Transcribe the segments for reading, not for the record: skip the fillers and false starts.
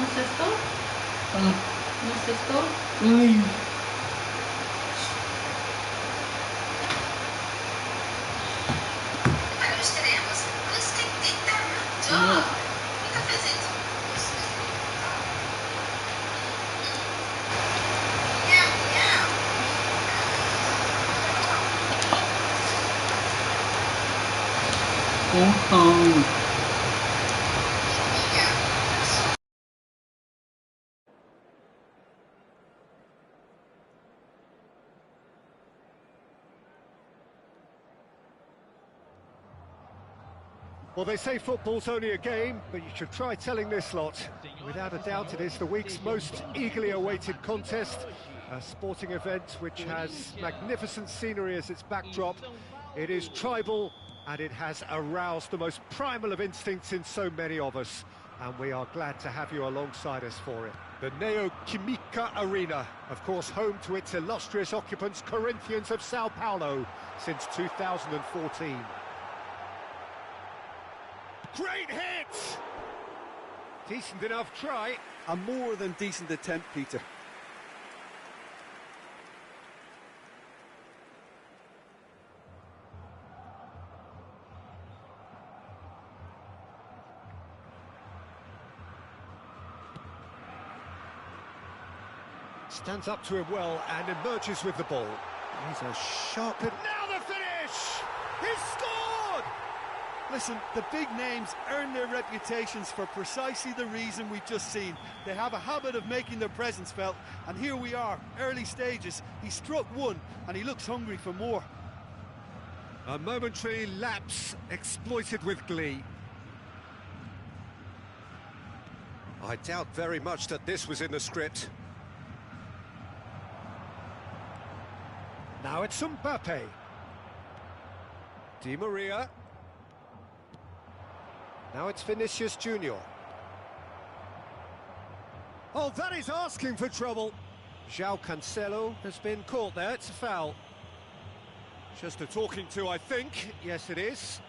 Não sextou? Não sextou? Para os teremos os que tentam e cafezinho. Well, they say football's only a game, but you should try telling this lot. Without a doubt, it is the week's most eagerly awaited contest, a sporting event which has magnificent scenery as its backdrop. It is tribal, and it has aroused the most primal of instincts in so many of us, and we are glad to have you alongside us for it. The Neo-Química Arena, of course, home to its illustrious occupants, Corinthians of Sao Paulo, since 2014. Great hit! Decent enough try. A more than decent attempt, Peter. Stands up to him well and emerges with the ball. He's a sharp... Now the finish! He's scored! Listen, the big names earn their reputations for precisely the reason we've just seen. They have a habit of making their presence felt, and here we are, early stages. He struck one, and he looks hungry for more. A momentary lapse exploited with glee. I doubt very much that this was in the script. Now it's Mbappe. Di Maria. Now it's Vinicius Junior. Oh, that is asking for trouble. João Cancelo has been caught there. It's a foul. Just a talking to, I think. Yes, it is.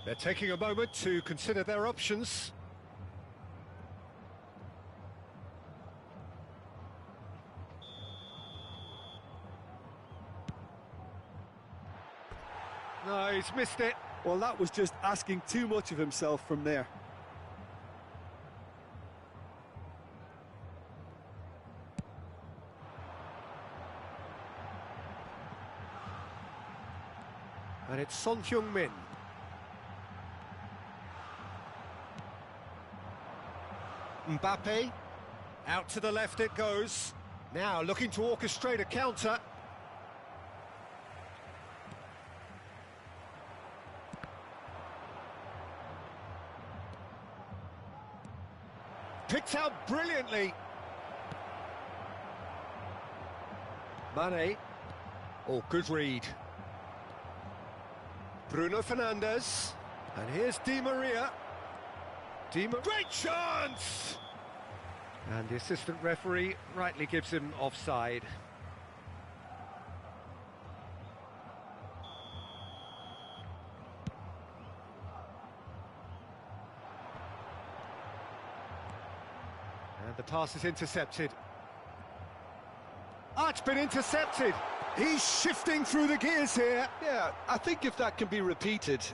They're taking a moment to consider their options. No, he's missed it. Well, that was just asking too much of himself from there. And it's Son Heung-min. Mbappe. Out to the left it goes. Now looking to orchestrate a counter. Picked out brilliantly. Mane. Oh, good read. Bruno Fernandes. And here's Di Maria. Great chance! And the assistant referee rightly gives him offside. And the pass is intercepted. Ah, it's been intercepted. He's shifting through the gears here. Yeah, I think if that can be repeated,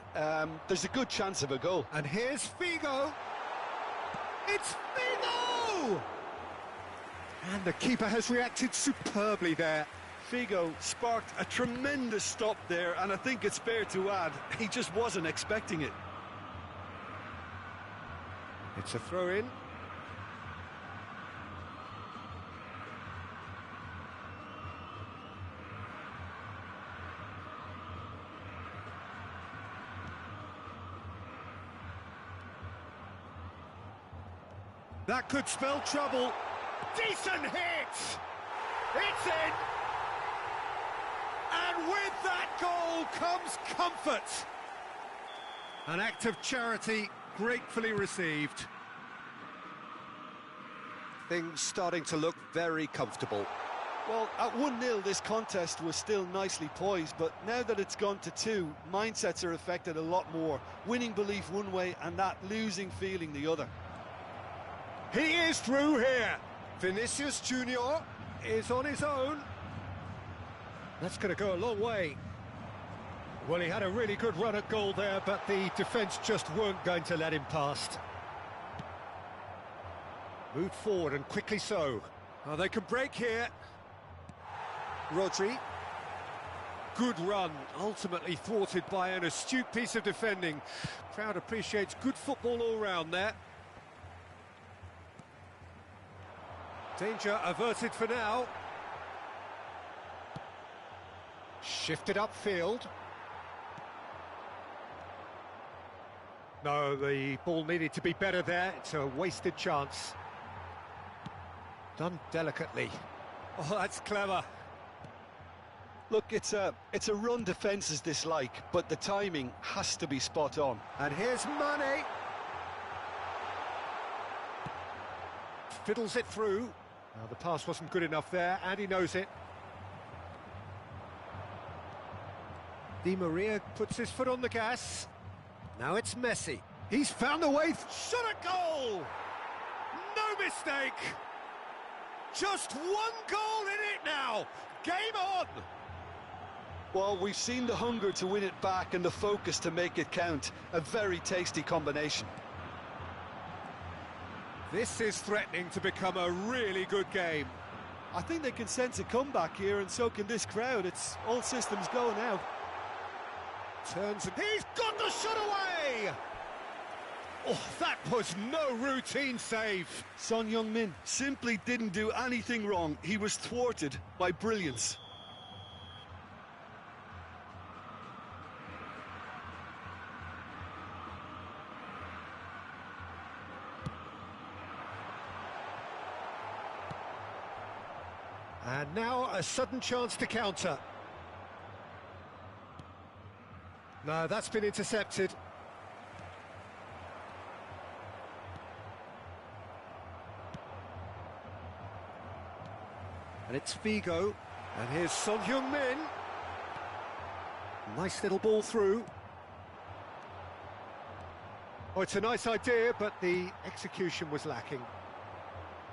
there's a good chance of a goal. And here's Figo. It's Figo! And the keeper has reacted superbly there. Figo sparked a tremendous stop there, and I think it's fair to add, he just wasn't expecting it. It's a throw-in. That could spell trouble. Decent hit! It's in! And with that goal comes comfort. An act of charity gratefully received. Things starting to look very comfortable. Well, at 1-0 this contest was still nicely poised, but now that it's gone to 2, mindsets are affected a lot more. Winning belief one way and that losing feeling the other. He is through here. Vinicius Junior is on his own. That's going to go a long way. Well, he had a really good run at goal there, but the defence just weren't going to let him past. Moved forward and quickly so. Oh, they can break here. Rodri. Good run, ultimately thwarted by an astute piece of defending. Crowd appreciates good football all round there. Danger averted for now. Shifted upfield. No, the ball needed to be better there. It's a wasted chance. Done delicately. Oh, that's clever. Look, it's a run defence's dislike, but the timing has to be spot on. And here's Mane. Fiddles it through. Now, the pass wasn't good enough there, and he knows it. Di Maria puts his foot on the gas. Now it's Messi. He's found a way. Shot a goal! No mistake! Just one goal in it now! Game on! Well, we've seen the hunger to win it back and the focus to make it count. A very tasty combination. This is threatening to become a really good game. I think they can sense a comeback here, and so can this crowd. It's all systems go now. Turns and he's got the shot away! Oh, that was no routine save. Son Heung-min simply didn't do anything wrong. He was thwarted by brilliance. And now a sudden chance to counter. No, that's been intercepted. And it's Figo. And here's Son Heung-min. Nice little ball through. Oh, it's a nice idea, but the execution was lacking.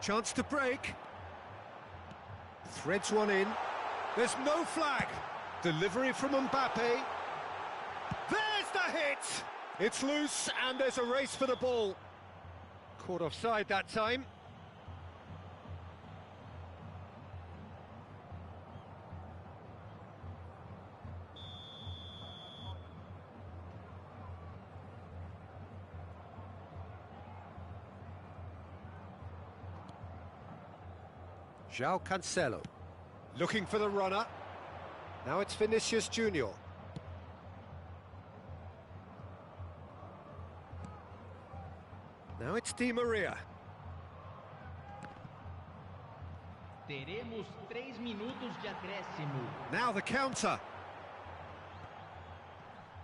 Chance to break. Threads one in. There's no flag. Delivery from Mbappe. There's the hit! It's loose, and there's a race for the ball. Caught offside that time. João Cancelo. Looking for the runner. Now it's Vinicius Junior. Now it's Di Maria. Teremos 3 minutos de acréscimo. Now the counter.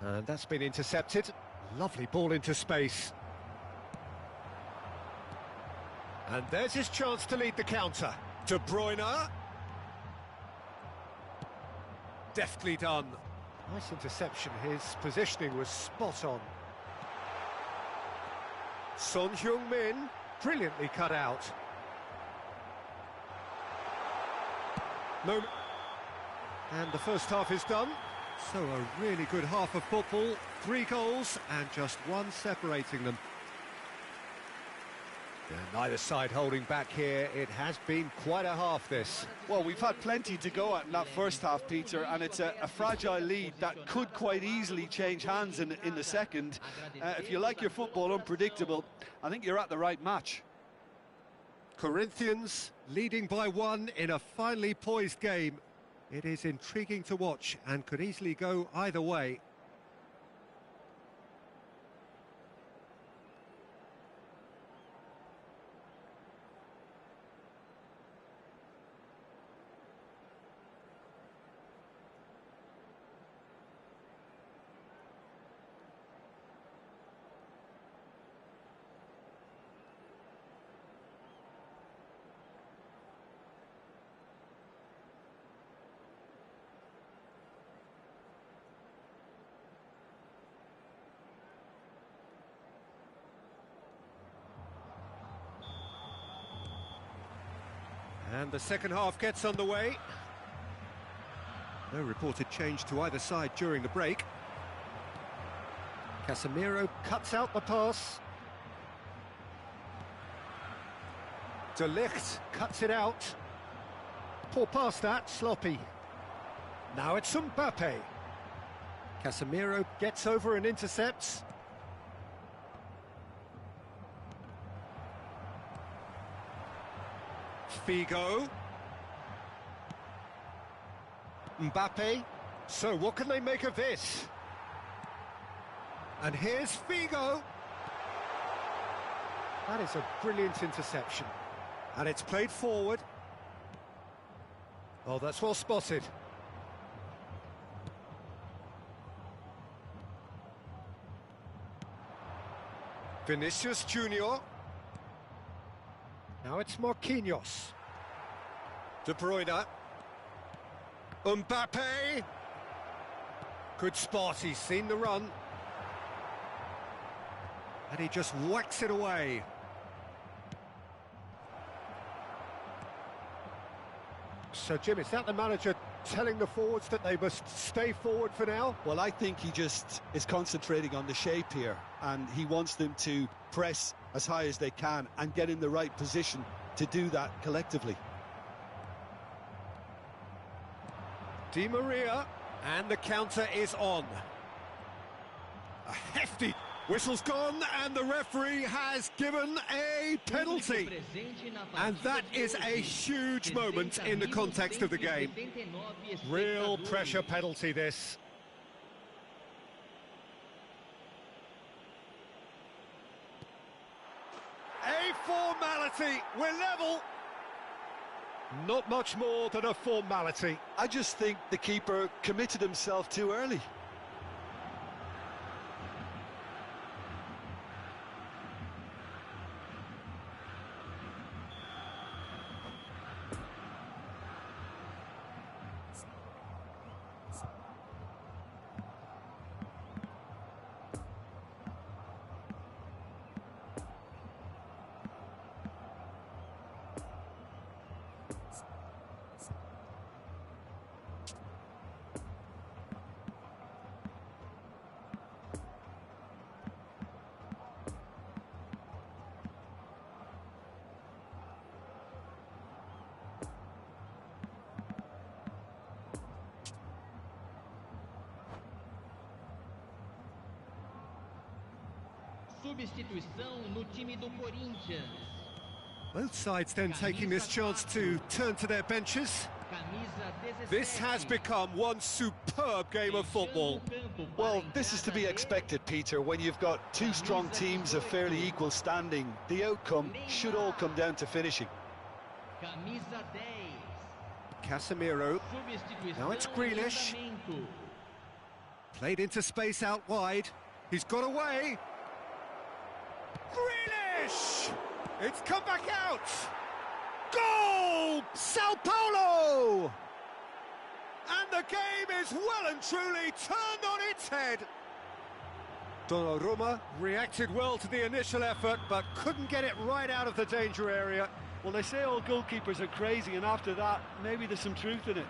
And that's been intercepted. Lovely ball into space. And there's his chance to lead the counter. De Bruyne. Deftly done. Nice interception. His positioning was spot on. Son Heung-min, brilliantly cut out. Moment. And the first half is done. So a really good half of football. 3 goals and just 1 separating them. And neither side holding back here. It has been quite a half, this. Well, we've had plenty to go at in that first half, Peter, and it's a fragile lead that could quite easily change hands in the second. If you like your football unpredictable, I think you're at the right match. Corinthians leading by 1 in a finely poised game. It is intriguing to watch and could easily go either way. And the second half gets underway. No reported change to either side during the break. Casemiro cuts out the pass. De Ligt cuts it out. Poor pass that, sloppy. Now it's Mbappe. Casemiro gets over and intercepts. Figo. Mbappe. So what can they make of this? And here's Figo. That is a brilliant interception. And it's played forward. Oh, that's well spotted. Vinicius Junior. Now it's Marquinhos. De Bruyne. Mbappe. Good spot, he's seen the run. And he just whacks it away. So, Jim, is that the manager telling the forwards that they must stay forward for now? Well, I think he just is concentrating on the shape here, and he wants them to press as high as they can and get in the right position to do that collectively. Di Maria, and the counter is on. A hefty whistle's gone, and the referee has given a penalty. And that is a huge moment in the context of the game. Real pressure penalty, this. A formality, we're level. Not much more than a formality. I just think the keeper committed himself too early. Substituição no time do Corinthians. Both sides then taking this chance to turn to their benches. This has become one superb game of football. Well, this is to be expected, Peter, when you've got two strong teams of fairly equal standing. The outcome should all come down to finishing. Casemiro. Now it's Grealish. Played into space out wide. He's got away. Grealish! It's come back out! Goal! Sao Paulo! And the game is well and truly turned on its head. Donnarumma reacted well to the initial effort, but couldn't get it right out of the danger area. Well, they say all goalkeepers are crazy, and after that, maybe there's some truth in it.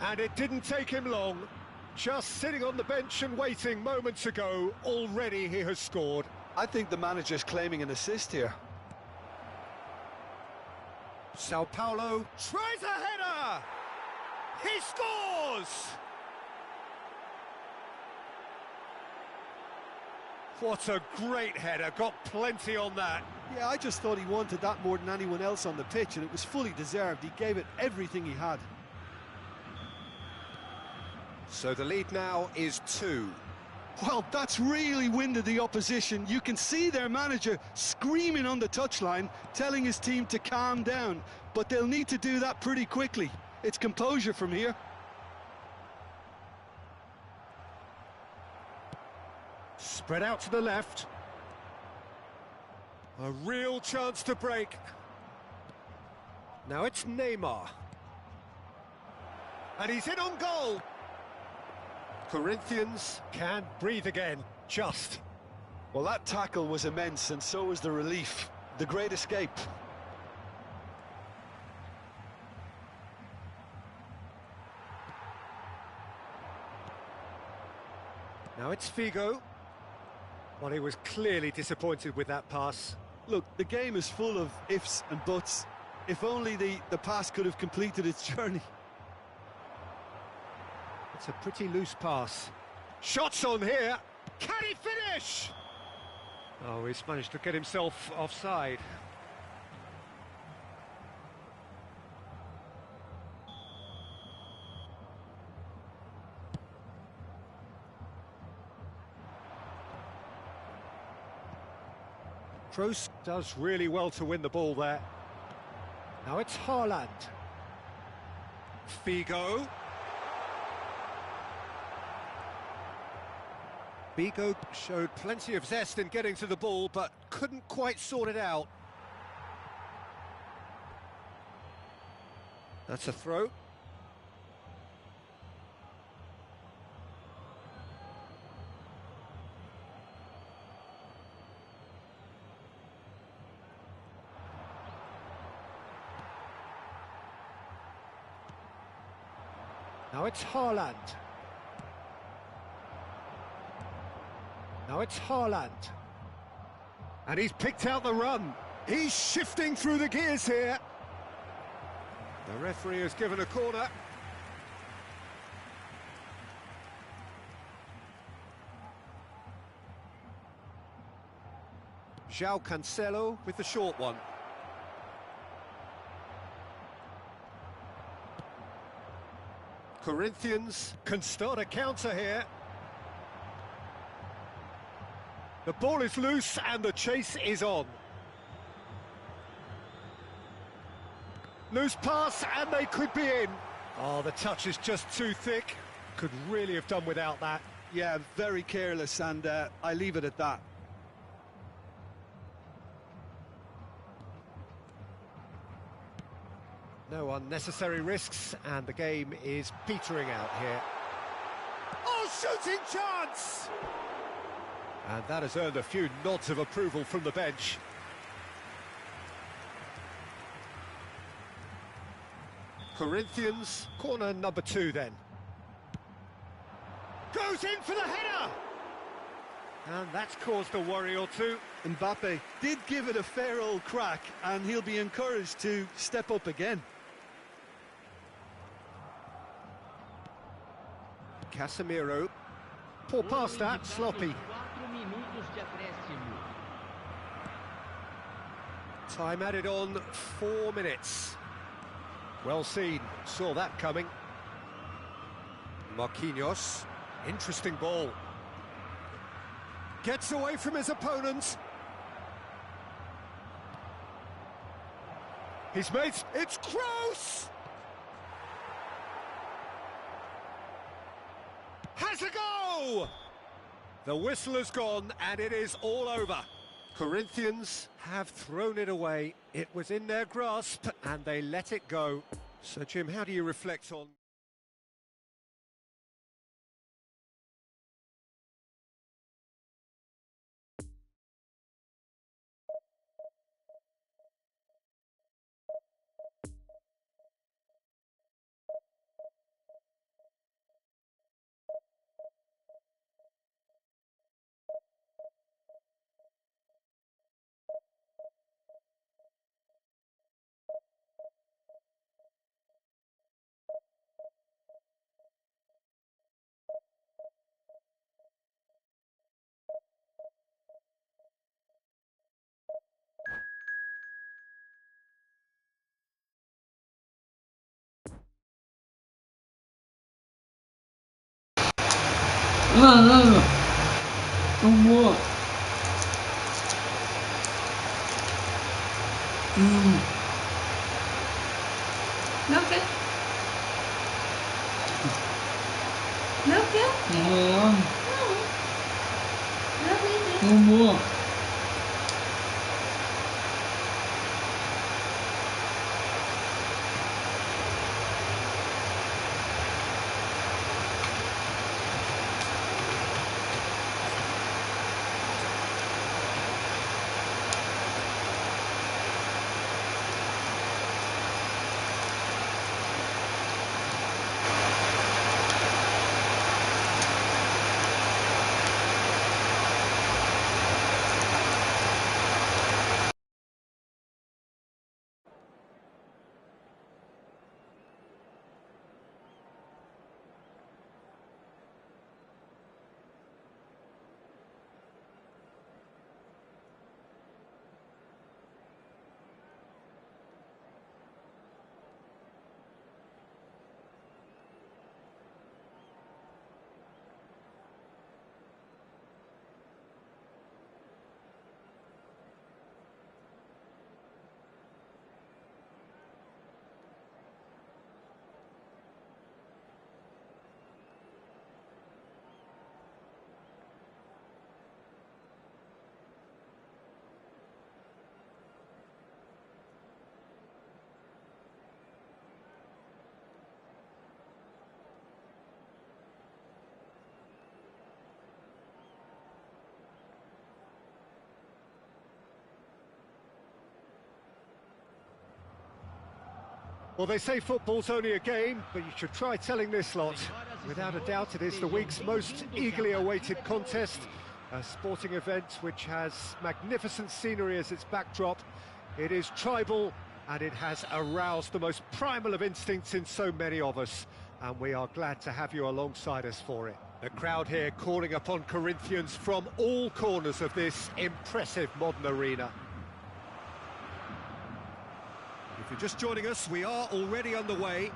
And it didn't take him long. Just sitting on the bench and waiting moments ago, already he has scored. I think the manager's claiming an assist here. Sao Paulo tries a header! He scores! What a great header, got plenty on that. Yeah, I just thought he wanted that more than anyone else on the pitch, and it was fully deserved. He gave it everything he had. So the lead now is 2. Well, that's really winded the opposition. You can see their manager screaming on the touchline, telling his team to calm down, but they'll need to do that pretty quickly. It's composure from here. Spread out to the left. A real chance to break. Now it's Neymar. And he's in on goal. Corinthians can breathe again, just. Well, that tackle was immense, and so was the relief. The great escape. Now it's Figo. Well, he was clearly disappointed with that pass. Look, the game is full of ifs and buts. If only the pass could have completed its journey. It's a pretty loose pass. Shots on here. Can he finish? Oh, he's managed to get himself offside. Kroos does really well to win the ball there. Now it's Haaland. Figo. Figo showed plenty of zest in getting to the ball, but couldn't quite sort it out. That's a throw. Now it's Haaland. Now it's Haaland. And he's picked out the run. He's shifting through the gears here. The referee has given a corner. João Cancelo with the short one. Corinthians can start a counter here. The ball is loose and the chase is on. Loose pass and they could be in. Oh, the touch is just too thick. Could really have done without that. Yeah, very careless, and I leave it at that. No unnecessary risks, and the game is petering out here. Oh, shooting chance! And that has earned a few nods of approval from the bench. Corinthians, corner number 2 then. Goes in for the header! And that's caused a worry or two. Mbappe did give it a fair old crack, and he'll be encouraged to step up again. Casemiro. Poor pass that, sloppy. Time added on 4 minutes. Well seen, saw that coming. Marquinhos, interesting ball. Gets away from his opponent. He's made... It's Kroos! Has a go! The whistle has gone and it is all over. Corinthians have thrown it away. It was in their grasp and they let it go. So, Jim, how do you reflect on... Tomou. Não quer. Não quer. Não. Tomou. Well, they say football's only a game, but you should try telling this lot. Without a doubt, it is the week's most eagerly awaited contest, a sporting event which has magnificent scenery as its backdrop. It is tribal, and it has aroused the most primal of instincts in so many of us, and we are glad to have you alongside us for it. The crowd here calling upon Corinthians from all corners of this impressive modern arena. If you're just joining us, we are already underway.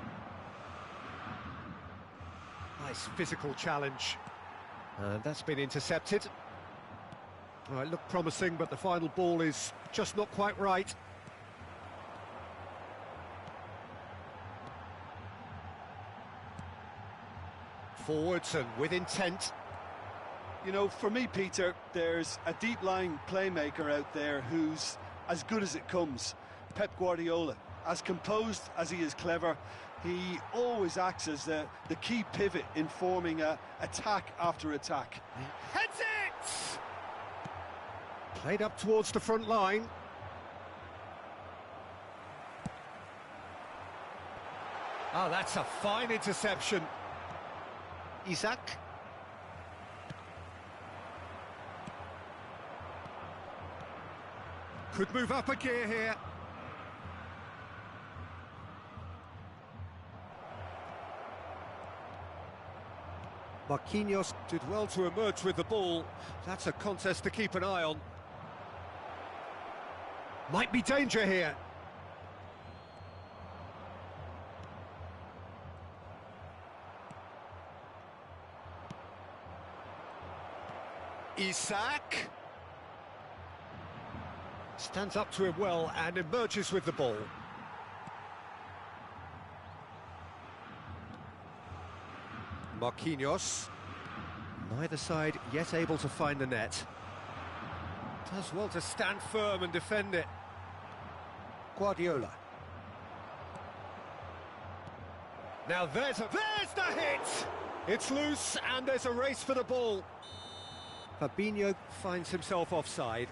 Nice physical challenge. And that's been intercepted. Well, it looked promising, but the final ball is just not quite right. Forwards and with intent. You know, for me, Peter, there's a deep-lying playmaker out there who's as good as it comes. Pep Guardiola. As composed as he is clever, he always acts as the key pivot in forming attack after attack. Heads it! Played up towards the front line. Oh, that's a fine interception. Isaac. Could move up a gear here. Marquinhos did well to emerge with the ball. That's a contest to keep an eye on. Might be danger here. Isaac stands up to him well and emerges with the ball. Marquinhos, neither side yet able to find the net. Does well to stand firm and defend it. Guardiola. Now there's the hit! It's loose and there's a race for the ball. Fabinho finds himself offside.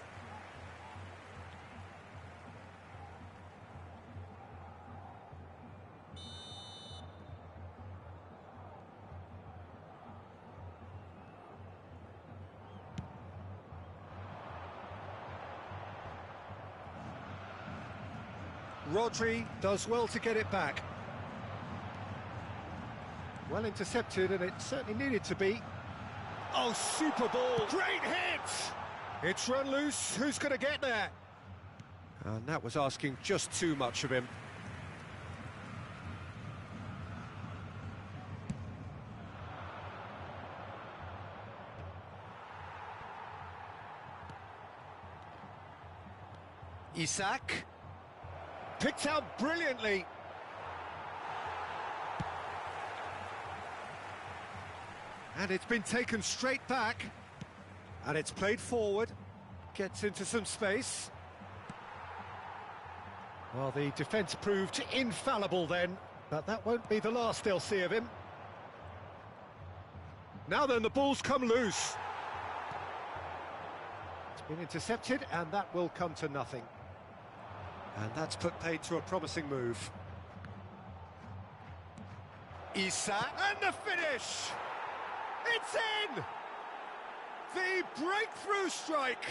Rodri does well to get it back. Well intercepted, and it certainly needed to be. Oh, super ball! Great hit! It's run loose. Who's going to get there? And that was asking just too much of him. Isak. Picked out brilliantly. And it's been taken straight back. And it's played forward. Gets into some space. Well, the defence proved infallible then, but that won't be the last they'll see of him. Now then, the ball's come loose. It's been intercepted, and that will come to nothing. And that's put paid to a promising move. Isak, and the finish! It's in! The breakthrough strike!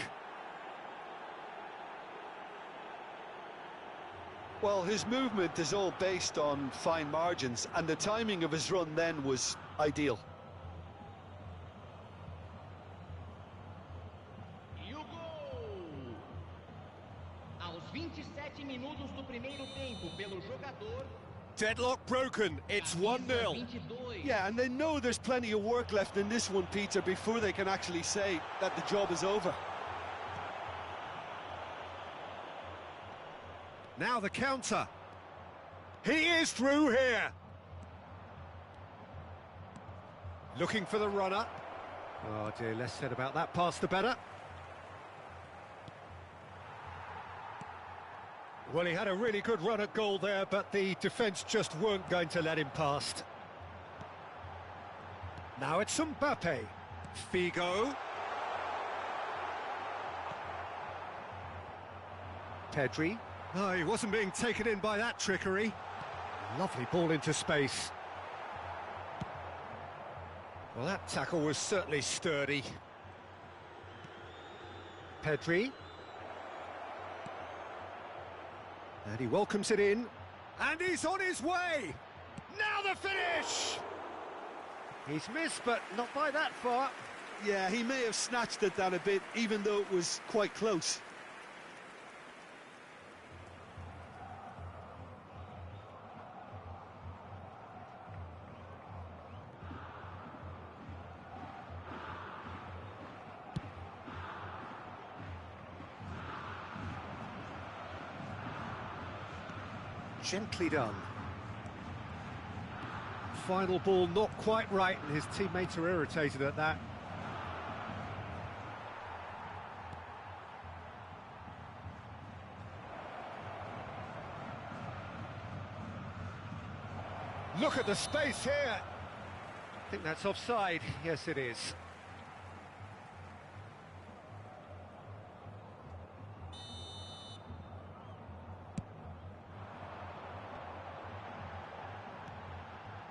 Well, his movement is all based on fine margins, and the timing of his run then was ideal. E o gol! Aos 27 minutos do primeiro tempo, pelo jogador... Deadlock broken, it's 1-0. Yeah, and they know there's plenty of work left in this one, Peter, before they can actually say that the job is over. Now the counter. He is through here. Looking for the runner. Oh dear, less said about that pass the better. Well, he had a really good run at goal there, but the defence just weren't going to let him past. Now it's Mbappe. Figo. Pedri. No, he wasn't being taken in by that trickery. Lovely ball into space. Well, that tackle was certainly sturdy. Pedri. And he welcomes it in. And he's on his way! Now the finish! He's missed, but not by that far. Yeah, he may have snatched it down a bit, even though it was quite close. Gently done. Final ball not quite right, and his teammates are irritated at that. Look at the space here. I think that's offside. Yes, it is.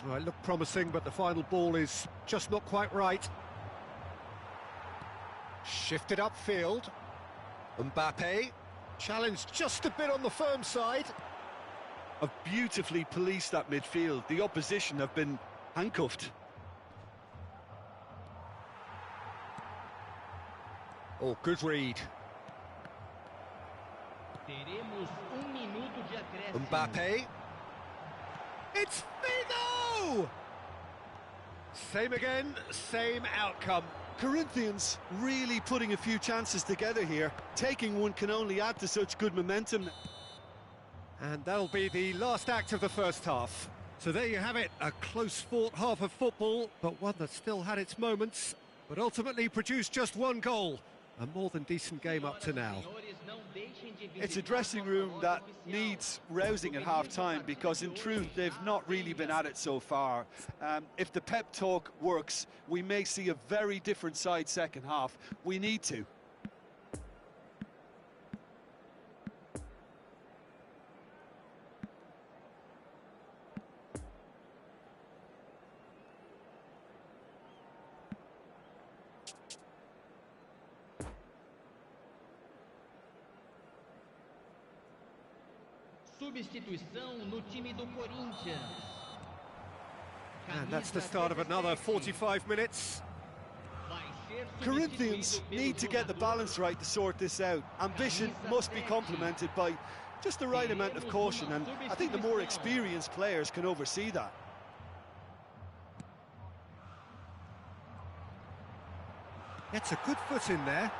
Well, it looked promising, but the final ball is just not quite right. Shifted upfield. Mbappe. Challenged just a bit on the firm side. Have beautifully policed that midfield. The opposition have been handcuffed. Oh, good read. Teremos minuto de acréscimo. Mbappe. It's Figo! Same again, same outcome. Corinthians really putting a few chances together here. Taking one can only add to such good momentum. And that'll be the last act of the first half. So there you have it, a close-fought half of football, but one that still had its moments, but ultimately produced just one goal. A more than decent game up to now. It's a dressing room that needs rousing at half-time, because in truth they've not really been at it so far. If the pep talk works, we may see a very different side second half. We need to. Substituição no time do Corinthians. And that's the start of another 45 minutes. Corinthians need to get the balance right to sort this out. Ambition must be complemented by just the right amount of caution, and I think the more experienced players can oversee that. Gets a good foot in there.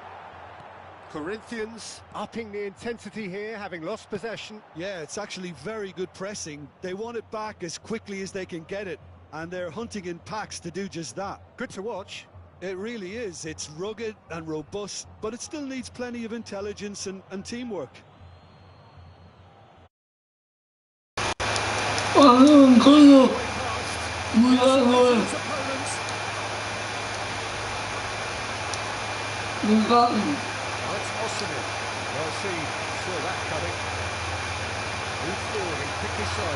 Corinthians upping the intensity here, having lost possession. Yeah, it's actually very good pressing. They want it back as quickly as they can get it, and they're hunting in packs to do just that. Good to watch. It really is. It's rugged and robust, but it still needs plenty of intelligence and teamwork. That's Osimhen. Well seen. Saw that coming. Move forward and quickly so.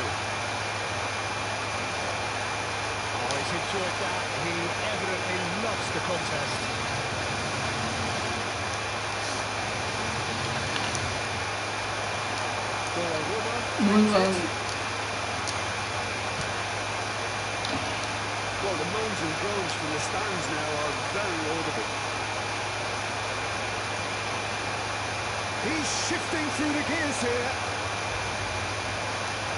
Oh, he's enjoyed that. He evidently loves the contest. Well, the moans and groans from the stands now are very audible. He's shifting through the gears here.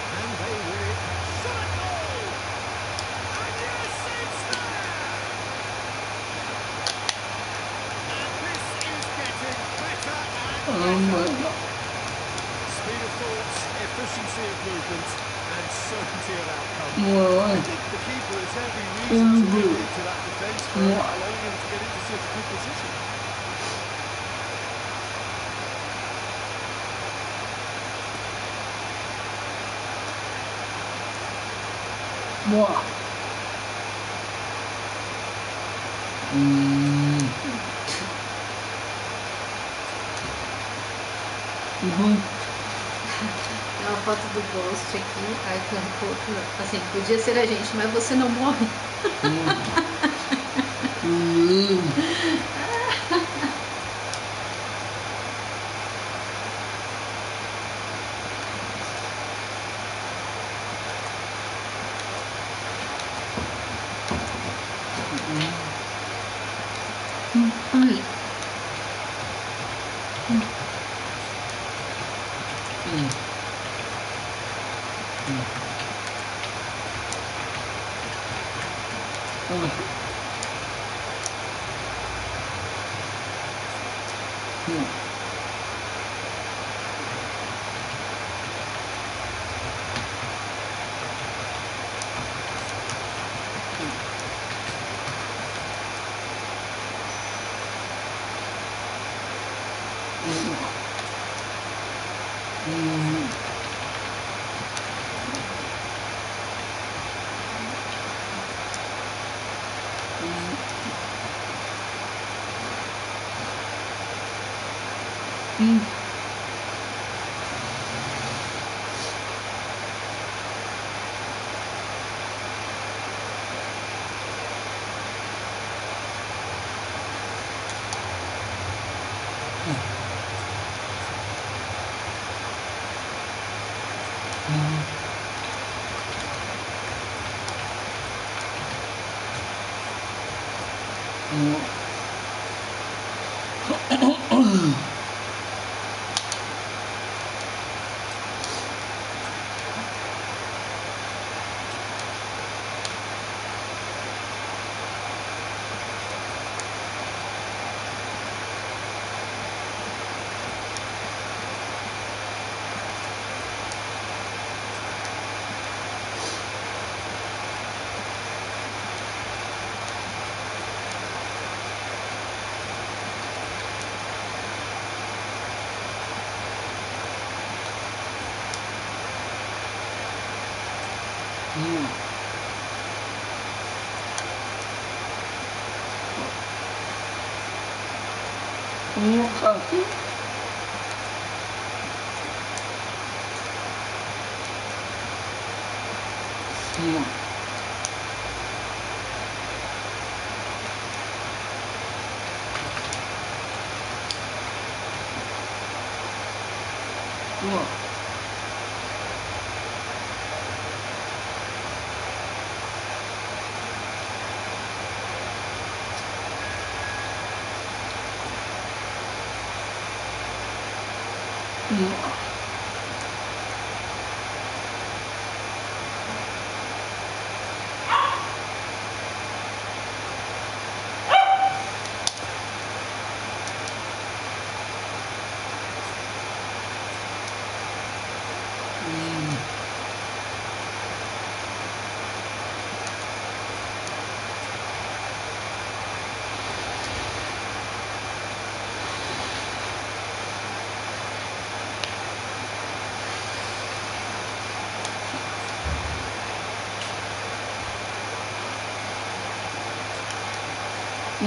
And they win it. Shot goal! And yes, it's there! And this is getting better and better. Speed of thought, efficiency of movement, and certainty of outcome. I think the keeper has every reason to read into that defence for allowing him to get into such a good position. Uma foto do Ghost aqui, aí tem um pouco, assim, podia ser a gente, mas você não morre.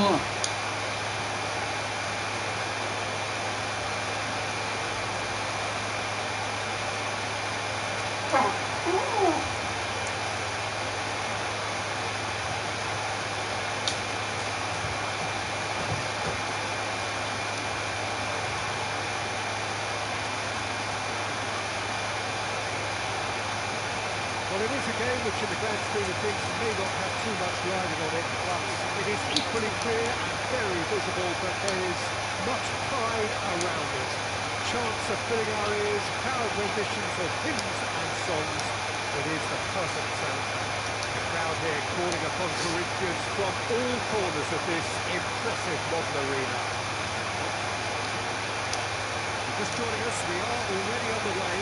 Well, it is a game which in the grand scheme of things may not have too much riding on it, but it is equally clear and very visible that there is much pride around it. Chants are filling our ears, proud renditions of hymns and songs. It is the perfect soundtrack. The crowd here calling upon Corinthians from all corners of this impressive modern arena. Just joining us, we are already on the way.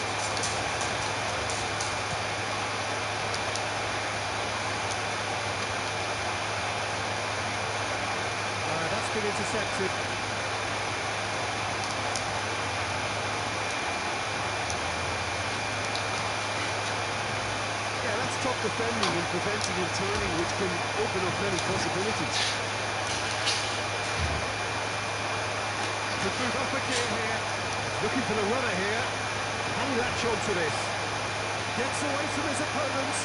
That's been intercepted. Yeah, that's top defending and preventing and turning, which can open up many possibilities. Could move up a gear here. Looking for the runner here. Can he latch on to this? Gets away from his opponents.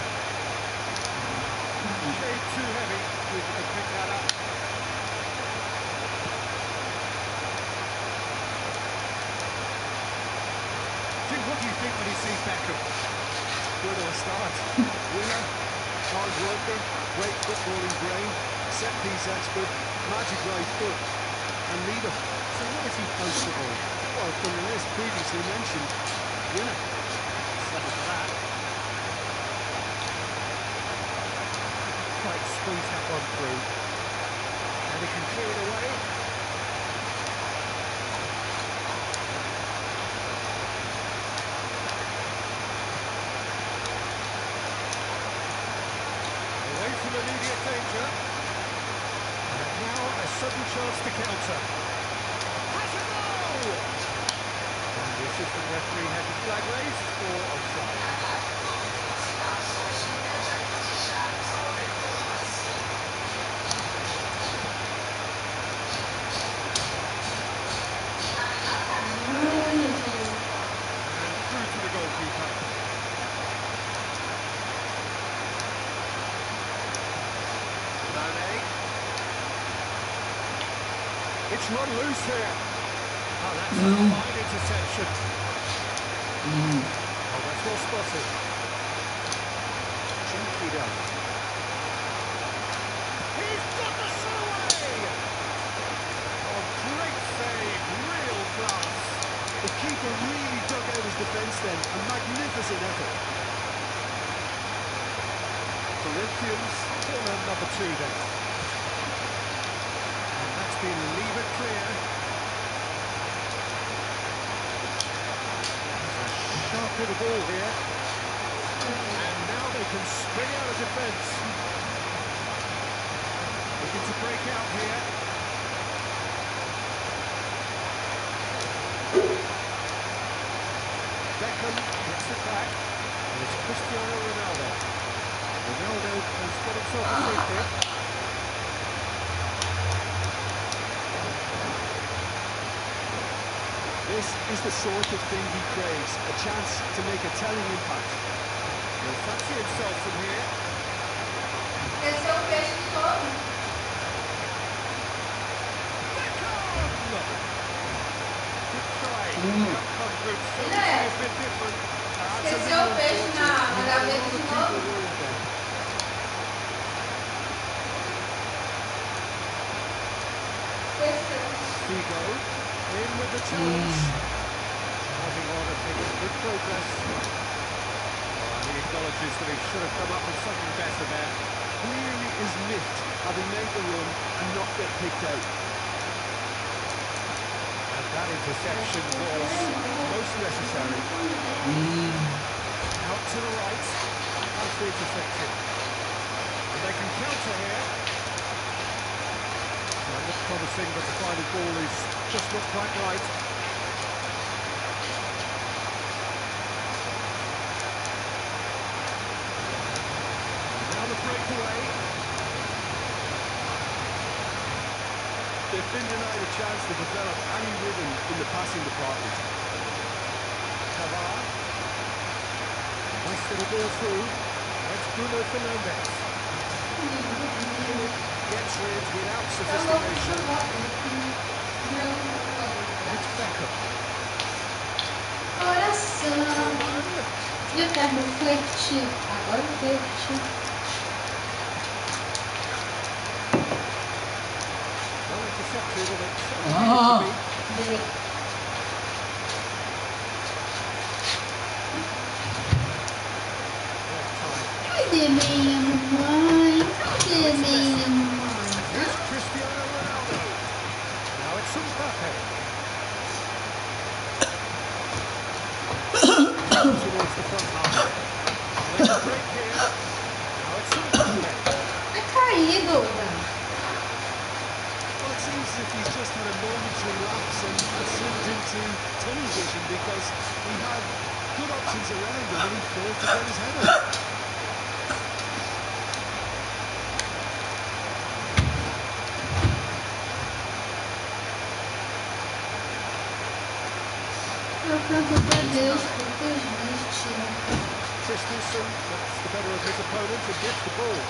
Shade too heavy. We can pick that up. Jim, what do you think when you see Beckham? Where do I start? Winner, hard worker, great footballing brain, set-piece expert, magic right foot, and leader. So what is he most of all? Well, from the list previously mentioned, winner. Settle for that. Quite squeeze that one through. And he can clear it away. Away from immediate danger. And now a sudden chance to counter. Has a goal! And the assistant referee has his flag raised for offside. And through to the goalkeeper. It's run loose here. Oh, that's a fine interception. Oh, that's well spotted. Gently done. He's got the shot away! Oh, great save, real class. The keeper really dug out his defence then, a magnificent effort. Corinthians, corner number 2 then. And that's been levered clear. Sharp bit of ball here. And now they can spring out of defence. Looking to break out here. Beckham gets it back. And it's Cristiano Ronaldo. Ronaldo has got himself a free kick. This is the sort of thing he craves, a chance to make a telling impact. He'll fancy himself from here. Esse é o peixe de novo. Beckham! Good try. The outcome could certainly É. have been different. Esqueceu o peixe na gaveta de novo. Esqueceu. Fico in with the challenge. Holding on and making good progress. He acknowledges that he should have come up with something better there. Clearly is miffed, having made the run and not get picked out. And that interception was most necessary. Out to the right. Nicely intercepted. And they can counter here. Well, it looks promising, but the final ball is just not quite right. And now the breakaway. They've been denied a chance to develop any rhythm in the passing department. Pavard. Wasted a ball through. It's Bruno Fernandes. Philip gets rid without sophistication. It's Beckham. Coração. E o termo flerte? Agora o flerte. Well intercepted and it's Cadê minha mamãe? Cadê minha mamãe? It's Cristiano Ronaldo. Now it's Mbappe. Towards the front half. There's a break here. Now it's Mbappe. É caído. Well, it seems as if he's just had a momentary lapse and slipped into tunnel vision because he had good options around him and he failed to get his head up. Graças a Deus, poucas vítimas. Christensen gets the better of his opponent and gets the ball.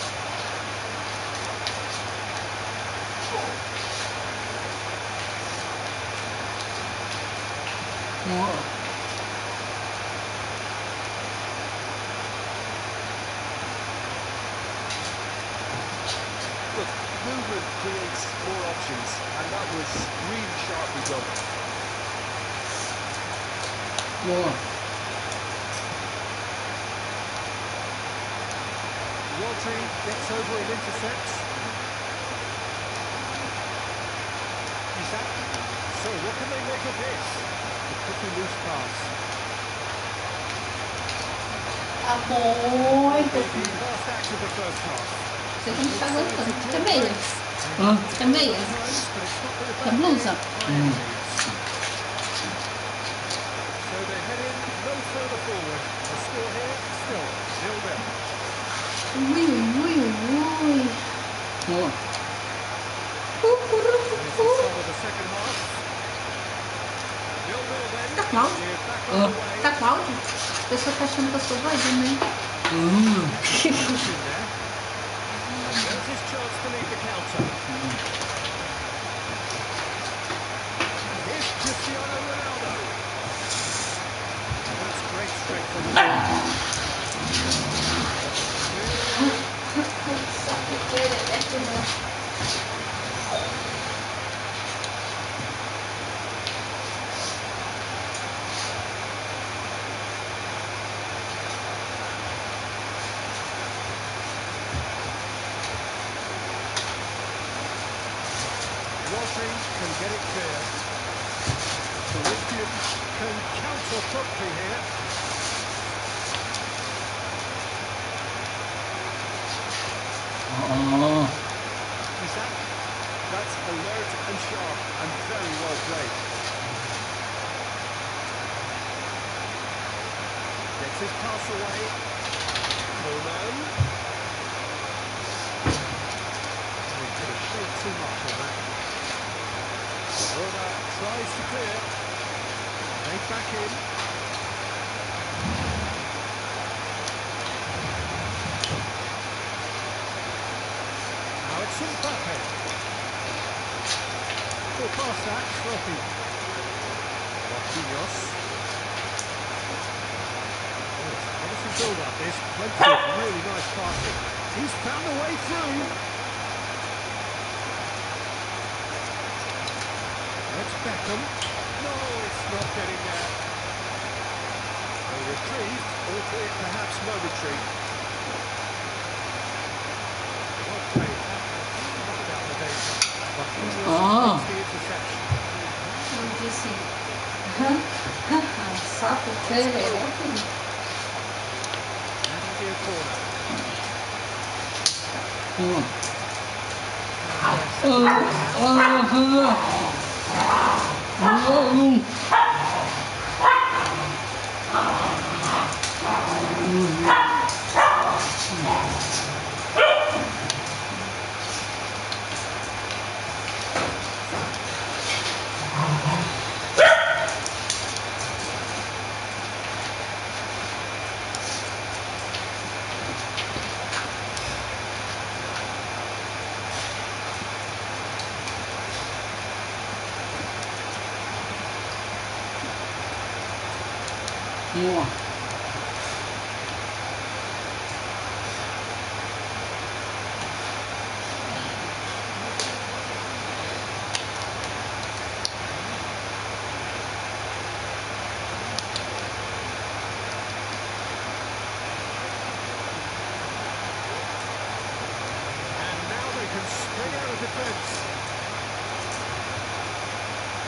Look, movement creates more options, and that was really sharply done. Rodri gets over and intercepts. Isaac. So what can they make of this? A pretty loose pass. Tá muito. The last act of the first half. Você como está gostando? Fica meia. Fica meia. Fica blusa. So they're heading no further forward. The score here still 0-0. Ui, ui, ui. Here's the start of the second half. 0-0 then. Tá com áudio? We're back on the way. Tá com áudio? A pessoa tá achando que eu sou doida, né? Pushing there. There's his chance to lead the counter. Here's Cristiano Ronaldo. That's great strength on the ball. Rodri can get it clear. Corinthians can counter promptly here. Isaac, that's alert and sharp and very well played. Gets his pass away. Coman. He could have showed too much on that. Rona tries to clear. They back in. Now it's Mbappe. Well, past that, sloppy. Marquinhos. Oh, it's a promising build-up. There's plenty of really nice passing. He's found a way through. That's Beckham. No, it's not getting there. A reprieve, albeit perhaps momentary. Well played. Not out the danger. Marquinhos makes the interception. Eu disse, saco feio. That'll be a corner. Mua. Spring out of defence.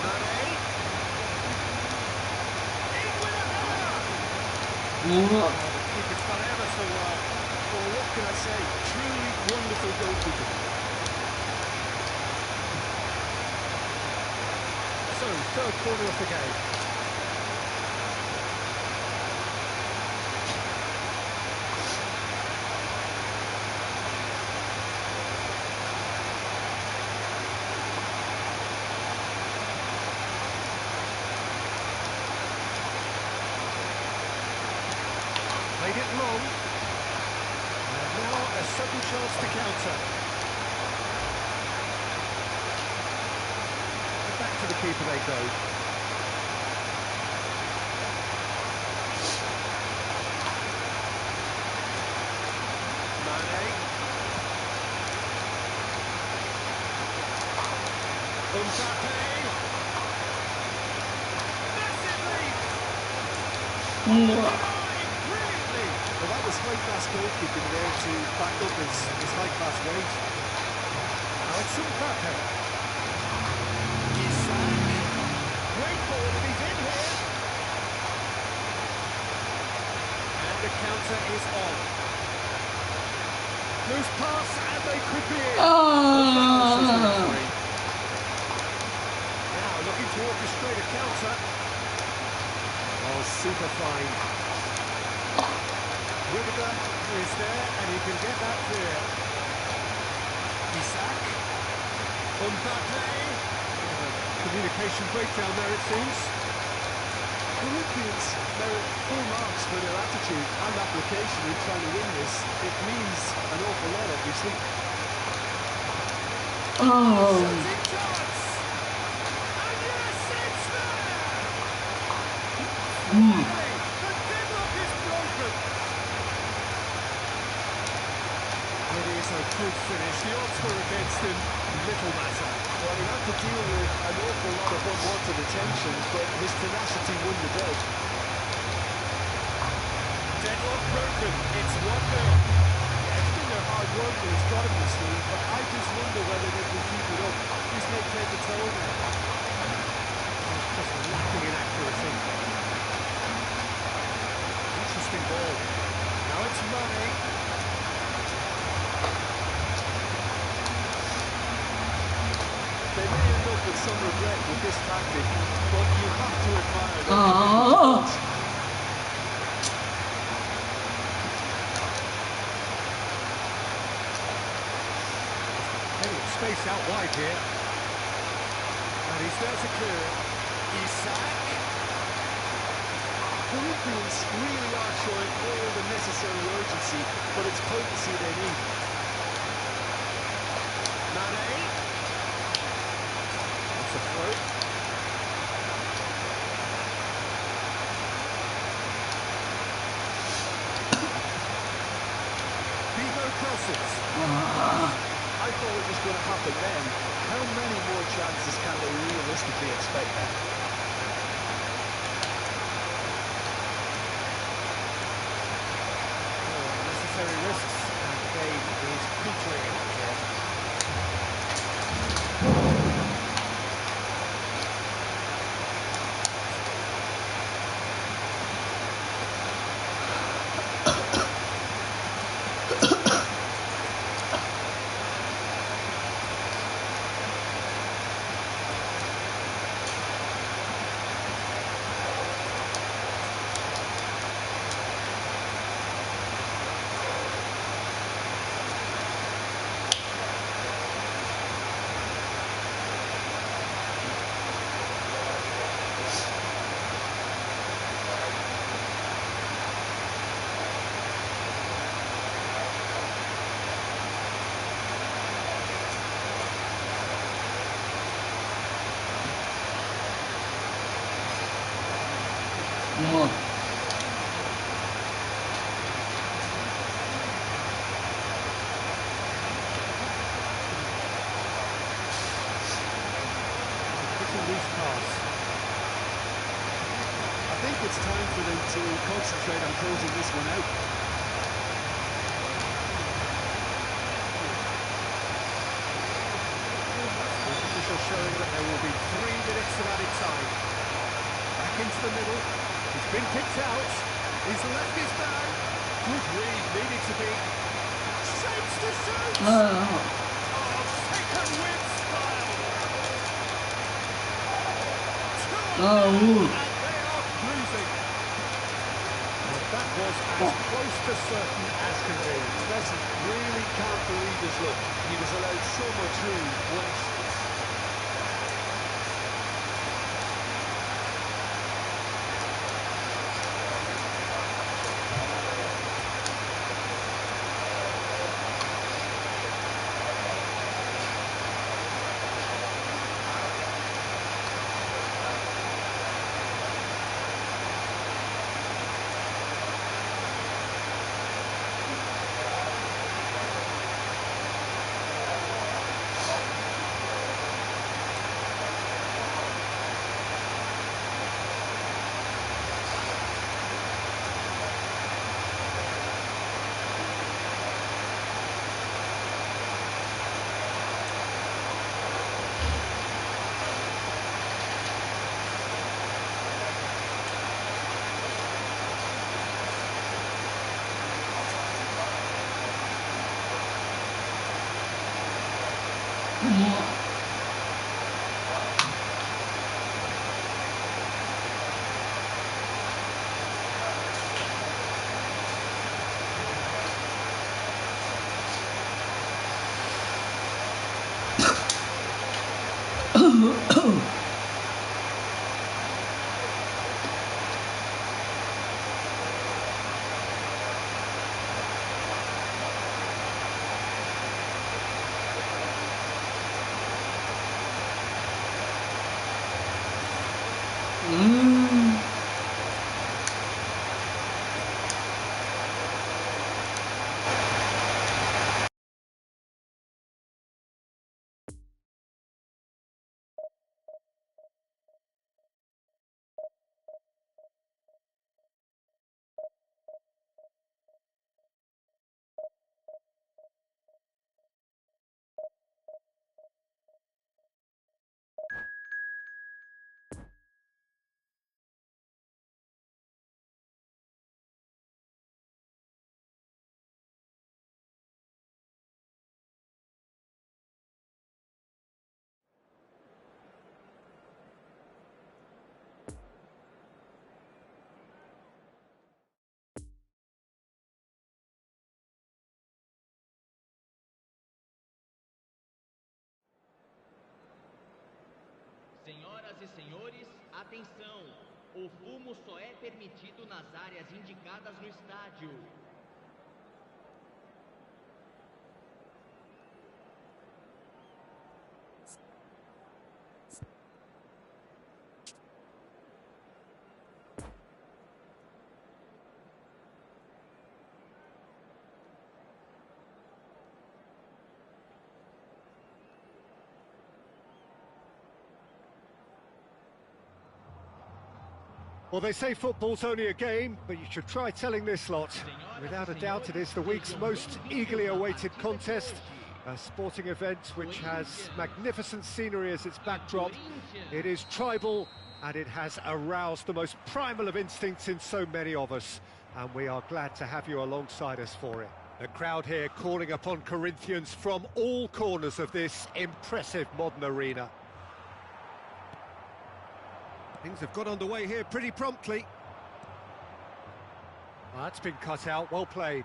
Mane. In with a header. Mua. The keeper's done ever so well. Well, what can I say? Truly wonderful goalkeeping. So, third corner of the game. Played it long, and now a sudden chance to counter. And back to the keeper they go. Mane. Massive lead! Mua. Well, that was high-class goalkeeping there to back up his high-class range. Now it's Mbappe. Isaac. Great ball, and he's in here. And the counter is on. Loose pass, and they could be in. Now looking to orchestrate a counter. Oh, super fine. Rudiger is there, and he can get that clear. Isaac. Mbappe. Communication breakdown there, it seems. Corinthians merit full marks for their attitude and application in trying to win this. It means an awful lot, obviously. Shooting chance! And yes, it's there! Finally, the deadlock is broken! It is a good finish. The odds were against him. Little matter. Well, he had to deal with an awful lot of unwanted attention, but his tenacity won the day. Deadlock broken. It's 1-0. Yeah, it's been their hard work that has got him this lead, but I just wonder whether they can keep it up. This may take a toll now. It's just lacking in accuracy. Interesting ball. Now it's Mane. They may end up with some regret with this tactic, but you have to admire their commitment to goals. Plenty of space out wide here. And he's there to clear it. Isaac. Corinthians really are showing all the necessary urgency, but it's potency they need. Mane. The throw. VIVO crosses. I thought it was going to happen then. How many more chances can they realistically expect then? Unnecessary risks, and Dave is petering out here. Mua. it's time for them to concentrate on closing this one out. Official showing that there will be 3 minutes of added time. Back into the middle. He's been picked out. He's left his man. Good read, needed to be. Shapes to shoot! Oh, second win style. And they are cruising. Well, that was as close to certain as can be. Messi really can't believe his luck. He was allowed so much room once. Senhoras e senhores, atenção! O fumo só é permitido nas áreas indicadas no estádio. Well, they say football's only a game, but you should try telling this lot. Without a doubt, it is the week's most eagerly awaited contest. A sporting event which has magnificent scenery as its backdrop. It is tribal, and it has aroused the most primal of instincts in so many of us. And we are glad to have you alongside us for it. The crowd here calling upon Corinthians from all corners of this impressive modern arena. Things have got underway here pretty promptly. Well, that's been cut out, well played.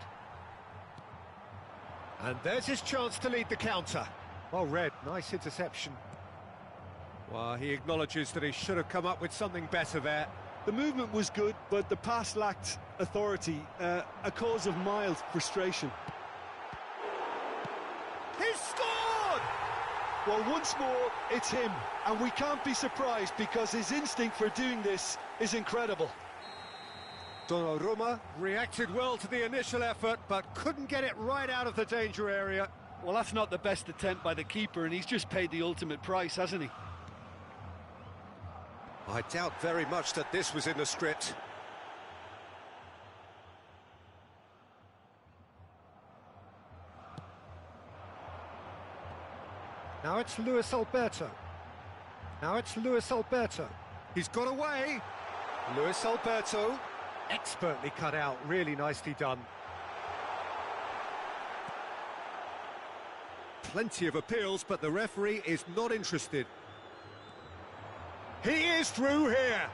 And there's his chance to lead the counter. Well read, nice interception. Well, he acknowledges that he should have come up with something better there. The movement was good, but the pass lacked authority, a cause of mild frustration. He's scored! Well, once more, it's him, and we can't be surprised because his instinct for doing this is incredible. Donnarumma reacted well to the initial effort, but couldn't get it right out of the danger area. Well, that's not the best attempt by the keeper, and he's just paid the ultimate price, hasn't he? I doubt very much that this was in the script. it's Luis Alberto. Now it's Luis Alberto. He's got away. Luis Alberto. Expertly cut out. Really nicely done. Plenty of appeals, but the referee is not interested. He is through here.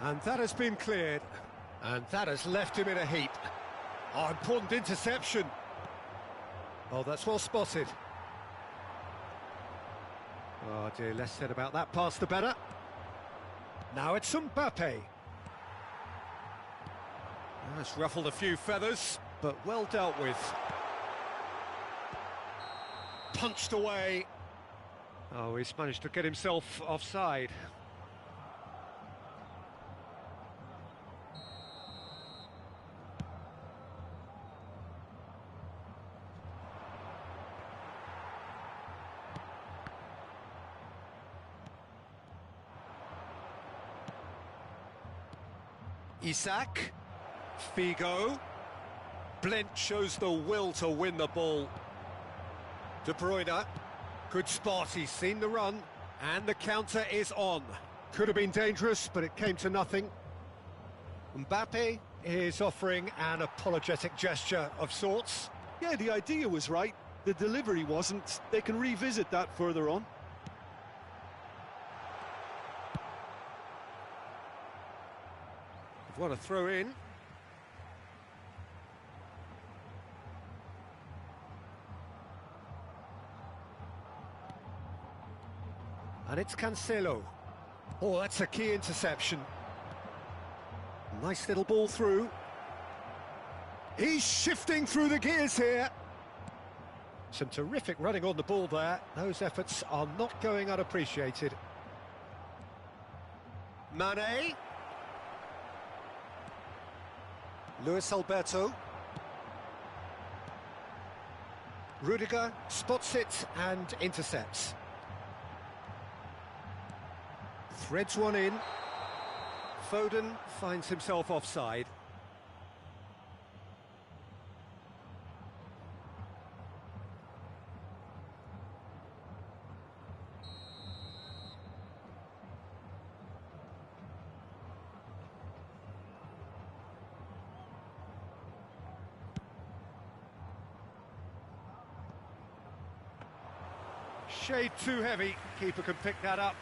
And that has been cleared. And that has left him in a heap. Oh, important interception. Oh, that's well spotted. Oh dear, less said about that pass the better. Now it's Mbappe. That's ruffled a few feathers, but well dealt with. Punched away. Oh, he's managed to get himself offside. Isaac, Figo, Blint shows the will to win the ball. De Bruyne, good spot, he's seen the run, and the counter is on. Could have been dangerous, but it came to nothing. Mbappe is offering an apologetic gesture of sorts. Yeah, the idea was right, the delivery wasn't. They can revisit that further on. What a throw in. And it's Cancelo. Oh, that's a key interception. Nice little ball through. He's shifting through the gears here. Some terrific running on the ball there. Those efforts are not going unappreciated. Mane. Luis Alberto. Rudiger spots it and intercepts. Threads one in. Foden finds himself offside. Shade too heavy. Keeper can pick that up.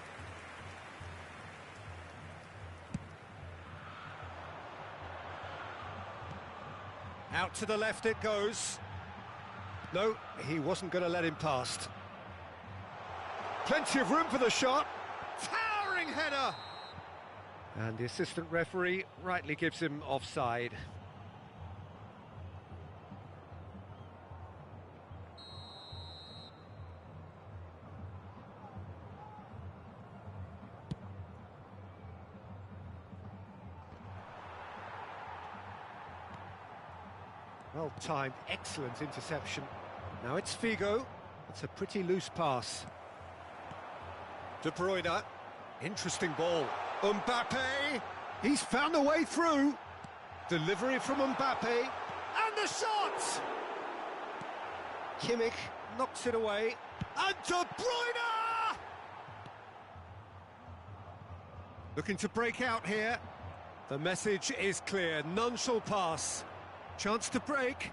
Out to the left it goes. No, he wasn't going to let him past. Plenty of room for the shot. Towering header! And the assistant referee rightly gives him offside. Well-timed, excellent interception. Now it's Figo. It's a pretty loose pass. De Bruyne. Interesting ball. Mbappe. He's found a way through. Delivery from Mbappe. And the shot! Kimmich knocks it away. And De Bruyne! Looking to break out here. The message is clear. None shall pass. Chance to break.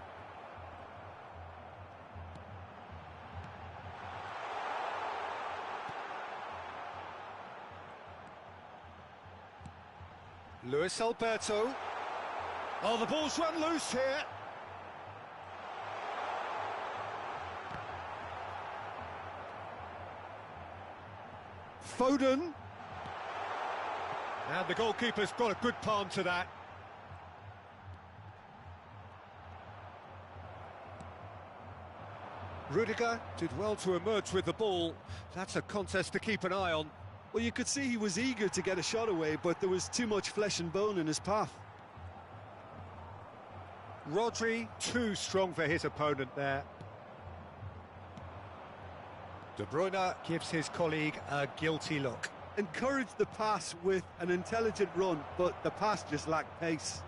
Luis Alberto. Oh, the ball's run loose here. Foden. And the goalkeeper's got a good palm to that. Rudiger did well to emerge with the ball. That's a contest to keep an eye on. Well, you could see he was eager to get a shot away, but there was too much flesh and bone in his path. Rodri, too strong for his opponent there. De Bruyne gives his colleague a guilty look. Encouraged the pass with an intelligent run, but the pass just lacked pace.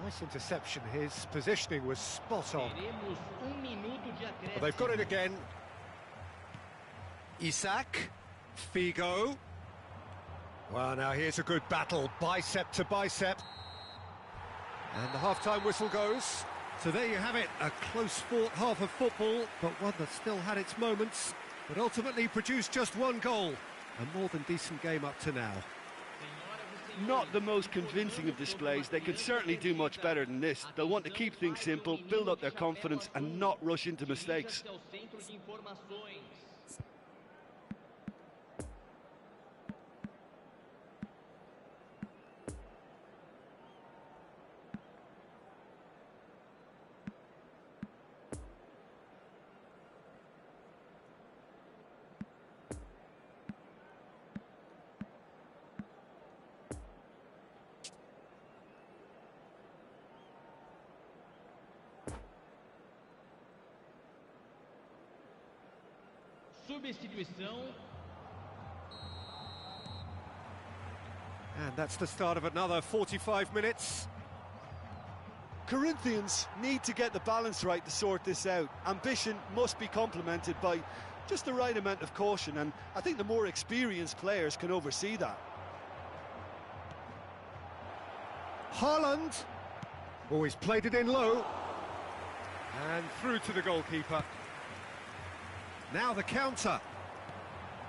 Nice interception. His positioning was spot on. Teremos minuto de acréscimo. Well, they've got it again. Isak, Figo. Well, now here's a good battle, bicep to bicep. And the half-time whistle goes. So there you have it, a close-fought half of football, but one that still had its moments, but ultimately produced just one goal. A more than decent game up to now. Not the most convincing of displays. They could certainly do much better than this. They'll want to keep things simple, build up their confidence and not rush into mistakes. Substituição. And that's the start of another 45 minutes. Corinthians need to get the balance right to sort this out. Ambition must be complemented by just the right amount of caution, and I think the more experienced players can oversee that. Haaland. Oh, he's played it in low. And through to the goalkeeper. Now the counter.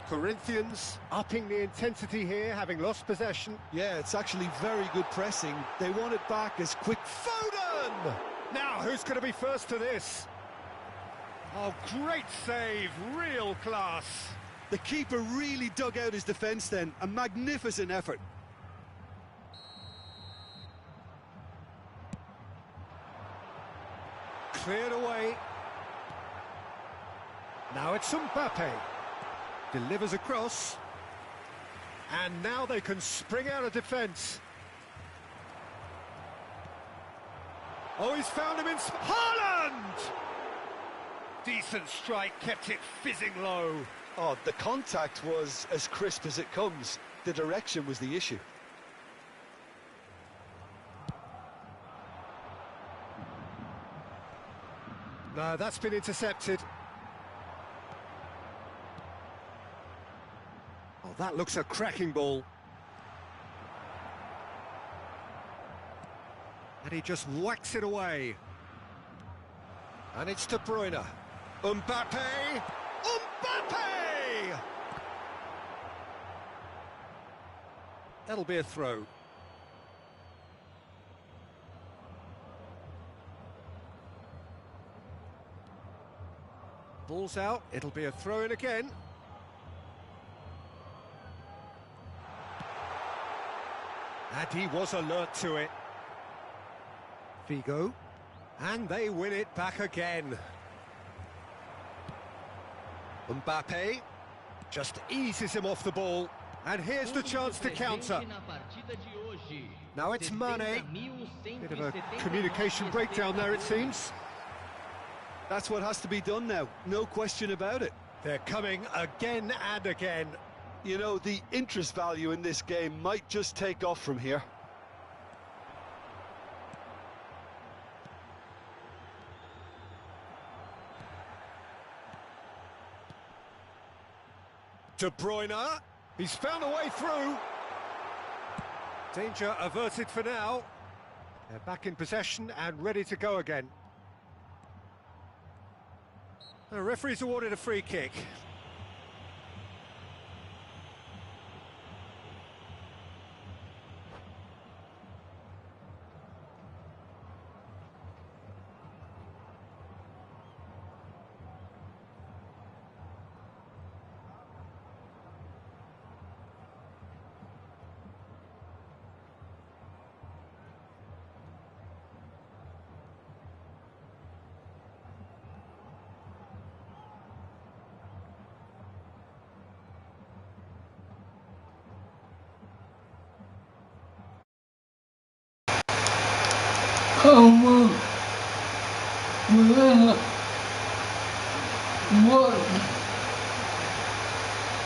Corinthians upping the intensity here, having lost possession. Yeah, it's actually very good pressing. They want it back as quick. Foden! Now, who's going to be first to this? Oh, great save, real class. The keeper really dug out his defence then. A magnificent effort. Cleared away. Now it's Mbappe. Delivers across. And now they can spring out of defence. Oh, he's found him in... Haaland! Decent strike, kept it fizzing low. Oh, the contact was as crisp as it comes. The direction was the issue. No, that's been intercepted. Oh, that looks a cracking ball. And he just whacks it away. And it's De Bruyne. Mbappe! Mbappe! That'll be a throw. Ball's out, it'll be a throw-in again. And he was alert to it. Figo. And they win it back again. Mbappe just eases him off the ball. And here's the chance to counter. Now it's Mane. Bit of a communication breakdown there, it seems. That's what has to be done now, no question about it. They're coming again and again. You know, the interest value in this game might just take off from here. De Bruyne, he's found a way through. Danger averted for now. They're back in possession and ready to go again. The referee's awarded a free kick.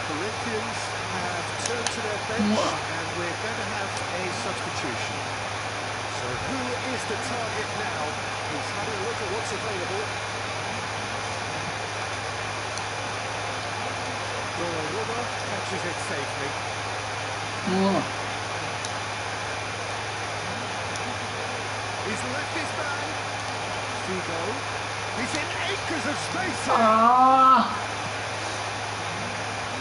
Corinthians have turned to their bench and we're going to have a substitution. So who is the target now? He's having a look at what's available. Donnarumma catches it safely. He's left his man. Figo. He's in acres of space here.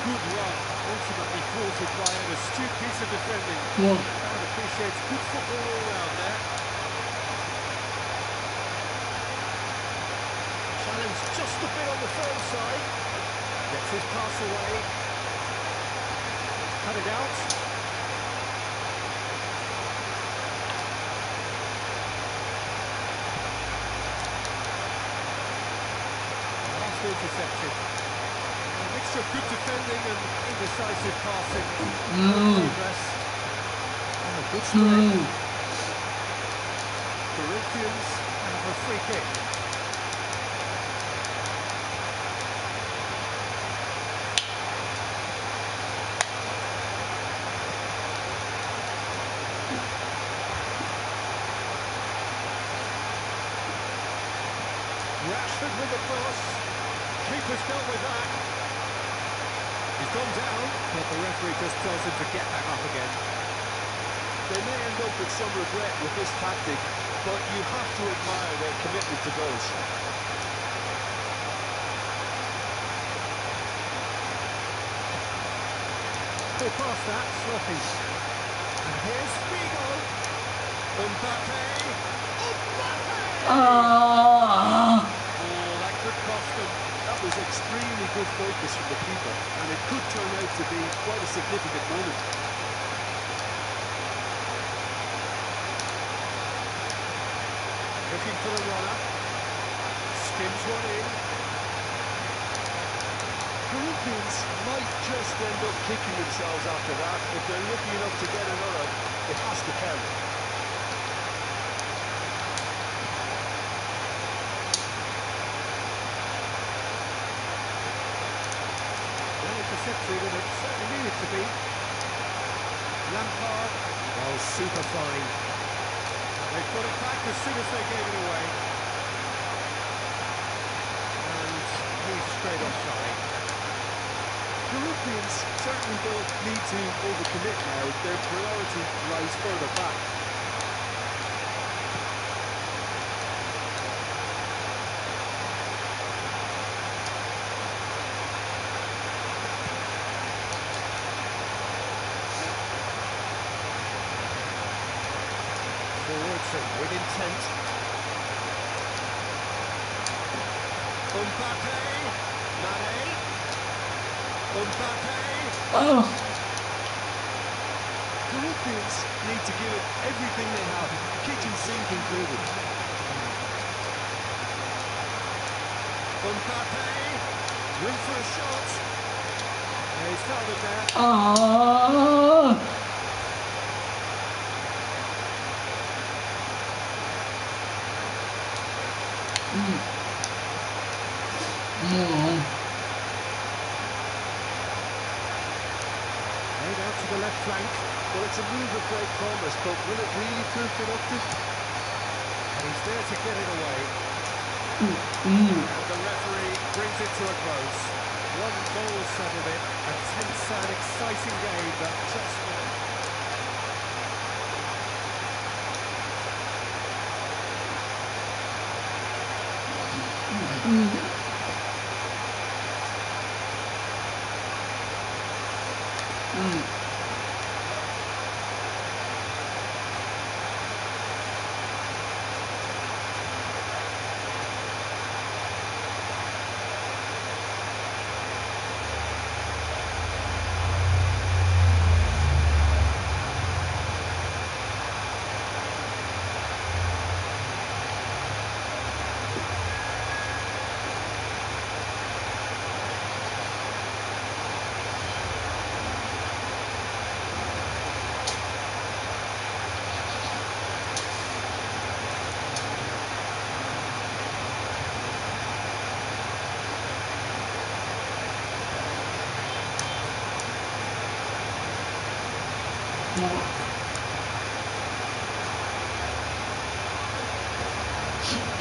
Good run, ultimately thwarted by an astute piece of defending. Crowd appreciates good football all round there. Challenge just a bit on the firm side. Gets his pass away. Cut it out. Pass intercepted. A mixture of good defending and indecisive passing. Progress. And a good spread. Corinthians have a free kick. Rashford with the cross. Keeper's dealt with that. He's gone down, but the referee just tells him to get back up again. They may end up with some regret with this tactic, but you have to admire their commitment to goals. Pull past that, sloppy. And here's Figo. Mbappe. Oh, that could cost them. That was extremely good focus from the keeper, and it could turn out to be quite a significant moment. Looking for the runner. Skims one in. Corinthians might just end up kicking themselves after that. If they're lucky enough to get another, it has to count. Well intercepted, and it certainly needed to be. Lampard, well, super fine. They've got it back as soon as they gave it away. And he's straight offside. Corinthians certainly don't need to overcommit now. Their priority lies further back. Forwards and with intent. Mbappe. Mane. Mbappe. Corinthians need to give it everything they have, kitchen sink included. Mbappe. Room for a shot. Yeah, he's found it there. Laid out to the left flank. Well, it's a move of great promise, but will it really prove productive? And he's there to get it away. And the referee brings it to a close. One goal settled it. A tense and exciting game that just...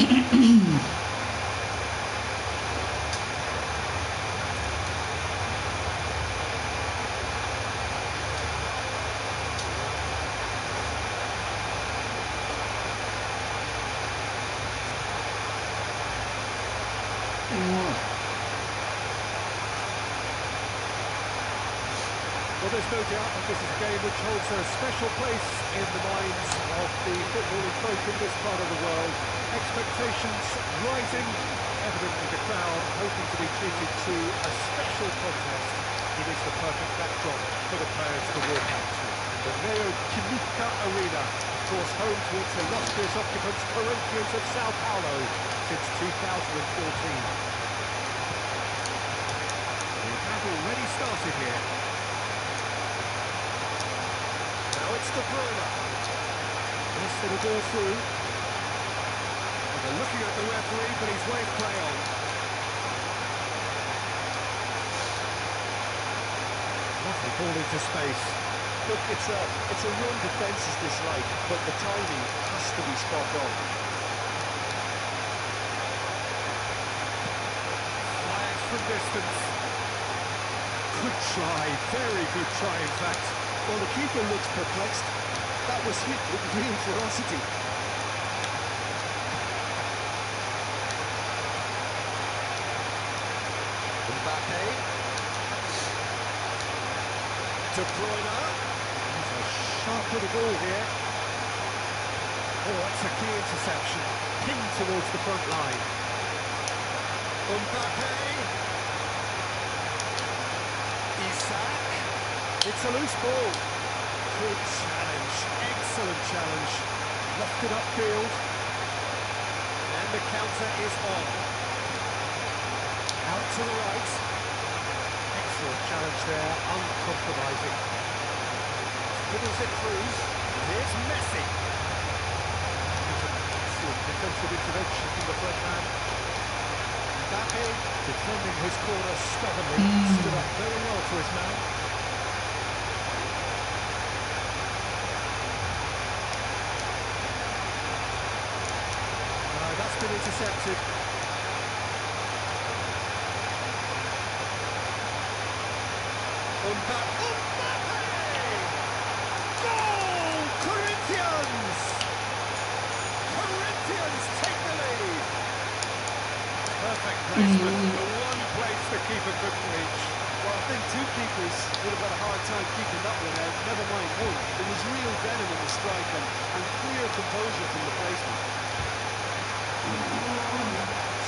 Well, there's no doubt that this is a game which holds a special place in the minds of the footballing folk in this part of the world. Expectations rising, evidently the crowd hoping to be treated to a special contest. It is the perfect backdrop for the players to walk out to. The Neo Arena, of course, home to its illustrious occupants, Corinthians of Sao Paulo, since 2014. We have already started here. Now it's De Bruyne. This little ball through. And they're looking at the referee, but he's waved play on. Lovely ball into space. Look, it's a run defence's dislike, but the timing has to be spot on. Fires from distance. Good try, very good try in fact. Well, the keeper looks perplexed. That was hit with real ferocity. Mbappe. De Bruyne. He's a sharp little ball here. Oh, that's a key interception. Pinned towards the front line. Mbappe. Isaac. It's a loose ball. Good challenge, excellent challenge. Lofted upfield. And the counter is on. Out to the right. Excellent challenge there, uncompromising. Scribbles it through. Here's Messi. It's an excellent defensive intervention from the front man. Mbappe defending his corner stubbornly. Stood up very well for his man. That's been intercepted. Mbappe! Goal! Corinthians! Corinthians take the lead! Perfect placement. The one place the keeper couldn't reach. Well, I think two keepers would have had a hard time keeping that one out, never mind one. There was real venom in the strike and clear composure from the placement.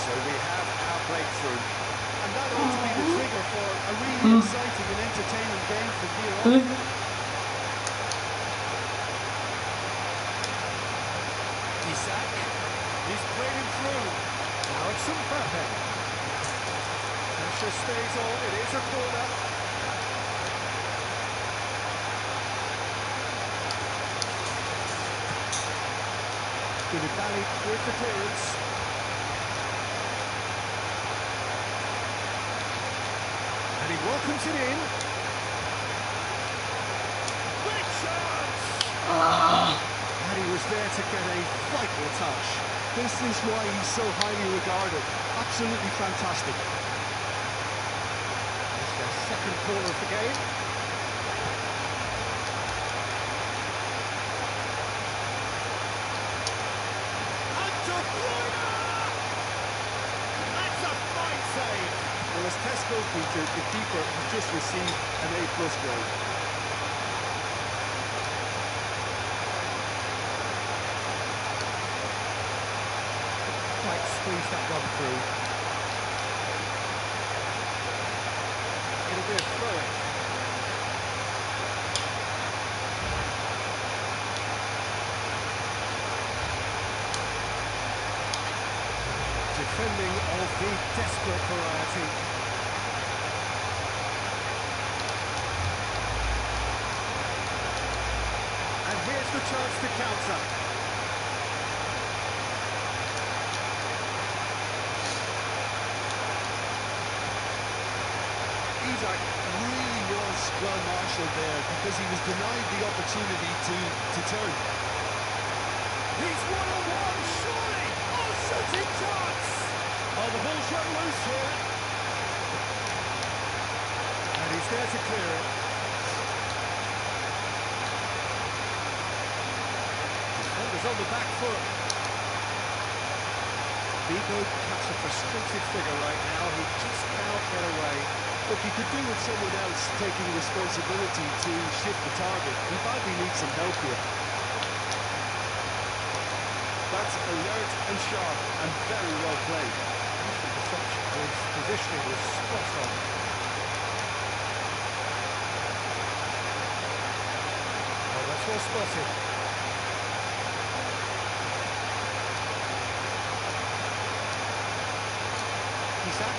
So we have our breakthrough. And that ought to be the trigger for a really exciting and entertaining game from here on. Isaac. He's played him through. Now it's Mbappe. Pressure stays on, it is a corner. Koulibaly with the clearance. And he welcomes it in. Big chance! And he was there to get a vital touch. This is why he's so highly regarded. Absolutely fantastic. It's their second corner of the game. And De Bruyne! That's a fine save! Well, as Tesco featured, the keeper has just received an A+ grade. Quite squeeze that one through. It'll be a throw-in. Defending of the desperate variety. And here's the chance to counter. Isaac really was well marshalled there because he was denied the opportunity to turn. He's one-on-one, surely! Oh, so shooting chance! Oh, the ball's run loose here. And he's there to clear it. Defender's on the back foot. Vigo cuts a frustrated figure right now. He just cannot get away. Look, he could do with someone else taking responsibility to shift the target. He badly needs some help here. That's alert and sharp and very well played. Decent perception. His positioning was spot on. Oh, that's well spotted. Isak.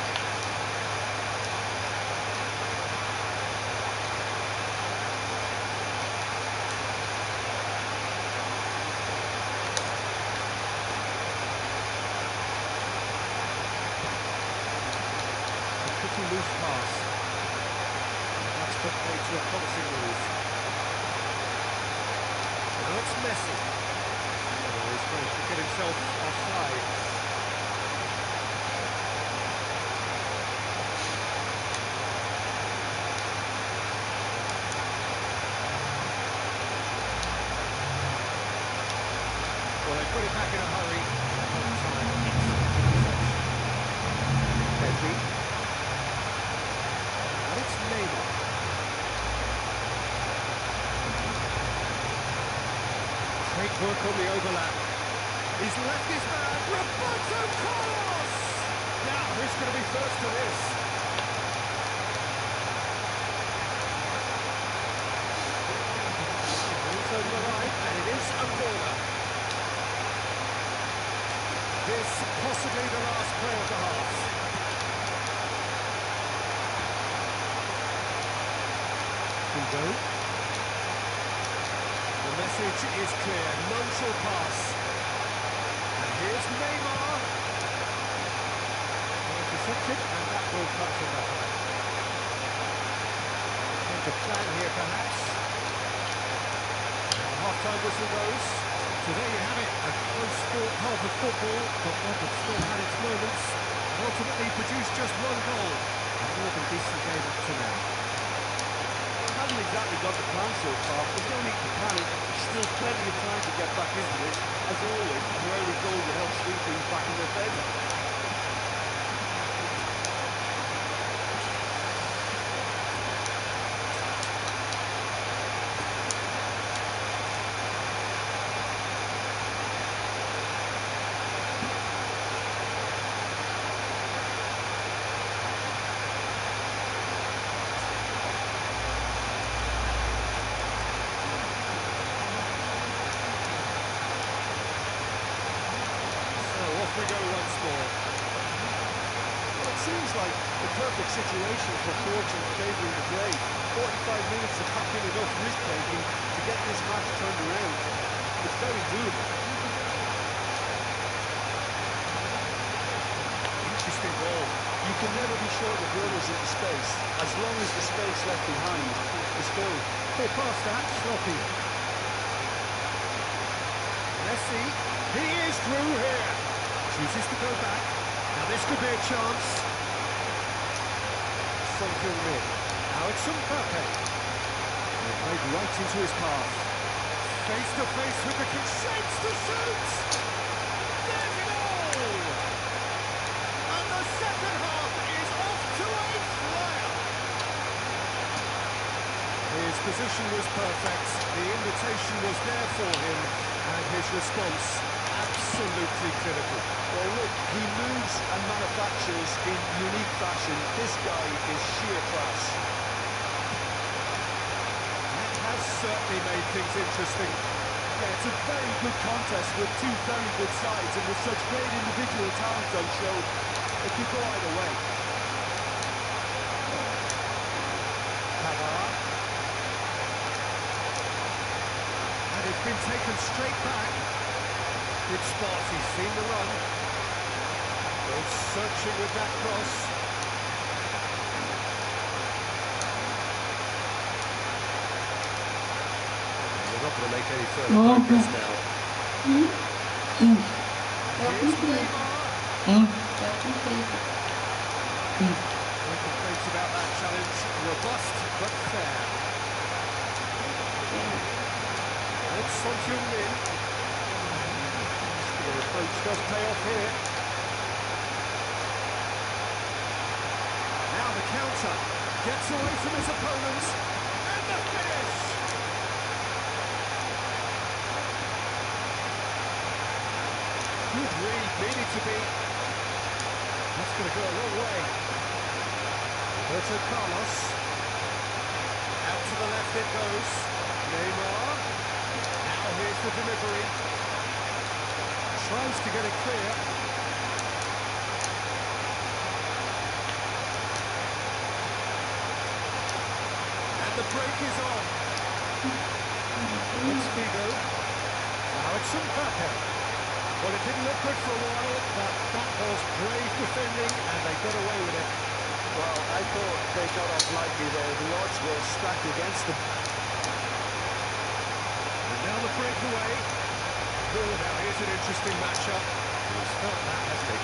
Loose pass. That's put play to a promising move. Now it's Messi. Oh, he's managed to get himself offside. Well, they put it back in a hurry. Onside. Pedri. It's Neymar. Great work on the overlap. He's left his man. Roberto Carlos! Now, who's going to be first to this? It's over the line, and it is a corner. This possibly the last play of the half. Go. The message is clear, none shall pass. And here's Neymar. Intercepted, and that will come to nothing. Change of plan here, perhaps. And the half-time whistle goes. So there you have it, a close-fought half of football, but one that still had its moments, and ultimately produced just one goal. A more than decent game up to now. Hasn't exactly got the plan so far. There's no need to panic. Still plenty of time to get back into this. As always, an early goal will help swing things back in their favour. We go once more. Well, it seems like the perfect situation for fortune favouring the brave. 45 minutes of packing enough risk-taking to get this match turned around. It's very doable. Interesting ball. You can never be sure the runners into space, as long as the space left behind is filled. They passed that, sloppy. Messi, he is through here. Chooses to go back. Now this could be a chance. Something in. Now it's Mbappe. He played right into his path. Face to face with the kick. Shapes to shoot! There's a goal! And the second half is off to a flyer. His position was perfect. The invitation was there for him. And his response, absolutely clinical. Well, look, he moves and manufactures in unique fashion. This guy is sheer class. That has certainly made things interesting. Yeah, it's a very good contest with two very good sides and with such great individual talent on show. It could go either way. Pavard. And it's been taken straight back. Good spot, he's seen the run. Goes searching with that cross. We're not going to make any further progress now. Here's Neymar. Tá cumprido. No complaints about that challenge. Robust but fair. And it's Son Heung-min. The approach does pay off here. Now the counter. Gets away from his opponents. And the finish! Good read, needed to be. That's going to go a long way. Roberto Carlos. Out to the left it goes. Neymar. Now here's the delivery. Tries to get it clear. And the break is on. It's VIVO. Now it's Mbappe. Well, it didn't look good for a while, but that was brave defending, and they got away with it. Well, I thought they got off lightly there. The odds were stacked against them. And now the breakaway. Oh, now here's an interesting matchup. He's felt that, hasn't he?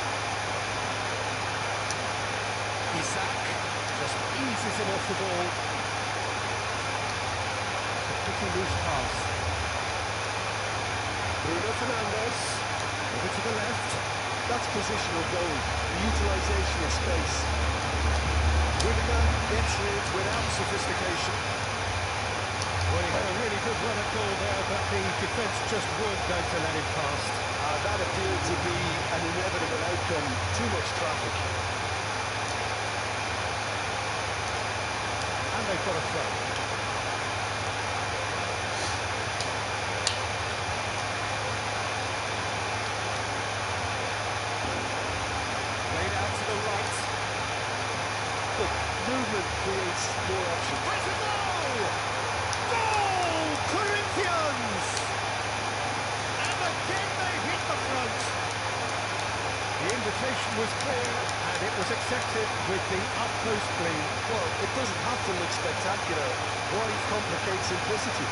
Isaac just eases him off the ball. It's a pretty loose pass. Bruno Fernandes. Over to the left. That's positional goal, the utilisation of space. Whittaker gets it without sophistication. Well, he had a really good run at goal there, but the defence just weren't going to let him past. That appeared to be an inevitable outcome. Too much traffic. And they've got a throw. Played out to the right. Look, movement creates more options. Where's the goal? Goal! Corinthians! And again they hit the front. The invitation was clear, and it was accepted with the utmost glee. Well, it doesn't have to look spectacular. Why complicate simplicity?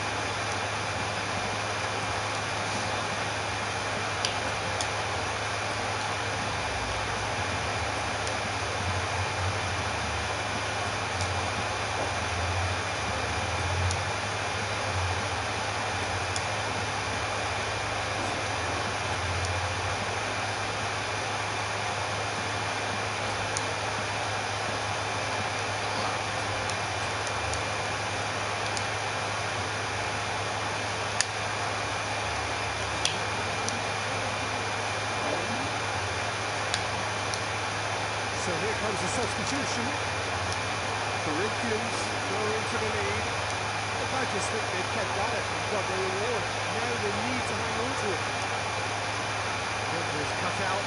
So here comes a substitution. Corinthians go into the lead. Look, I just think they've kept at it and got their reward. Now they need to hang on to it. Is cut out.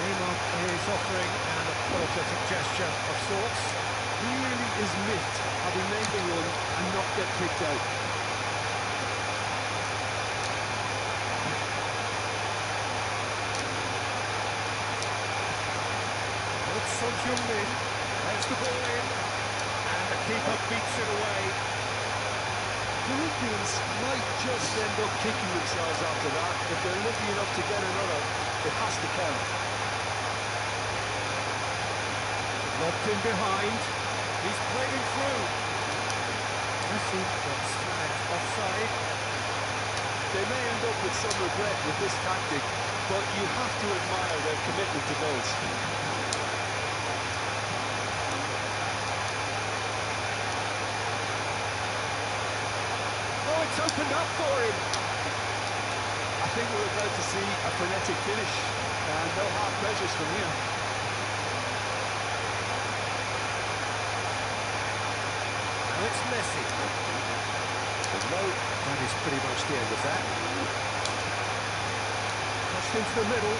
Neymar is offering an apologetic gesture of sorts. He really is miffed having made the run and not get picked out. Son Heung-min heads the ball in, and the keeper beats it away. Corinthians might just end up kicking themselves after that. If they're lucky enough to get another, it has to count. Lobbed in behind. He's played him through. Messi gets flagged offside. They may end up with some regret with this tactic, but you have to admire their commitment to goals. Oh, it's opened up for him. I think we're about to see a frenetic finish, and no half measures from here. Now it's Messi. But no, that is pretty much the end of that. Pushed into the middle.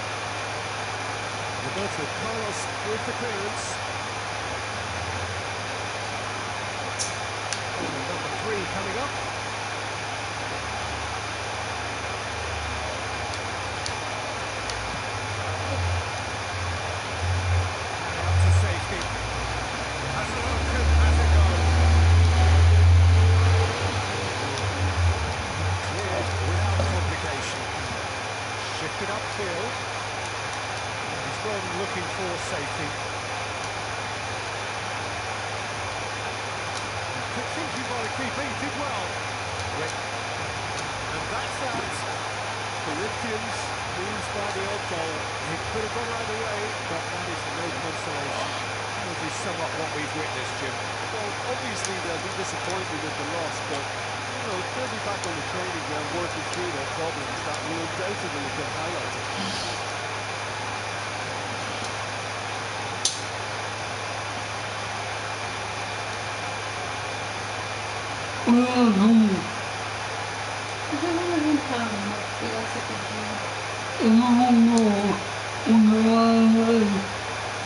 Roberto Carlos with the clearance. Number 3 coming up. Shifted upfield. for safety. Good thinking by the keeper, he did well. And that's that. Corinthians lose by the odd goal. It could have gone either way, but that is no consolation. This is somewhat what we've witnessed, Jim. Well, obviously they'll be disappointed with the loss, but you know, they'll be back on the training ground working through their problems that will undoubtedly have been highlighted.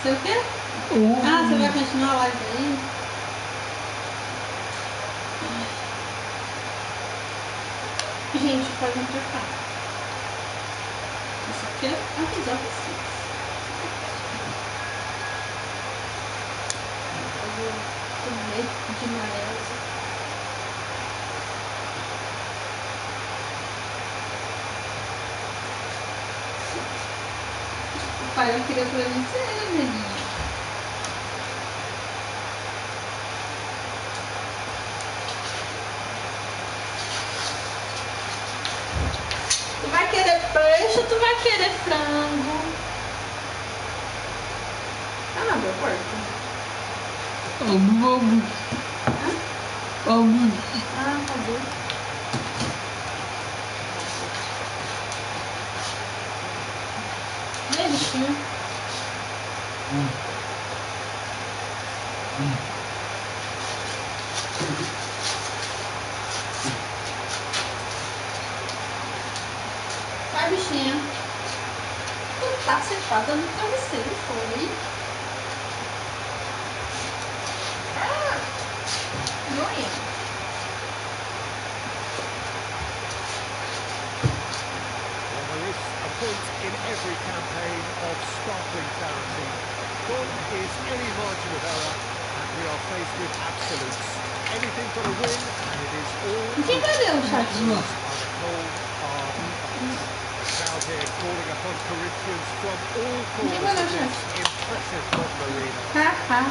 Você o quê? Ah, você vai continuar a live aí? Gente, pode vir pra cá. Isso aqui é avisar vocês. Eu vou comer de amarelo. O pai não queria pra mim ser, menino. Tu vai querer peixe ou tu vai querer frango? Tá na minha porta. Ah, tá bom. E aí, bichinho? Vai, bichinha. Tu tá sentada no travesseiro, foi? Noia. Well, there is a point in every campaign of sparkling clarity. Gone is any margin of error, and we are faced with absolutes. Anything but a win, and it is all Quem vai ler o chat? are the cold, hard facts. Crowd here calling upon Corinthians from all corners of this impressive modern arena. Haha.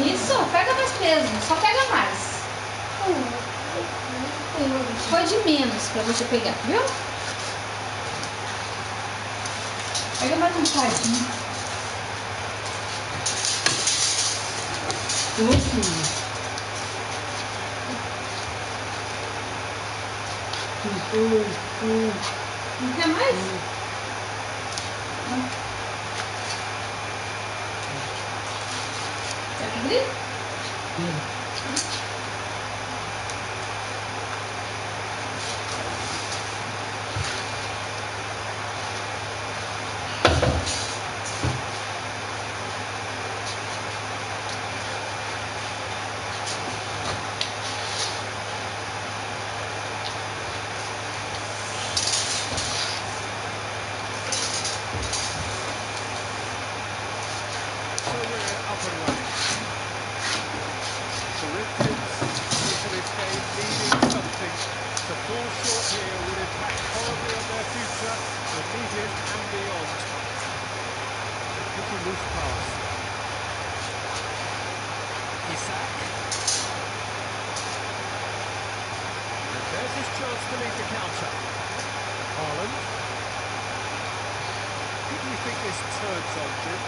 Isso, pega mais peso, só pega mais. Foi de menos pra você pegar, viu? Pega mais um pouquinho. Não quer mais? Quer abrir? So we're up and running. Corinthians into this game needing something. To fall short here will impact horribly on their future, immediate and beyond. It's a loose pass. Isak. And there's his chance to lead the counter. Haaland. Who do you think this turns on, Jim?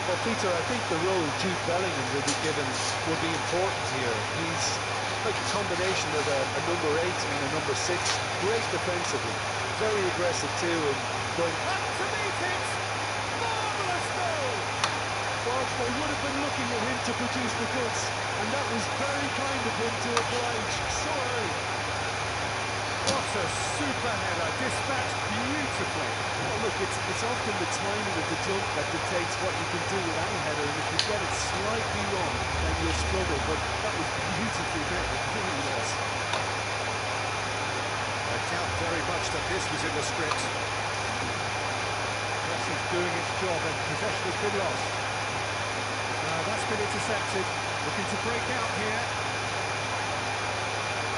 Well, Peter, I think the role Jude Bellingham will be given will be important here. He's like a combination of a number 8 and a number 6. Great defensively, very aggressive too, and going Up to meet it! Marvellous goal! well, they would have been looking at him to produce the goods, and that was very kind of him to oblige so early. What a super header, dispatched beautifully. Well, look, it's often the timing of the jump that dictates what you can do with any header, and if you get it slightly wrong, then you'll struggle, but that was beautifully met, it really was. doubt very much that this was in the script. Press is doing its job and possession has been lost. That's been intercepted. Looking to break out here.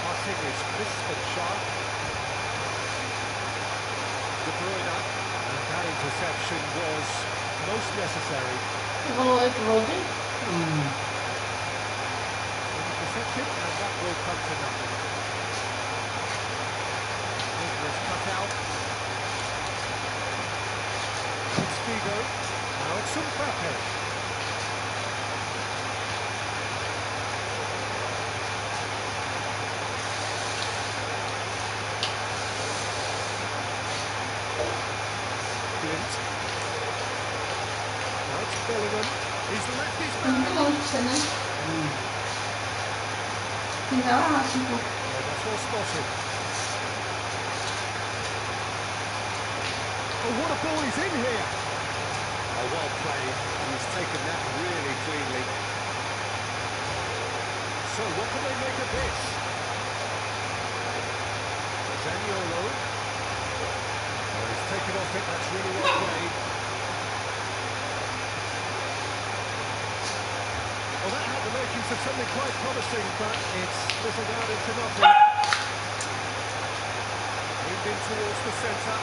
Passing is crisp and sharp. De Bruyne. And that interception was most necessary. Intercepted, and that will come to nothing. Is cut out. It's Figo. Now it's Mbappe. Glint. Now it's Bellingham. He's left his man. Yeah, that's well spotted. Oh, what a ball he's in here! Oh, well played. He's taken that really cleanly. So, what can they make of this? Zaniolo. Oh, he's taken off it. That's really well played. Well, that had the makings of something quite promising, but it's fizzled out into nothing. Moved in towards the centre.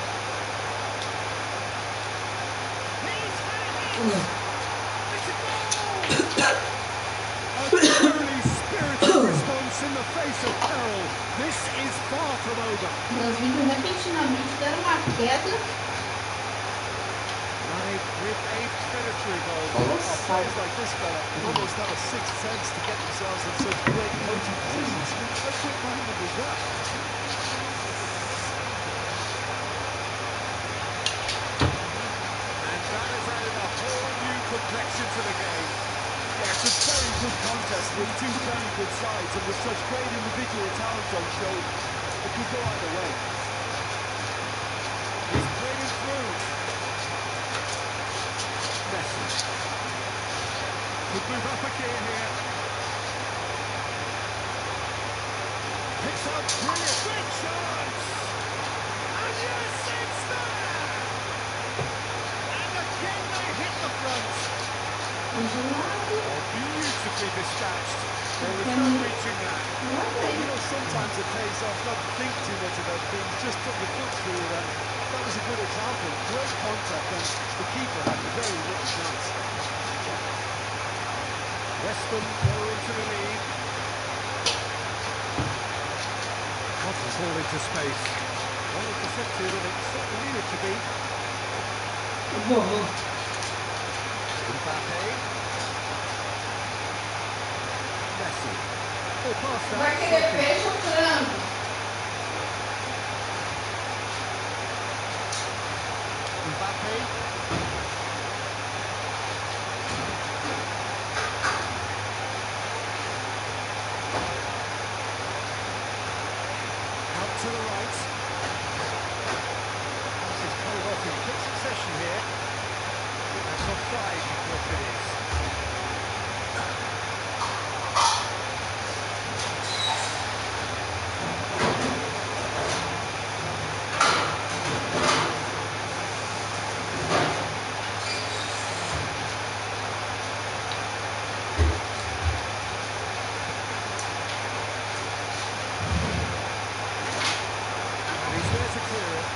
It's a truly spirited response in the face of peril. This is far from over. Running with a predatory goal. Players like this fella almost have a sixth sense to get themselves in such great coaching positions. How quick-minded was that? And that has added a whole new complexion to the game. Yeah, it's a very good contest with two very good sides and with such great individual talent on show. It could go either way. He's played him through. Messi. Could move up a gear here. Picks up, brilliant, great chance! And yes, it's there! And again they hit the front. Oh, beautifully dispatched. There was no reaching that. You know, sometimes it pays off not to think too much about things, just put your foot through it, and that was a good example. Great contact, and the keeper had very little chance. West Ham go into the lead. Wants the ball into space. Well intercepted, and it certainly needed to be. Mbappe. Messi. Oh, past that. Mbappe. Out to the right. This is coming off in quick succession here. That's offside, what it is. And he's there to clear it.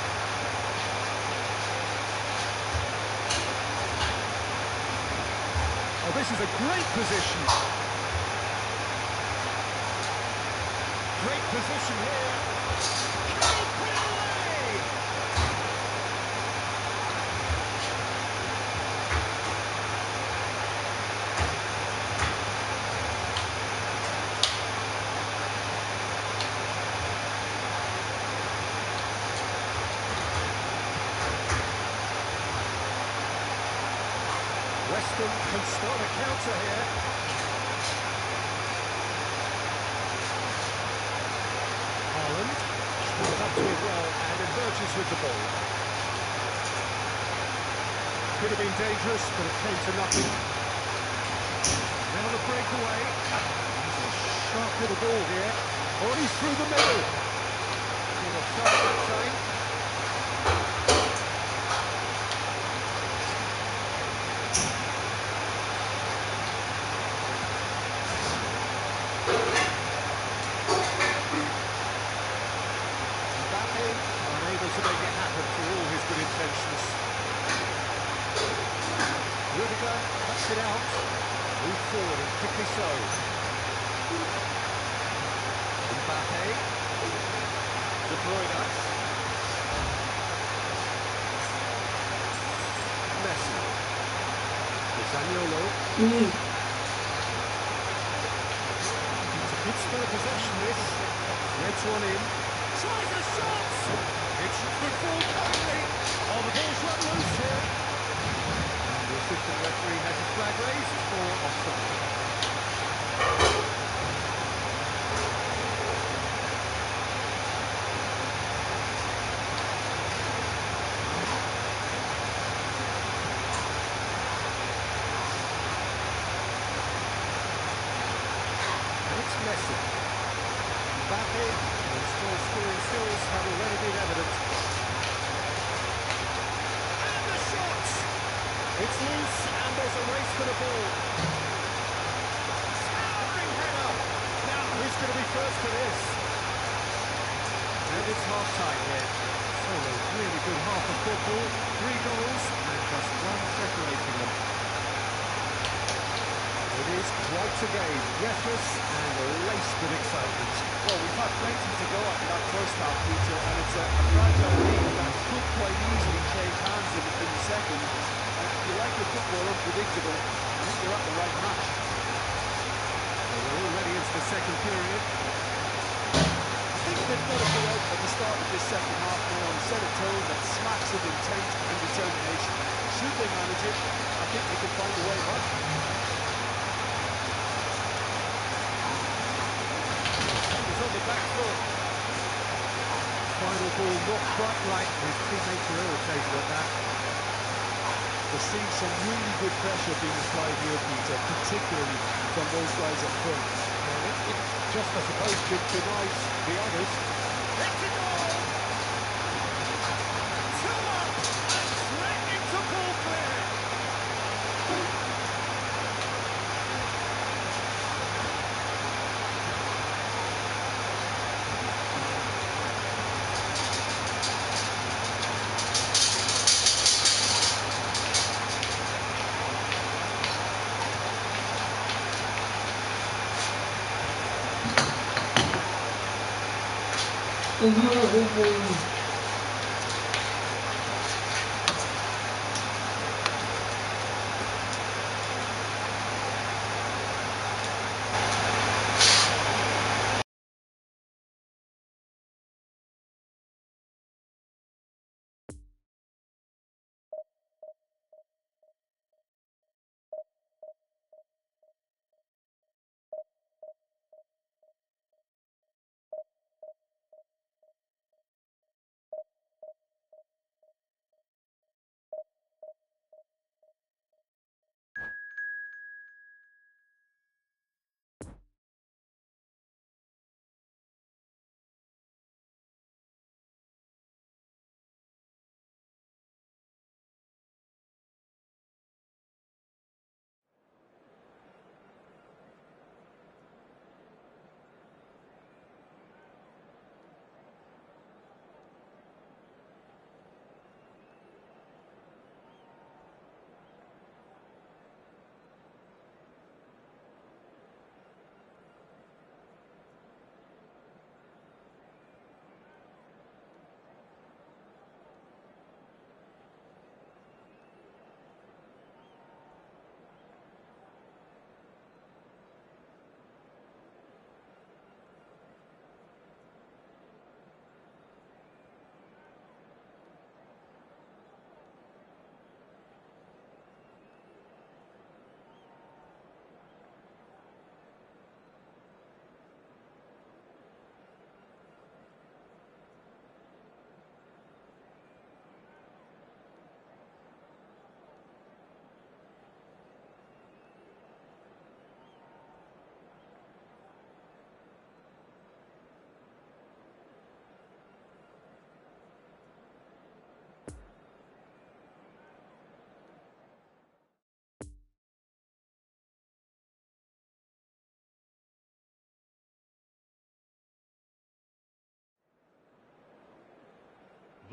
Oh, this is a great position. Great position here. Can he put it away? West Ham can start a counter here. Haaland comes up to it well and emerges with the ball. Could have been dangerous, but it came to nothing. Now the breakaway. He's a sharp little ball here. Oh, and he's through the middle. Good offside that time. Mbappe unable to make it happen for all his good intentions. Rudiger cuts it out. Move forward and quickly so. Mbappe. De Bruyne. Messi. Zaniolo. It's a good spell of possession, this. Threads one in. Tries a shot! It's good ball currently. Oh, the ball's run loose here. And the assistant referee has his flag raised for offside. It's Messi. Mbappe, whose tall scoring skills have already been evident. And the shot! It's loose, and there's a race for the ball. Towering header! Now, who's going to be first to this? And it's half-time here. So a really good half of football. 3 goals, and just 1 separating them. It is quite a game, breathless and laced with excitement. Well, we've had plenty to go at in that first half, Peter, and it's a fragile league that could quite easily change hands in the second. And if you like your football unpredictable, I think you're at the right match. Well, we're already into the second period. I think they've got to go out at the start of this second half now and set a tone that smacks of intent and determination. Should they manage it, I think they can find a way back. He's on the back foot. Final ball not quite right. His teammates are irritated at that. There's seen some really good pressure being applied here, Peter, particularly from those guys up front. It just, I suppose, denies the others. Let's it go! 2 up and threatening to pull clear.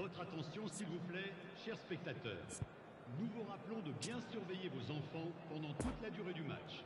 votre attention, s'il vous plaît, chers spectateurs. Nous vous rappelons de bien surveiller vos enfants pendant toute la durée du match.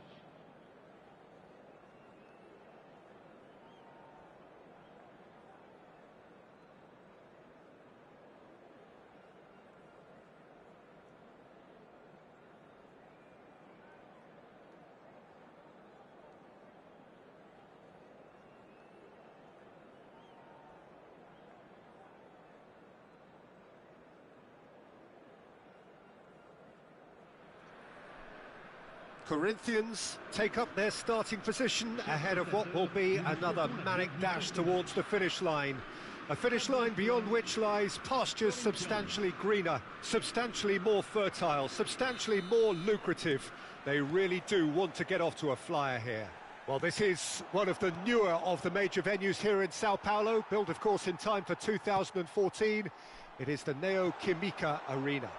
Corinthians take up their starting position ahead of what will be another manic dash towards the finish line. A finish line beyond which lies pastures substantially greener, substantially more fertile, substantially more lucrative. They really do want to get off to a flyer here. Well, this is one of the newer of the major venues here in Sao Paulo, built of course in time for 2014. It is the Neoquímica Arena.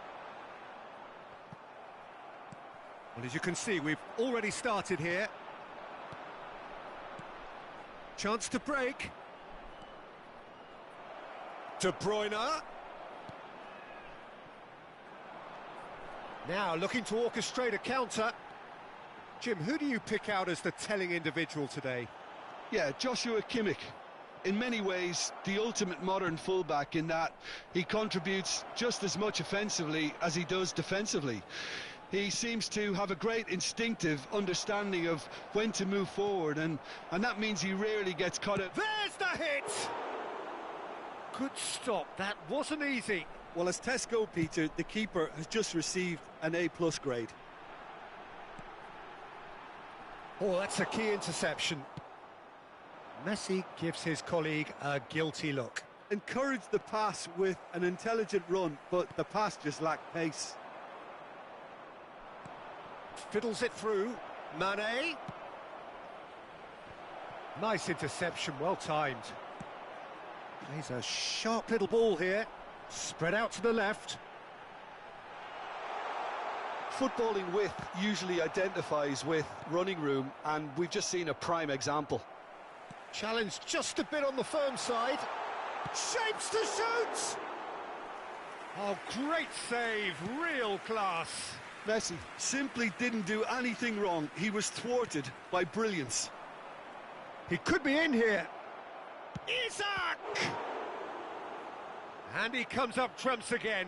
Well, as you can see, we've already started here. Chance to break. De Bruyne. Now looking to orchestrate a counter. Jim, who do you pick out as the telling individual today? Yeah, Joshua Kimmich. In many ways, the ultimate modern fullback in that he contributes just as much offensively as he does defensively. He seems to have a great instinctive understanding of when to move forward, and that means he rarely gets caught out. There's the hit! Good stop, that wasn't easy. Well, as tests go, Peter, the keeper has just received an A+ grade. Oh, that's a key interception. Messi gives his colleague a guilty look. Encouraged the pass with an intelligent run, but the pass just lacked pace. Fiddles it through. Mane. Nice interception, well timed. Plays a sharp little ball here. Spread out to the left. Footballing width usually identifies with running room, and we've just seen a prime example. Challenge just a bit on the firm side. Shapes to shoot! Oh, great save, real class. Messi simply didn't do anything wrong. He was thwarted by brilliance. He could be in here. Isaac! And he comes up trumps again.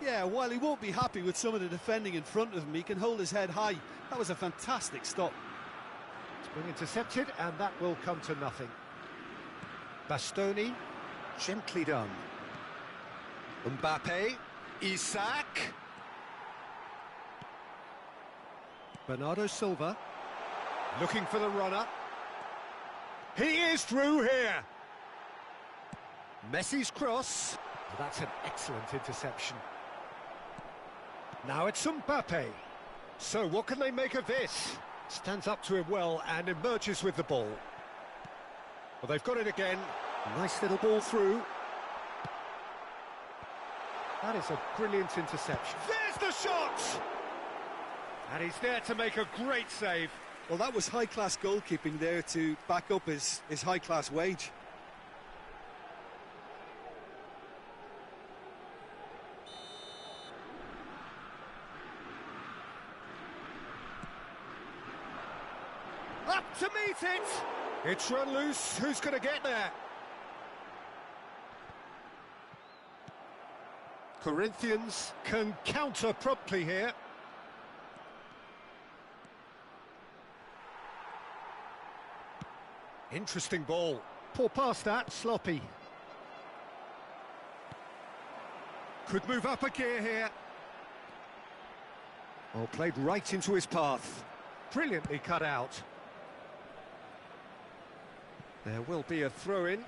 Yeah, while he won't be happy with some of the defending in front of him, he can hold his head high. That was a fantastic stop. It's been intercepted, and that will come to nothing. Bastoni, gently done. Mbappe, Isaac. Bernardo Silva, looking for the runner. He is through here. Messi's cross. That's an excellent interception. Now it's Mbappe. So what can they make of this? Stands up to him well and emerges with the ball. Well, they've got it again. Nice little ball through. That is a brilliant interception. There's the shot! And he's there to make a great save. Well, that was high-class goalkeeping there to back up his high-class wage. Up to meet it! It's run loose. Who's going to get there? Corinthians can counter promptly here. Interesting ball. Poor pass that, sloppy. Could move up a gear here. Oh, played right into his path. Brilliantly cut out. There will be a throw-in.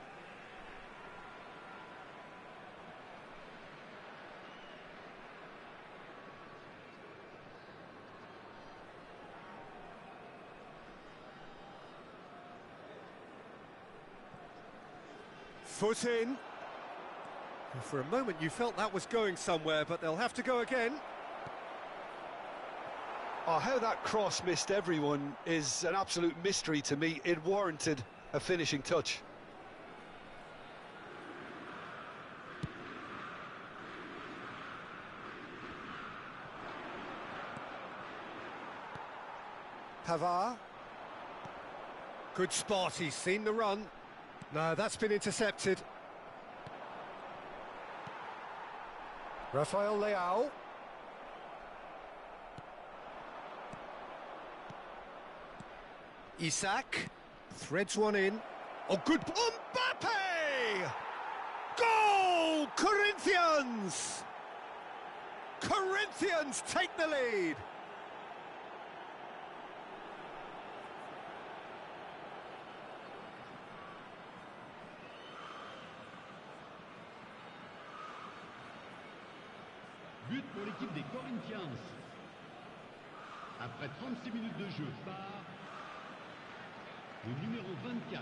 Foot in. For a moment you felt that was going somewhere, but they'll have to go again. Oh, how that cross missed everyone is an absolute mystery to me. It warranted a finishing touch. Pavard. Good spot, he's seen the run. No, that's been intercepted. Rafael Leao. Isak threads one in. Oh, good. Mbappe! Goal! Corinthians! Corinthians take the lead. But pour l'équipe des Corinthians. Après 36 minutes de jeu, part le numéro 24.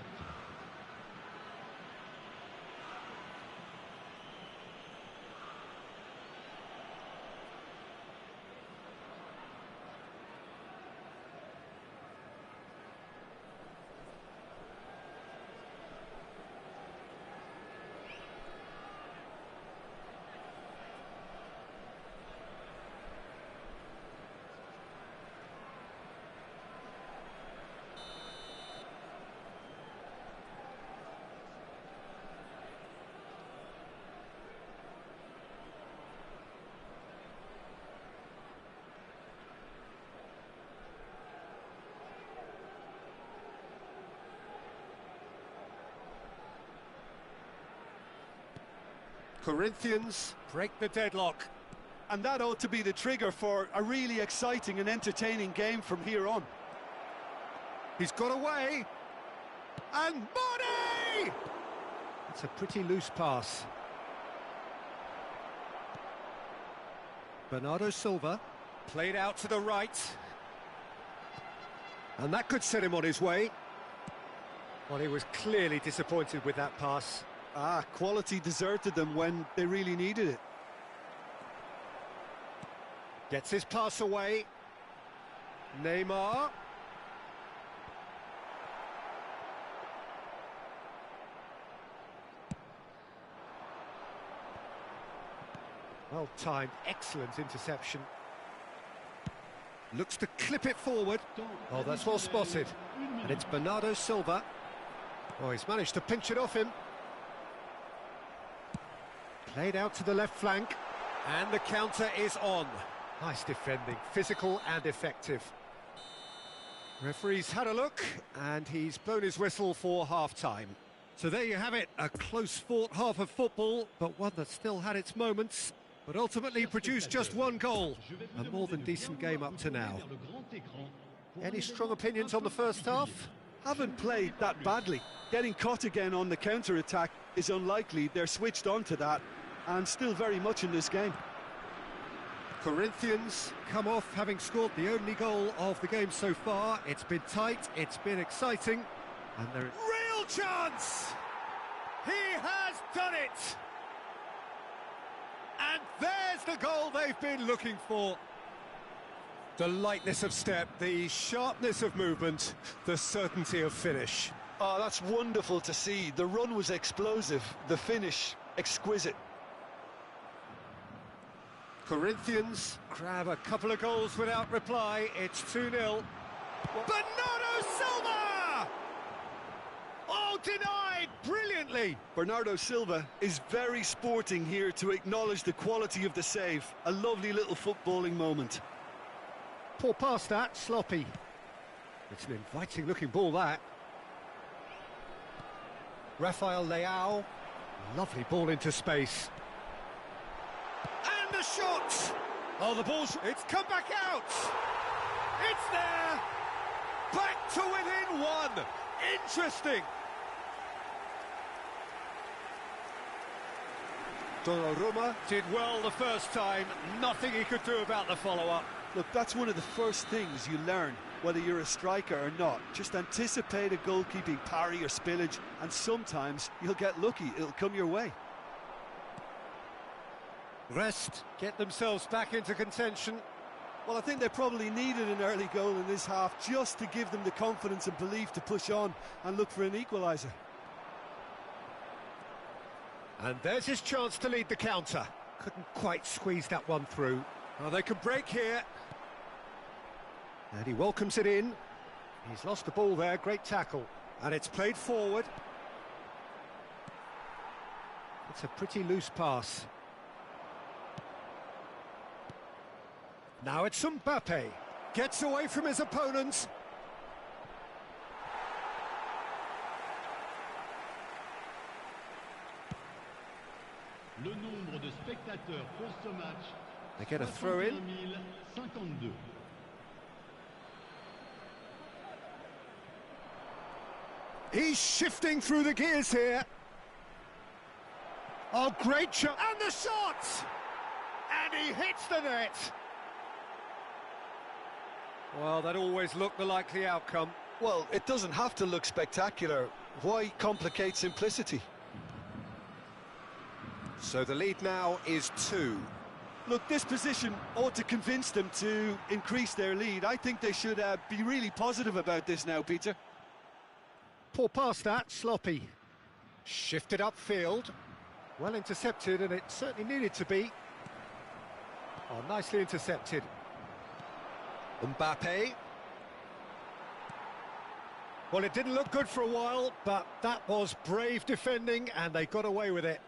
Corinthians break the deadlock. And that ought to be the trigger for a really exciting and entertaining game from here on. He's got away. And Mane! It's a pretty loose pass. Bernardo Silva played out to the right. And that could set him on his way. Well, he was clearly disappointed with that pass. Quality deserted them when they really needed it. Gets his pass away. Neymar. Well timed, excellent interception. Looks to clip it forward. Oh, that's well spotted. And it's Bernardo Silva. Oh, he's managed to pinch it off him. Played out to the left flank, and the counter is on. Nice defending, physical and effective. Referee's had a look, and he's blown his whistle for half-time. So there you have it, a close-fought half of football, but one that still had its moments, but ultimately produced just one goal. A more than decent game up to now. Any strong opinions on the first half? Haven't played that badly. Getting caught again on the counter-attack is unlikely. They're switched on to that, and still very much in this game. Corinthians come off having scored the only goal of the game so far. It's been tight, it's been exciting, and there is real chance! He has done it! And there's the goal they've been looking for. The lightness of step, the sharpness of movement, the certainty of finish. Oh, that's wonderful to see. The run was explosive, the finish exquisite. Corinthians grab a couple of goals without reply. It's 2-0. Bernardo Silva! Oh, denied brilliantly. Bernardo Silva is very sporting here to acknowledge the quality of the save. A lovely little footballing moment. Poor pass that, sloppy. It's an inviting looking ball, that. Rafael Leao. Lovely ball into space. And the shot! Oh, the ball's... It's come back out! It's there! Back to within one! Interesting! Donnarumma did well the first time. Nothing he could do about the follow-up. Look, that's one of the first things you learn, whether you're a striker or not. Just anticipate a goalkeeping parry or spillage, and sometimes you'll get lucky. It'll come your way. Rest, get themselves back into contention. Well, I think they probably needed an early goal in this half just to give them the confidence and belief to push on and look for an equaliser. And there's his chance to lead the counter. Couldn't quite squeeze that one through. Oh, they could break here. And he welcomes it in. He's lost the ball there, great tackle. And it's played forward. It's a pretty loose pass. Now it's Mbappe. Gets away from his opponents. Le nombre de spectateurs pour ce match, They get a throw in. 52. He's shifting through the gears here. Oh, great shot. And the shot! And he hits the net. Well, that always looked the likely outcome. Well, it doesn't have to look spectacular. Why complicate simplicity? So the lead now is 2. Look, this position ought to convince them to increase their lead. I think they should be really positive about this now, Peter. Poor pass that, sloppy. Shifted upfield. Well intercepted, and it certainly needed to be. Oh, nicely intercepted. Mbappe. Well, it didn't look good for a while, but that was brave defending, and they got away with it.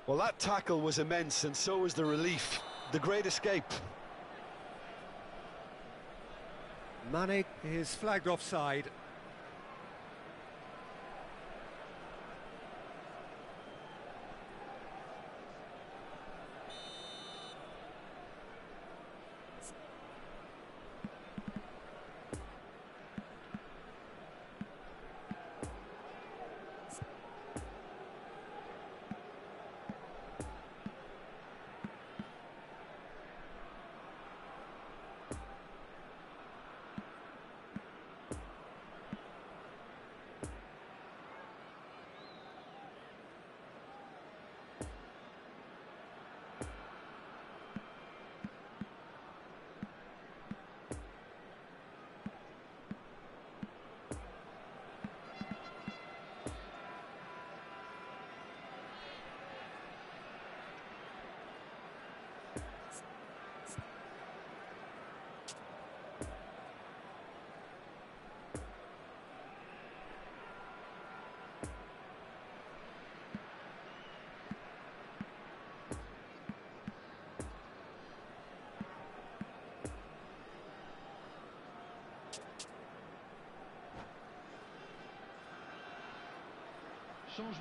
Well, that tackle was immense, and so was the relief. The great escape. Mane is flagged offside.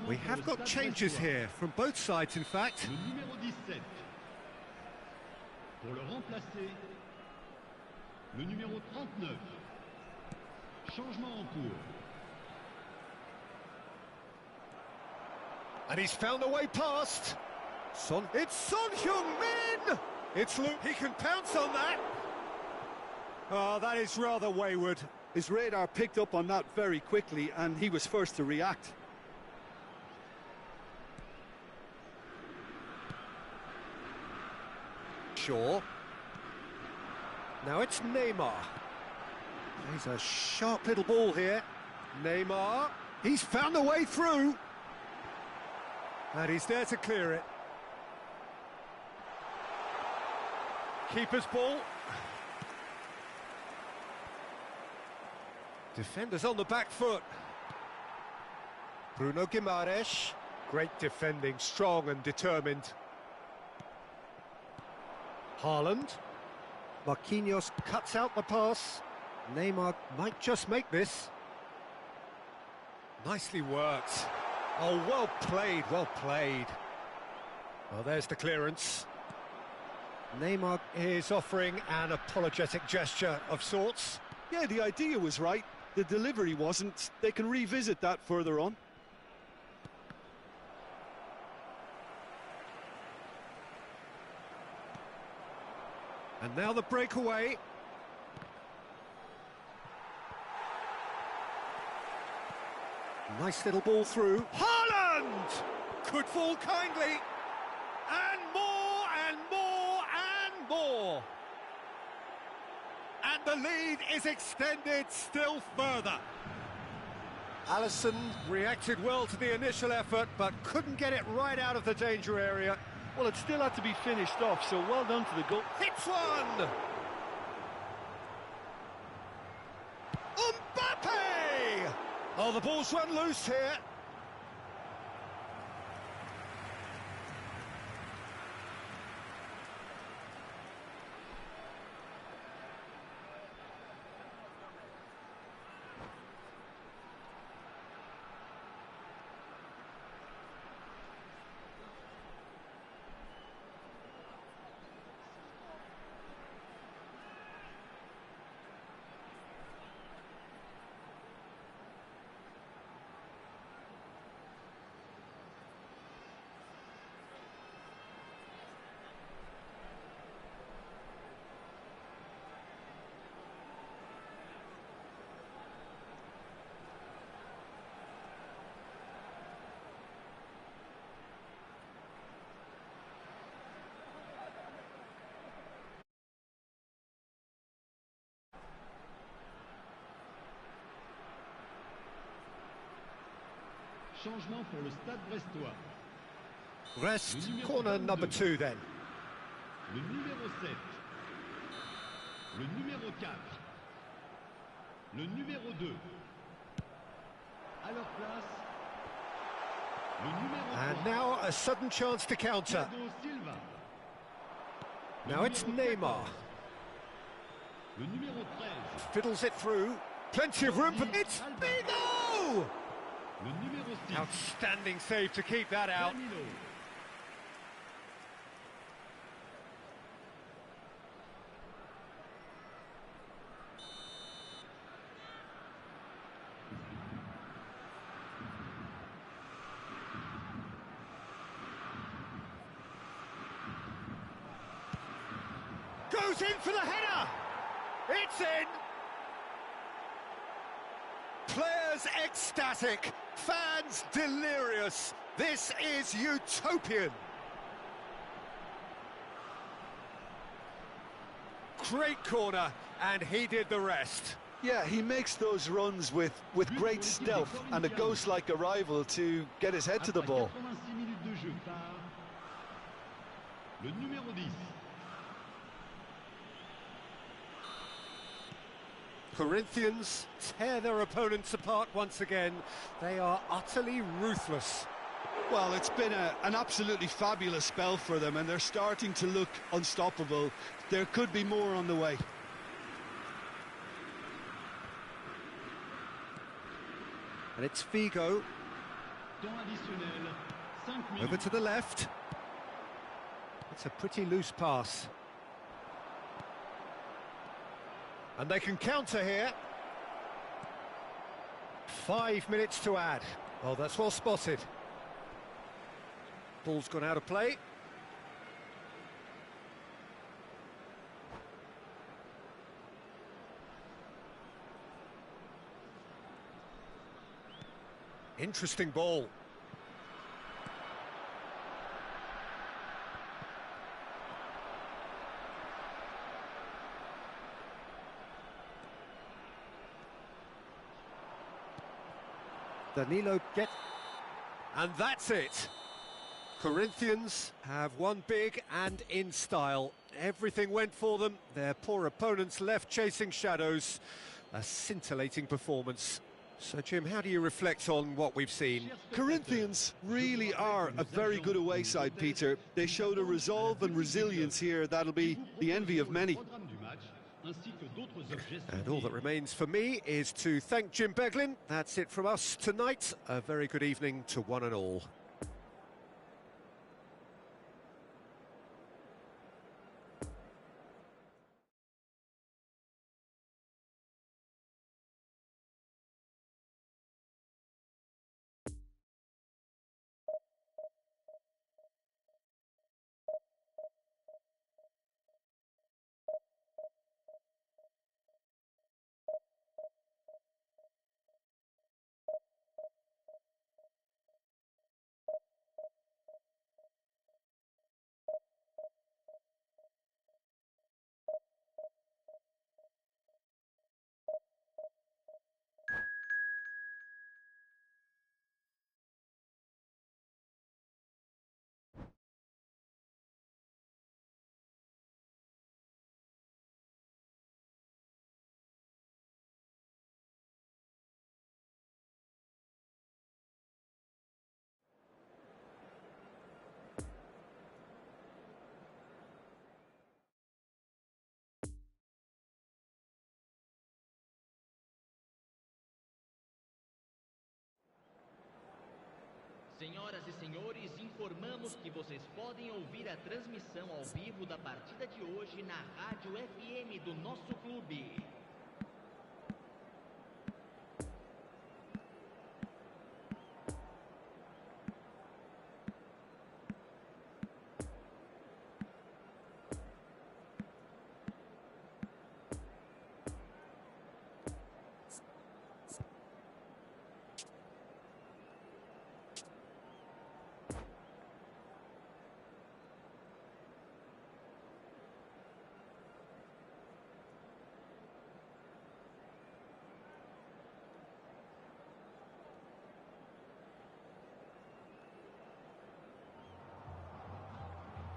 We have got changes here, from both sides in fact. Le numéro 17. Pour le remplacer, le numéro 39. Changement en cours. And he's found a way past. Son. It's Son Heung-min! It's Luke. He can pounce on that. Oh, that is rather wayward. His radar picked up on that very quickly, and he was first to react. Sure. Now it's Neymar. He's a sharp little ball here. Neymar. He's found a way through. And he's there to clear it. Keeper's ball. Defenders on the back foot. Bruno Guimaraes. Great defending, strong and determined. Haaland. Marquinhos cuts out the pass. Neymar might just make this. Nicely worked. Oh, well played, well played. Well, there's the clearance. Neymar is offering an apologetic gesture of sorts. Yeah, the idea was right. The delivery wasn't. They can revisit that further on. And now the breakaway. Nice little ball through. Haaland! Could fall kindly. And more, and more, and more. And the lead is extended still further. Alisson reacted well to the initial effort, but couldn't get it right out of the danger area. Well, it still had to be finished off, so well done to the goal. Hits one! Mbappe! Oh, the ball's run loose here. Changement pour le Stade brestois. Rest corner number 2 then. Le numéro 7. Le numéro 4. Le numéro 2. À leur place, le numéro 3. And now a sudden chance to counter. Silva. Now it's Neymar. Le numéro 13. Fiddles it through. Plenty of room for it. VIVO! Le numéro 6. Outstanding save to keep that out. Danilo. Goes in for the header! It's in! Players ecstatic, fans delirious. This is utopian. Great corner, and he did the rest. Yeah, he makes those runs with great stealth and a ghost-like arrival to get his head to the ball. 86 minutes de jeu par le numéro 10. Corinthians tear their opponents apart once again. They are utterly ruthless. Well, it's been an absolutely fabulous spell for them, and they're starting to look unstoppable. There could be more on the way. And it's Figo. Temps additionnel, 5 minutes. Over to the left. It's a pretty loose pass. And they can counter here. 5 minutes to add. Oh, that's well spotted. Ball's gone out of play. Interesting ball. Danilo get... And that's it. Corinthians have won big and in style. Everything went for them. Their poor opponents left chasing shadows. A scintillating performance. So, Jim, how do you reflect on what we've seen? Corinthians really are a very good away side, Peter. They showed a resolve and resilience here that'll be the envy of many. And all that remains for me is to thank Jim Beglin. That's it from us tonight. A very good evening to one and all. informamos que vocês podem ouvir a transmissão ao vivo da partida de hoje na rádio FM do nosso clube.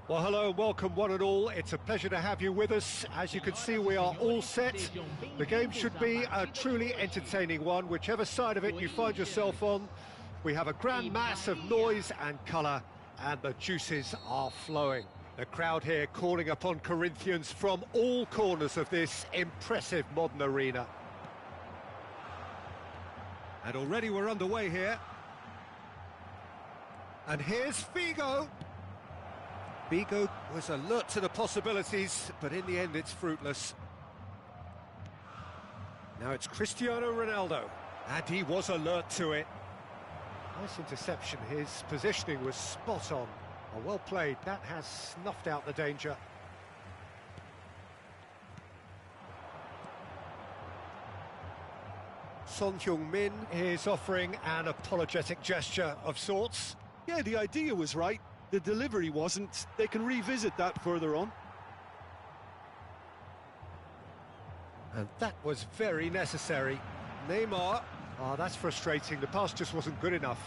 Well, hello, welcome one and all. It's a pleasure to have you with us. As you can see, we are all set. The game should be a truly entertaining one, whichever side of it you find yourself on. We have a grand mass of noise and colour, and the juices are flowing. The crowd here calling upon Corinthians from all corners of this impressive modern arena. And already we're underway here. And here's Figo. Figo was alert to the possibilities, but in the end it's fruitless. Now it's Cristiano Ronaldo, and he was alert to it. Nice interception, his positioning was spot on. Oh, well played, that has snuffed out the danger. Son Heung-min is offering an apologetic gesture of sorts. Yeah, the idea was right. The delivery wasn't. They can revisit that further on. And that was very necessary. Neymar. Oh, that's frustrating. The pass just wasn't good enough.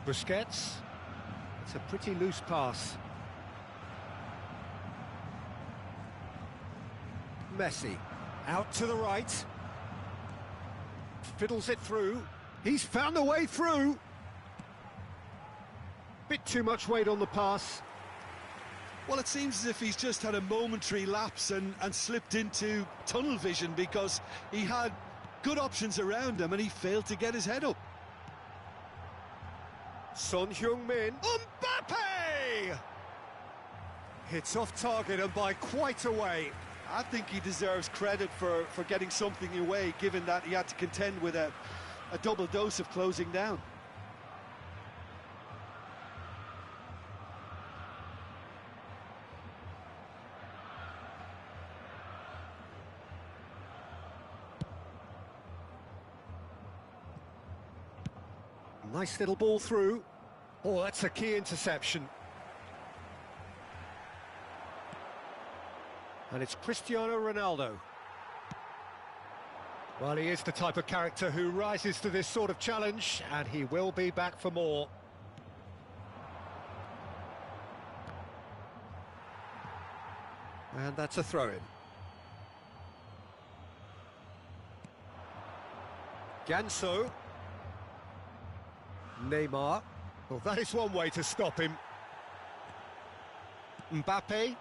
Busquets. It's a pretty loose pass. Messi. Out to the right. Fiddles it through. He's found a way through. Bit too much weight on the pass. Well, it seems as if he's just had a momentary lapse and slipped into tunnel vision, because he had good options around him and he failed to get his head up. Son Heung-min. Mbappe! Hits off target and by quite a way. I think he deserves credit for getting something away, given that he had to contend with a double dose of closing down. Nice little ball through. Oh, that's a key interception. And it's Cristiano Ronaldo. Well, he is the type of character who rises to this sort of challenge, and he will be back for more. And that's a throw-in. Ganso. Neymar. Well, that is one way to stop him. Mbappe.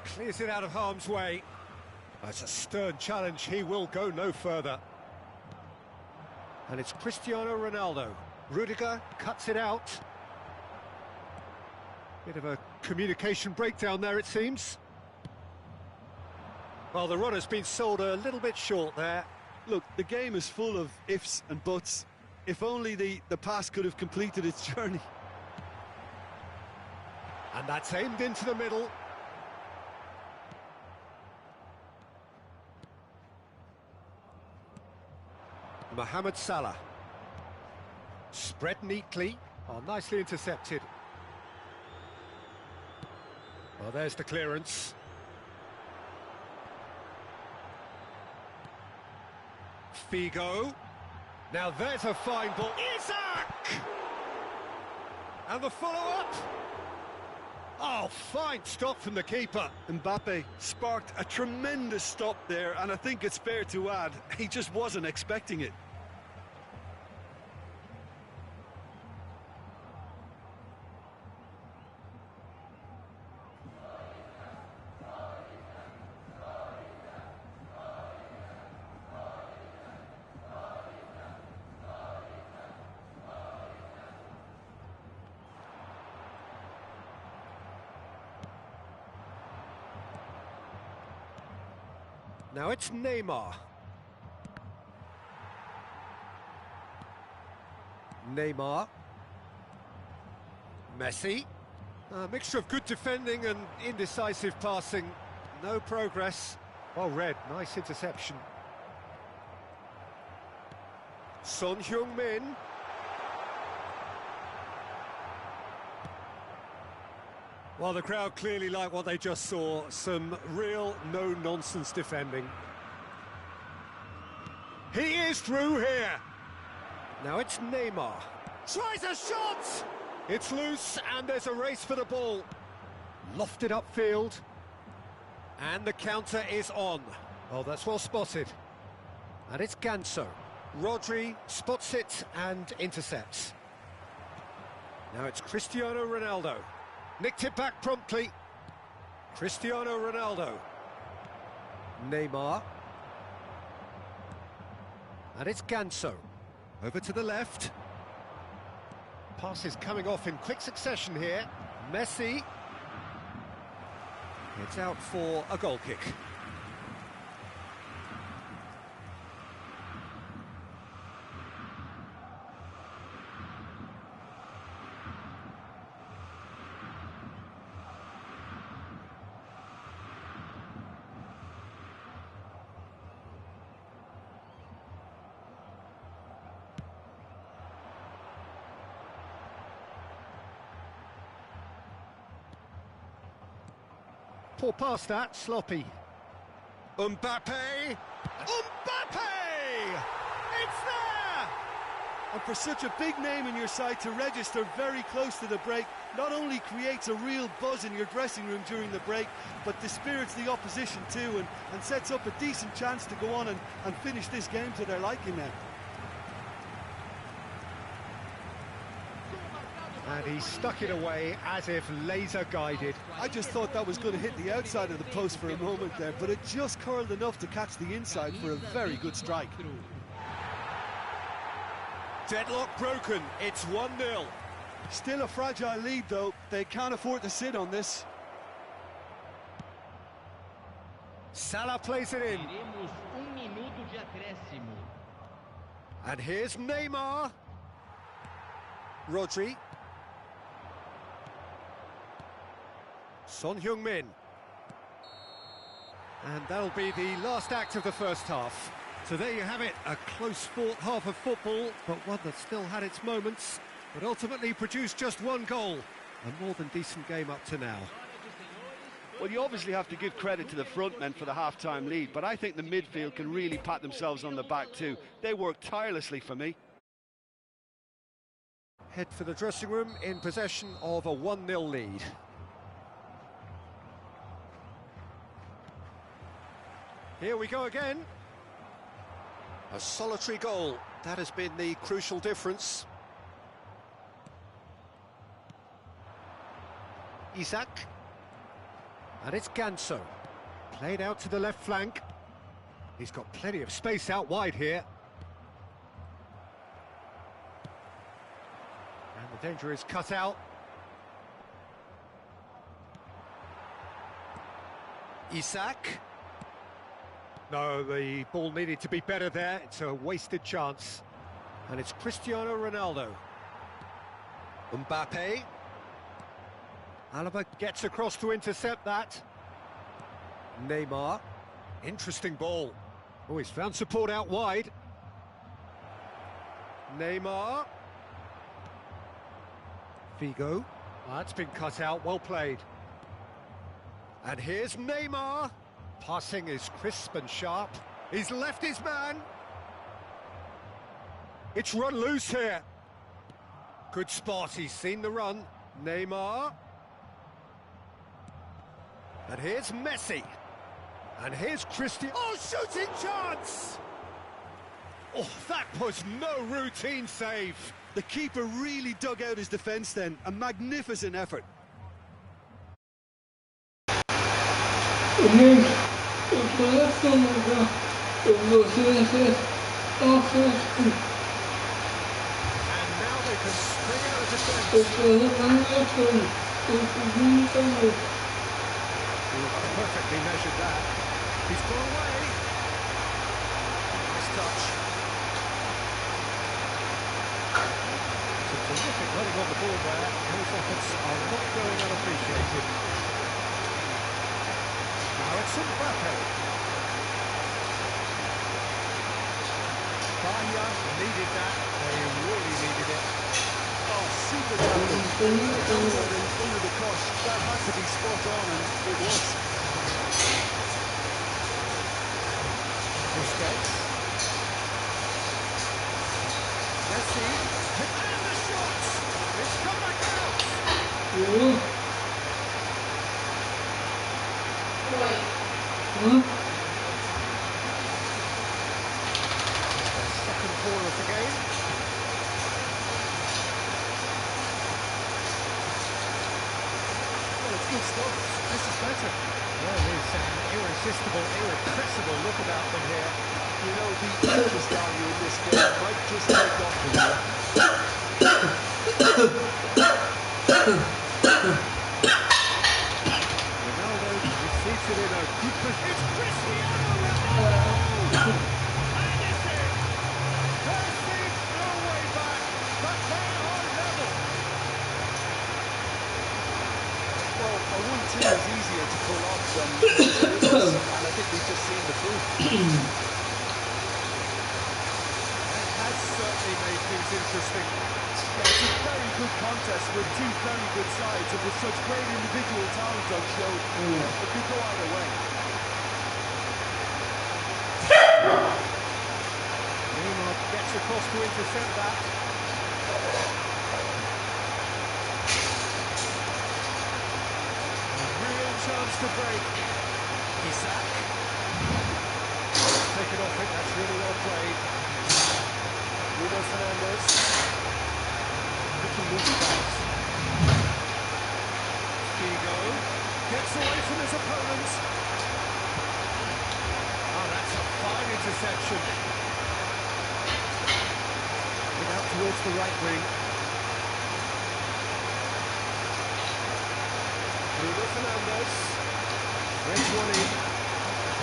Clears it out of harm's way. That's a stern challenge. He will go no further. And it's Cristiano Ronaldo. Rudiger cuts it out. Bit of a communication breakdown there, it seems. Well, the runner's been sold a little bit short there. Look, the game is full of ifs and buts. If only the pass could have completed its journey. And that's aimed into the middle. Mohamed Salah. Spread neatly. Oh, nicely intercepted. Well, there's the clearance. Figo. Now there's a fine ball. Isaac! And the follow-up. Oh, fine stop from the keeper. Mbappe sparked a tremendous stop there, and I think it's fair to add, he just wasn't expecting it. Now it's Neymar. Neymar. Messi. A mixture of good defending and indecisive passing. No progress. Well read, nice interception. Son Heung-min. Well, the crowd clearly like what they just saw. Some real no-nonsense defending. He is through here. Now it's Neymar. Tries a shot! It's loose and there's a race for the ball. Lofted upfield. And the counter is on. Oh, that's well spotted. And it's Ganso. Rodri spots it and intercepts. Now it's Cristiano Ronaldo. Nicked it back promptly. Cristiano Ronaldo. Neymar. And it's Ganso. Over to the left. Passes coming off in quick succession here. Messi. It's out for a goal kick. Poor pass that, sloppy. Mbappe! Mbappe! It's there! And for such a big name in your side to register very close to the break, not only creates a real buzz in your dressing room during the break, but dispirits the opposition too, and sets up a decent chance to go on and finish this game to their liking now. And he stuck it away as if laser guided. I just thought that was going to hit the outside of the post for a moment there, but it just curled enough to catch the inside for a very good strike. Deadlock broken, it's 1-0. Still a fragile lead though, they can't afford to sit on this. Salah plays it in. And here's Neymar. Rodri. Son Heung-min. And that'll be the last act of the first half. So there you have it, a close-fought half of football, but one that still had its moments, but ultimately produced just one goal. A more than decent game up to now. Well, you obviously have to give credit to the front men for the half-time lead, but I think the midfield can really pat themselves on the back too. They worked tirelessly for me. Head for the dressing room in possession of a 1-0 lead. Here we go again. A solitary goal. That has been the crucial difference. Isak. And it's Ganso. Played out to the left flank. He's got plenty of space out wide here. And the danger is cut out. Isak. No, the ball needed to be better there. It's a wasted chance. And it's Cristiano Ronaldo. Mbappe. Alaba gets across to intercept that. Neymar. Interesting ball. Oh, he's found support out wide. Neymar. Figo. Oh, that's been cut out, well played. And here's Neymar. Passing is crisp and sharp. He's left his man. It's run loose here. Good spot, he's seen the run. Neymar. And here's Messi. And here's Cristiano. Oh, shooting chance! Oh, that was no routine save. The keeper really dug out his defence then. A magnificent effort. And now they can spring out of defence. Perfectly measured that. He's gone away. Terrific running on the ball there. Those efforts are not going unappreciated. Now it's Mbappe. Bahia needed that. They really needed it. Oh, super tackle. Outside and under the cush. That had to be spot on, and it was. Busquets. Messi. And the shots. It's come back out. Second corner of the game. Well, it's good stuff. This is better. There is an irresistible, irrepressible look about them here. You know, the interest value in this game might just take off from here. Ronaldo receives it in a good position. It's Cristiano Ronaldo! And it's in! There seems no way back, but they are level. Well, a 1-2 is easier to pull off than most of this, and I think we've just seen the proof. That has certainly made things interesting. Yeah, it's a very good contest with two very good sides and with such great individual talent on show. It could go either way. Neymar gets across to intercept that. A real chance to break. Isaac. Take it off it, that's really well played. Bruno Fernandes. Pretty loose pass. Figo gets away from his opponents. Oh, that's a fine interception. Out towards the right wing. Bruno Fernandes. Threads one in.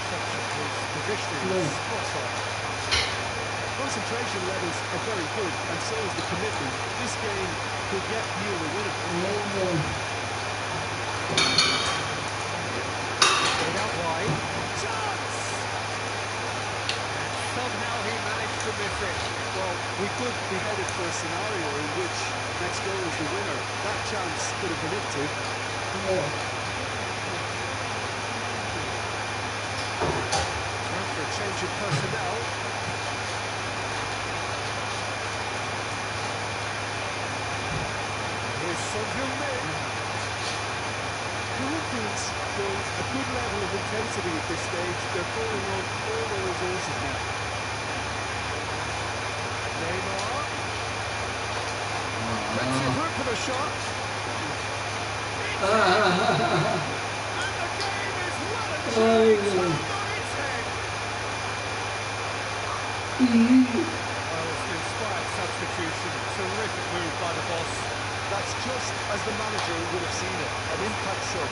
His positioning is spot on. Concentration levels are very good, and so is the commitment. This game could get near the winner. Played out wide. Chance! And somehow he managed to miss it. Well, we could be headed for a scenario in which next goal is the winner. That chance could have been it too. Time for a change in personnel. Here's Son Heung-min. Corinthians showing a good level of intensity at this stage. They're calling on all their resources now. Neymar. Plenty of room for the shot. And the game is well and truly turned on its head. Well, it's an inspired substitution. Terrific move by the boss. That's just as the manager would have seen it, an impact sub.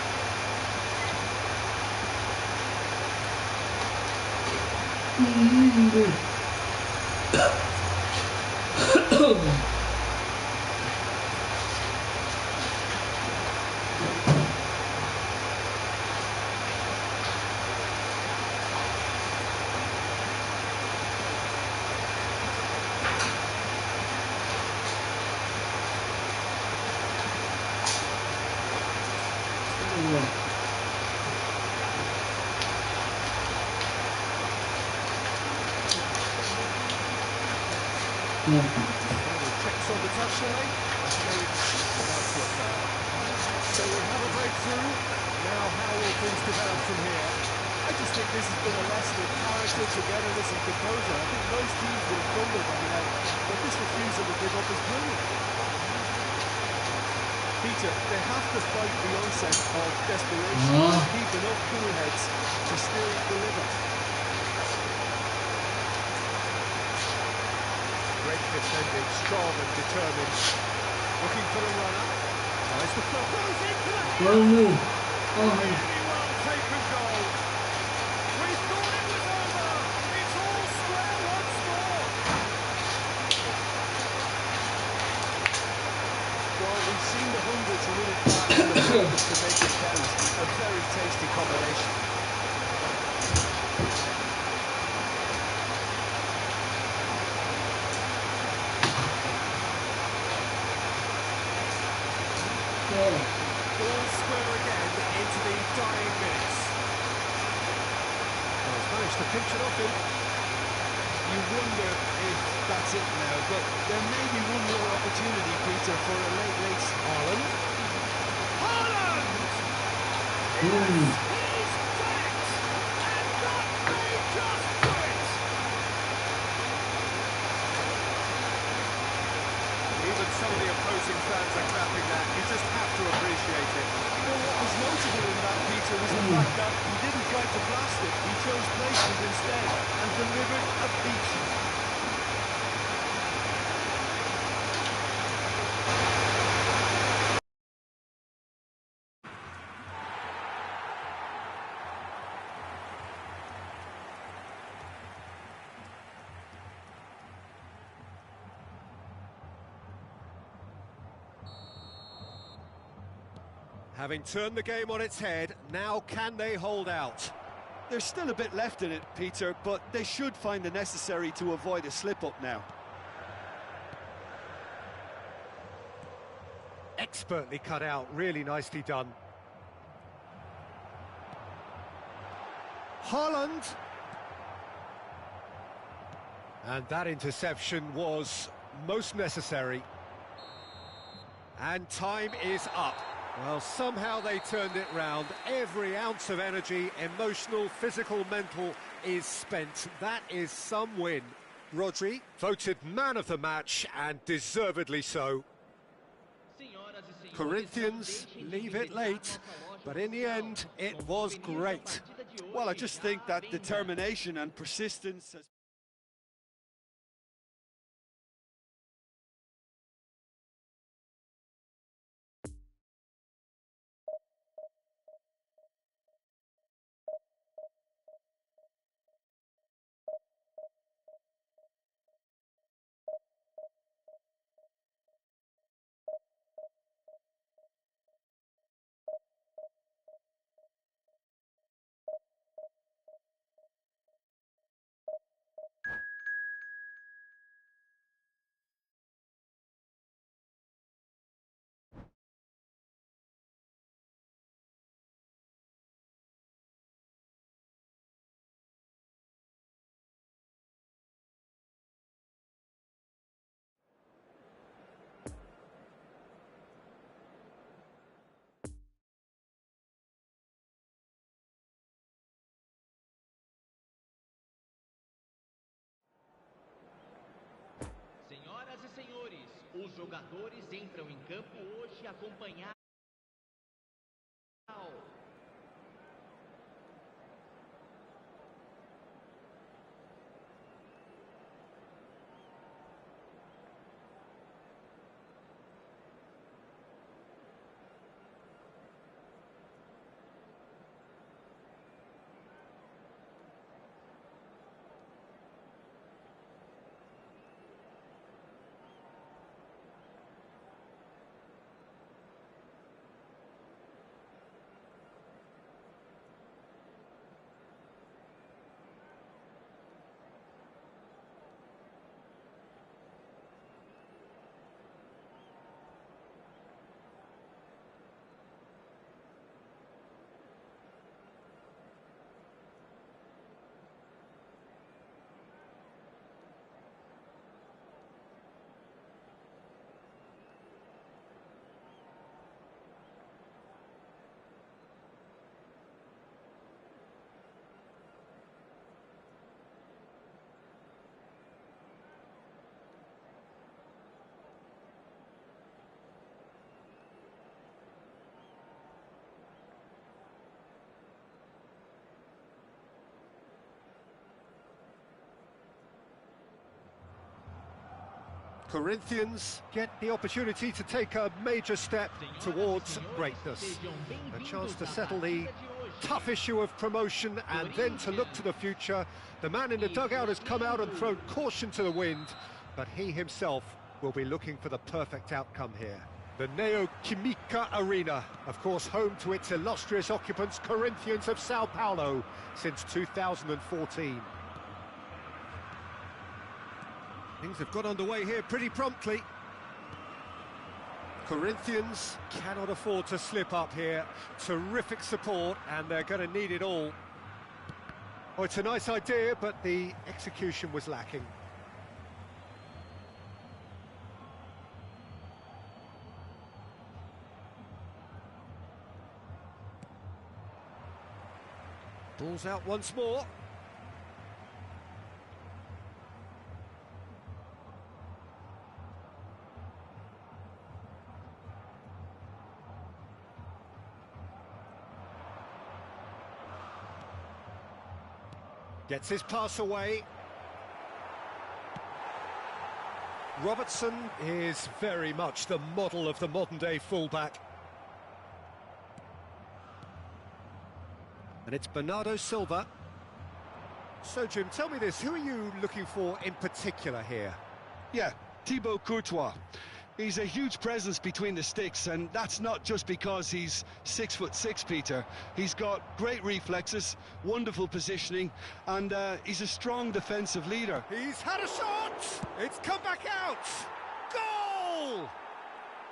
Checks on the touchline. A change about to occur. So we have a breakthrough. Now how will things develop from here? I just think this has been a lesson in character, togetherness and composure. I think most teams would have crumbled by now, but this refusal to give up is brilliant. Peter, they have to fight the onset of desperation and keep enough cool heads to still deliver. Great defending, strong and determined. Looking for the runner. Tries the cross. Goes into the net. Really well taken goal. We thought it was over. It's all square once more. the hunger to win it back and the focus to make it count. A very tasty combination. All square again into the dying minutes. Well, he's managed to pinch it off him. You wonder if that's it now, but there may be one more opportunity, Peter, for a late Haaland. Haaland! Ooh. He's tapped! And that may just do it! Even some of the opposing fans are clapping that. You just have to appreciate it. Well, what was notable in that, Peter, was the fact that he didn't try to blast it. He chose placement instead and delivered a peach. Having turned the game on its head, now can they hold out? There's still a bit left in it, Peter, but they should find the necessary to avoid a slip-up now. Expertly cut out, really nicely done. Haaland! And that interception was most necessary. And time is up. Well, somehow they turned it round. Every ounce of energy, emotional, physical, mental, is spent. That is some win. Rodri, voted man of the match, and deservedly so. Corinthians leave it late, but in the end, it was great. Well, I just think that determination and persistence has... Senhoras e senhores, os jogadores entram em campo hoje acompanhados. Corinthians get the opportunity to take a major step towards greatness. A chance to settle the tough issue of promotion and then to look to the future. The man in the dugout has come out and thrown caution to the wind, but he himself will be looking for the perfect outcome here. The Neoquímica Arena, of course home to its illustrious occupants, Corinthians of Sao Paulo, since 2014. Things have got underway here pretty promptly. Corinthians cannot afford to slip up here. Terrific support, and they're going to need it all. Oh, it's a nice idea, but the execution was lacking. Ball's out once more. Gets his pass away. Robertson is very much the model of the modern-day fullback. And it's Bernardo Silva. So, Jim, tell me this, who are you looking for in particular here? Yeah, Thibaut Courtois. He's a huge presence between the sticks, and that's not just because he's 6'6", Peter. He's got great reflexes, wonderful positioning, and he's a strong defensive leader. He's had a shot! It's come back out! Goal!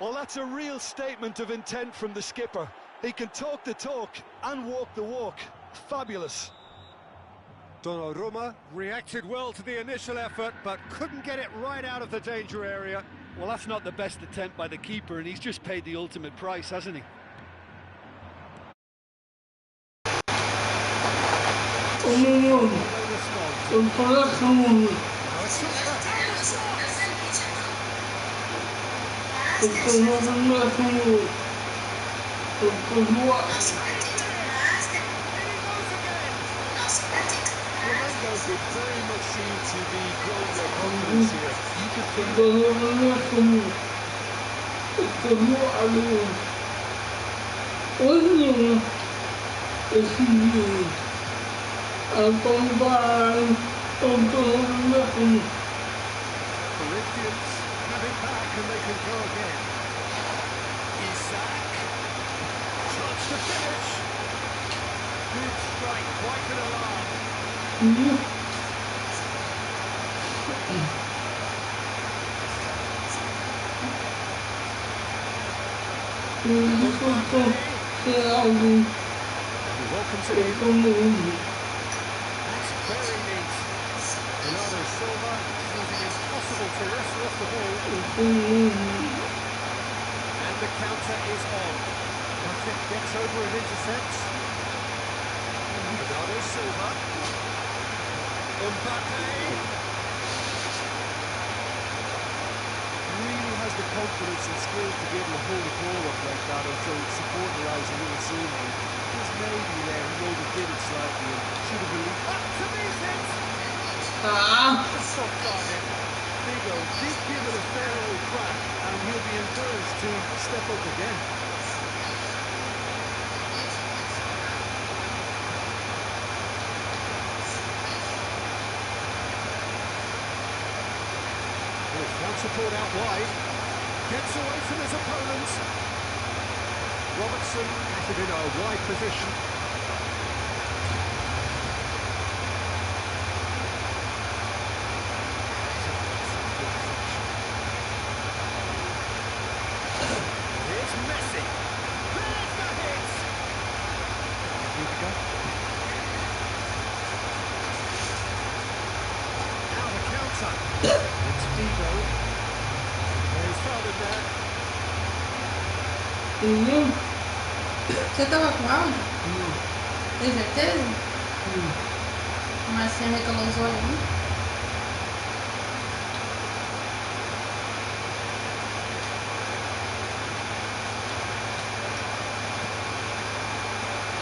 Well, that's a real statement of intent from the skipper. He can talk the talk and walk the walk. Fabulous. Donnarumma reacted well to the initial effort, but couldn't get it right out of the danger area. Well, that's not the best attempt by the keeper, and he's just paid the ultimate price, hasn't he? They very much seem to be growing their confidence here. You could feel Corinthians have it back and they can go again. Isaac. Chance to finish. Good strike, quite an alarm. Welcome to him. That's very neat. Bernardo Silva sees it impossible to wrestle off the ball. And the counter is on. Matic gets over and intercepts. Bernardo Silva. Mbappe. really has the confidence and skill to be able to hold the ball up like that until support arrives a little sooner. Just maybe there he overdid it slightly and should have released. To meet it! Stop diving. Vigo did give it a fair old crack, and he'll be encouraged to step up again. Well, support out wide. Gets away from his opponent. Robertson has it in a wide position. Here's Messi. There's the hit. Now the counter. It's VIVO. He's found him there. Você tava com áudio? Tem certeza? Mas você recalou os olhos,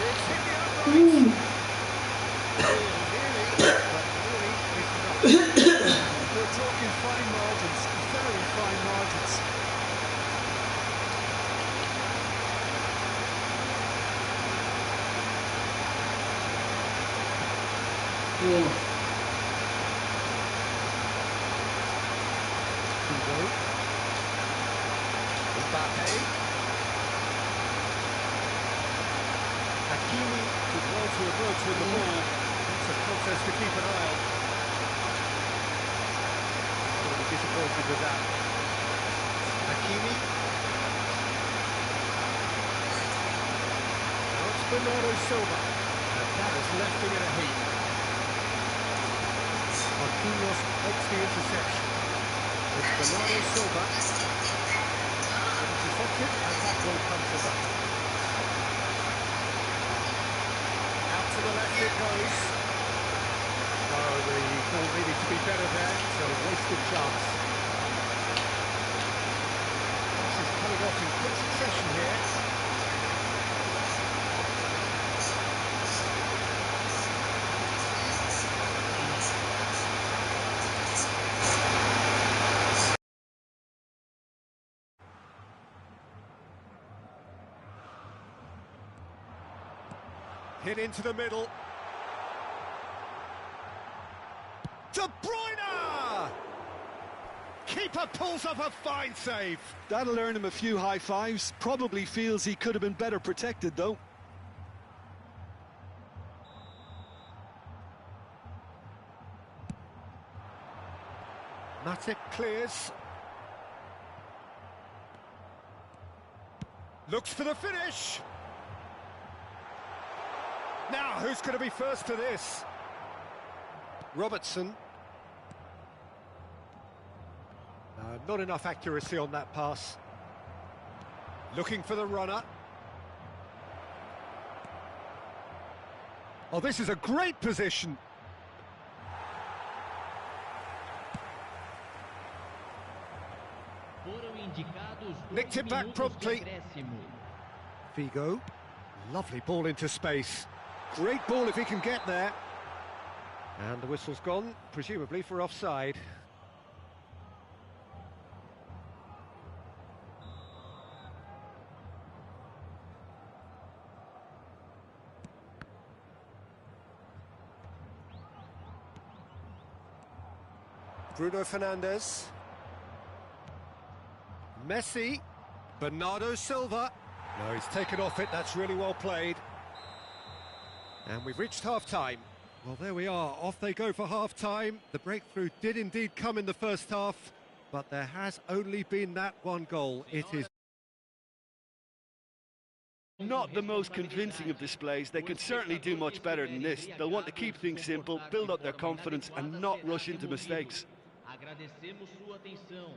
It's hit the upright. We're talking fine margins, very fine margins. Mbappe. play. Hakimi did well to emerge with the ball. It's a contest to keep an eye on. Going to be disappointed with that. Hakimi. Now it's Bernardo Silva. And that has left him in a heap. Marquinhos makes the interception. It's Bernardo Silva. Intercepted, and that will come to nothing. Out to the left it goes. Oh, the ball needed to be better there, so a wasted chance. This is coming off in quick succession here. Hit into the middle. De Bruyne! Keeper pulls off a fine save. That'll earn him a few high fives. Probably feels he could have been better protected, though. Matip clears. Looks for the finish. Now, who's going to be first to this? Robertson. Not enough accuracy on that pass. Looking for the runner. Oh, this is a great position. Nicked it back promptly. Figo. Lovely ball into space. Great ball if he can get there. And the whistle's gone, presumably for offside. Bruno Fernandes. Messi. Bernardo Silva. No, he's taken off it, that's really well played. And we've reached half-time. Well, there we are, off they go for half-time. The breakthrough did indeed come in the first half, but there has only been that one goal. It is not the most convincing of displays. They can certainly do much better than this. They'll want to keep things simple, build up their confidence and not rush into mistakes. Agradecemos sua atenção.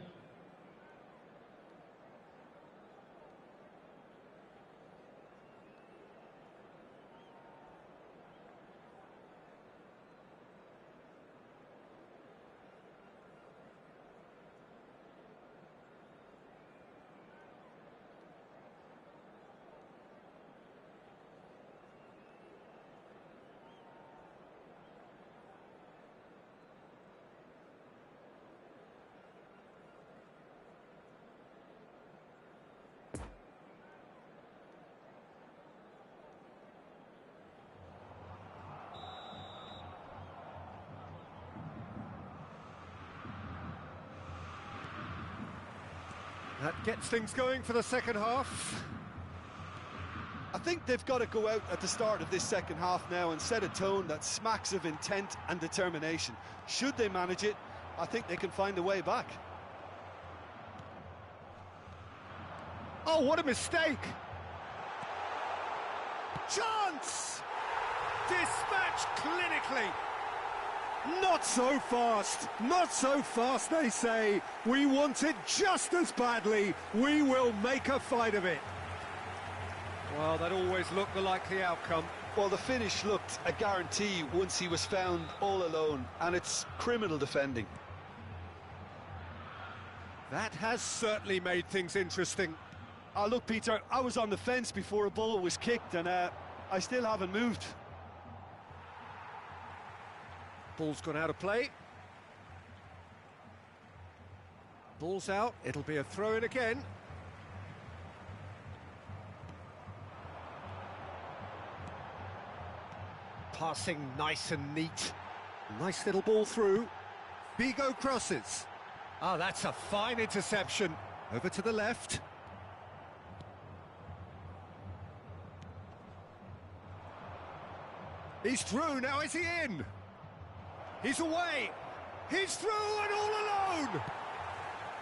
That gets things going for the second half. I think they've got to go out at the start of this second half now and set a tone that smacks of intent and determination. Should they manage it, I think they can find a way back. Oh, what a mistake! Chance! Dispatched clinically! Not so fast, not so fast, they say. We want it just as badly. We will make a fight of it. Well, that always looked the likely outcome. Well, the finish looked a guarantee once he was found all alone, and it's criminal defending. That has certainly made things interesting. Oh, look, Peter, I was on the fence before a ball was kicked, and I still haven't moved. Ball's gone out of play. Ball's out, it'll be a throw-in again. Passing nice and neat. Nice little ball through. Figo crosses. Ah, that's a fine interception. Over to the left. He's through, now is he in? He's away! He's through and all alone!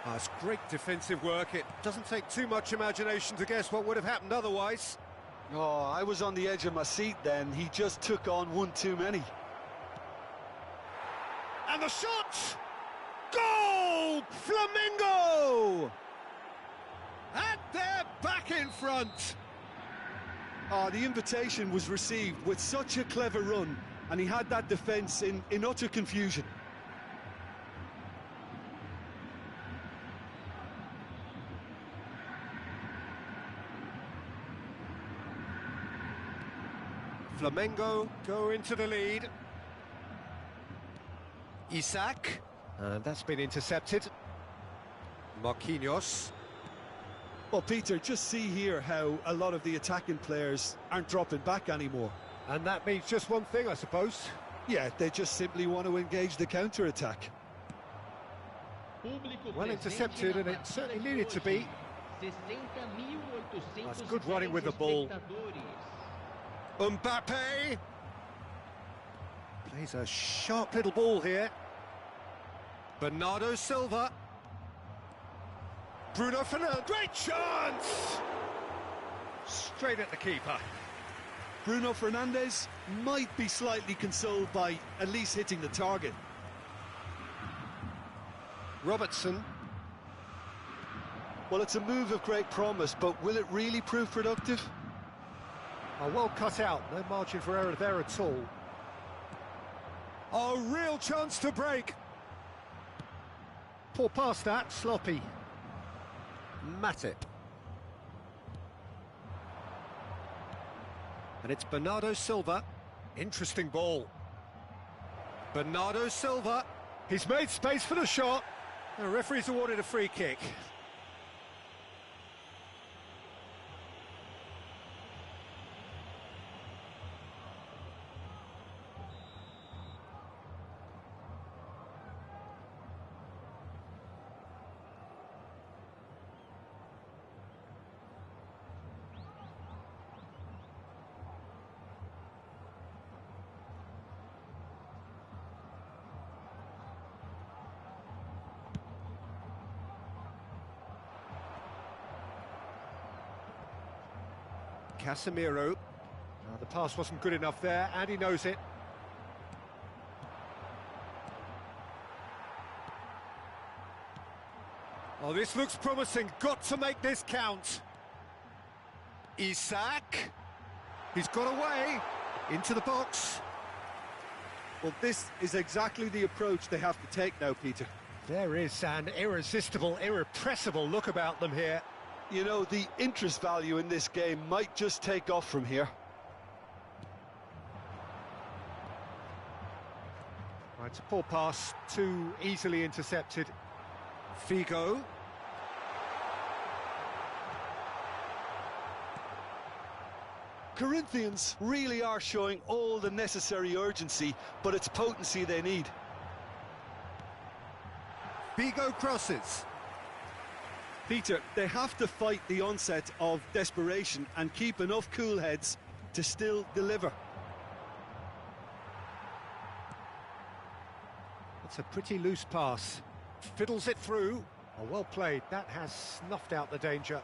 That's great defensive work. It doesn't take too much imagination to guess what would have happened otherwise. Oh, I was on the edge of my seat then. He just took on one too many. And the shot! Goal! Flamengo! And they're back in front! Oh, the invitation was received with such a clever run, and he had that defence in utter confusion. Flamengo go into the lead. Isak, and that's been intercepted. Marquinhos. Well, Peter, just see here how a lot of the attacking players aren't dropping back anymore. And that means just one thing, I suppose. Yeah, they just simply want to engage the counter-attack. Well intercepted, and it certainly needed to be. That's good running with the ball. Mbappe plays a sharp little ball here. Bernardo Silva. Bruno Fernandes. Great chance! Straight at the keeper. Bruno Fernandes might be slightly consoled by at least hitting the target. Robertson. Well, it's a move of great promise, but will it really prove productive? Oh, well cut out, no margin for error there at all. A real chance to break. Poor pass that, sloppy. Matip. And it's Bernardo Silva. Interesting ball. Bernardo Silva. He's made space for the shot. The referee's awarded a free kick. Casemiro. The pass wasn't good enough there, and he knows it. Oh, this looks promising. Got to make this count. Isak. He's got away into the box. Well, this is exactly the approach they have to take now, Peter. There is an irresistible, irrepressible look about them here. You know, the interest value in this game might just take off from here. Right, it's a poor pass, too easily intercepted. Figo. Corinthians really are showing all the necessary urgency, but it's potency they need. Figo crosses. Peter, they have to fight the onset of desperation and keep enough cool heads to still deliver. That's a pretty loose pass. Fiddles it through. Oh, well played. That has snuffed out the danger.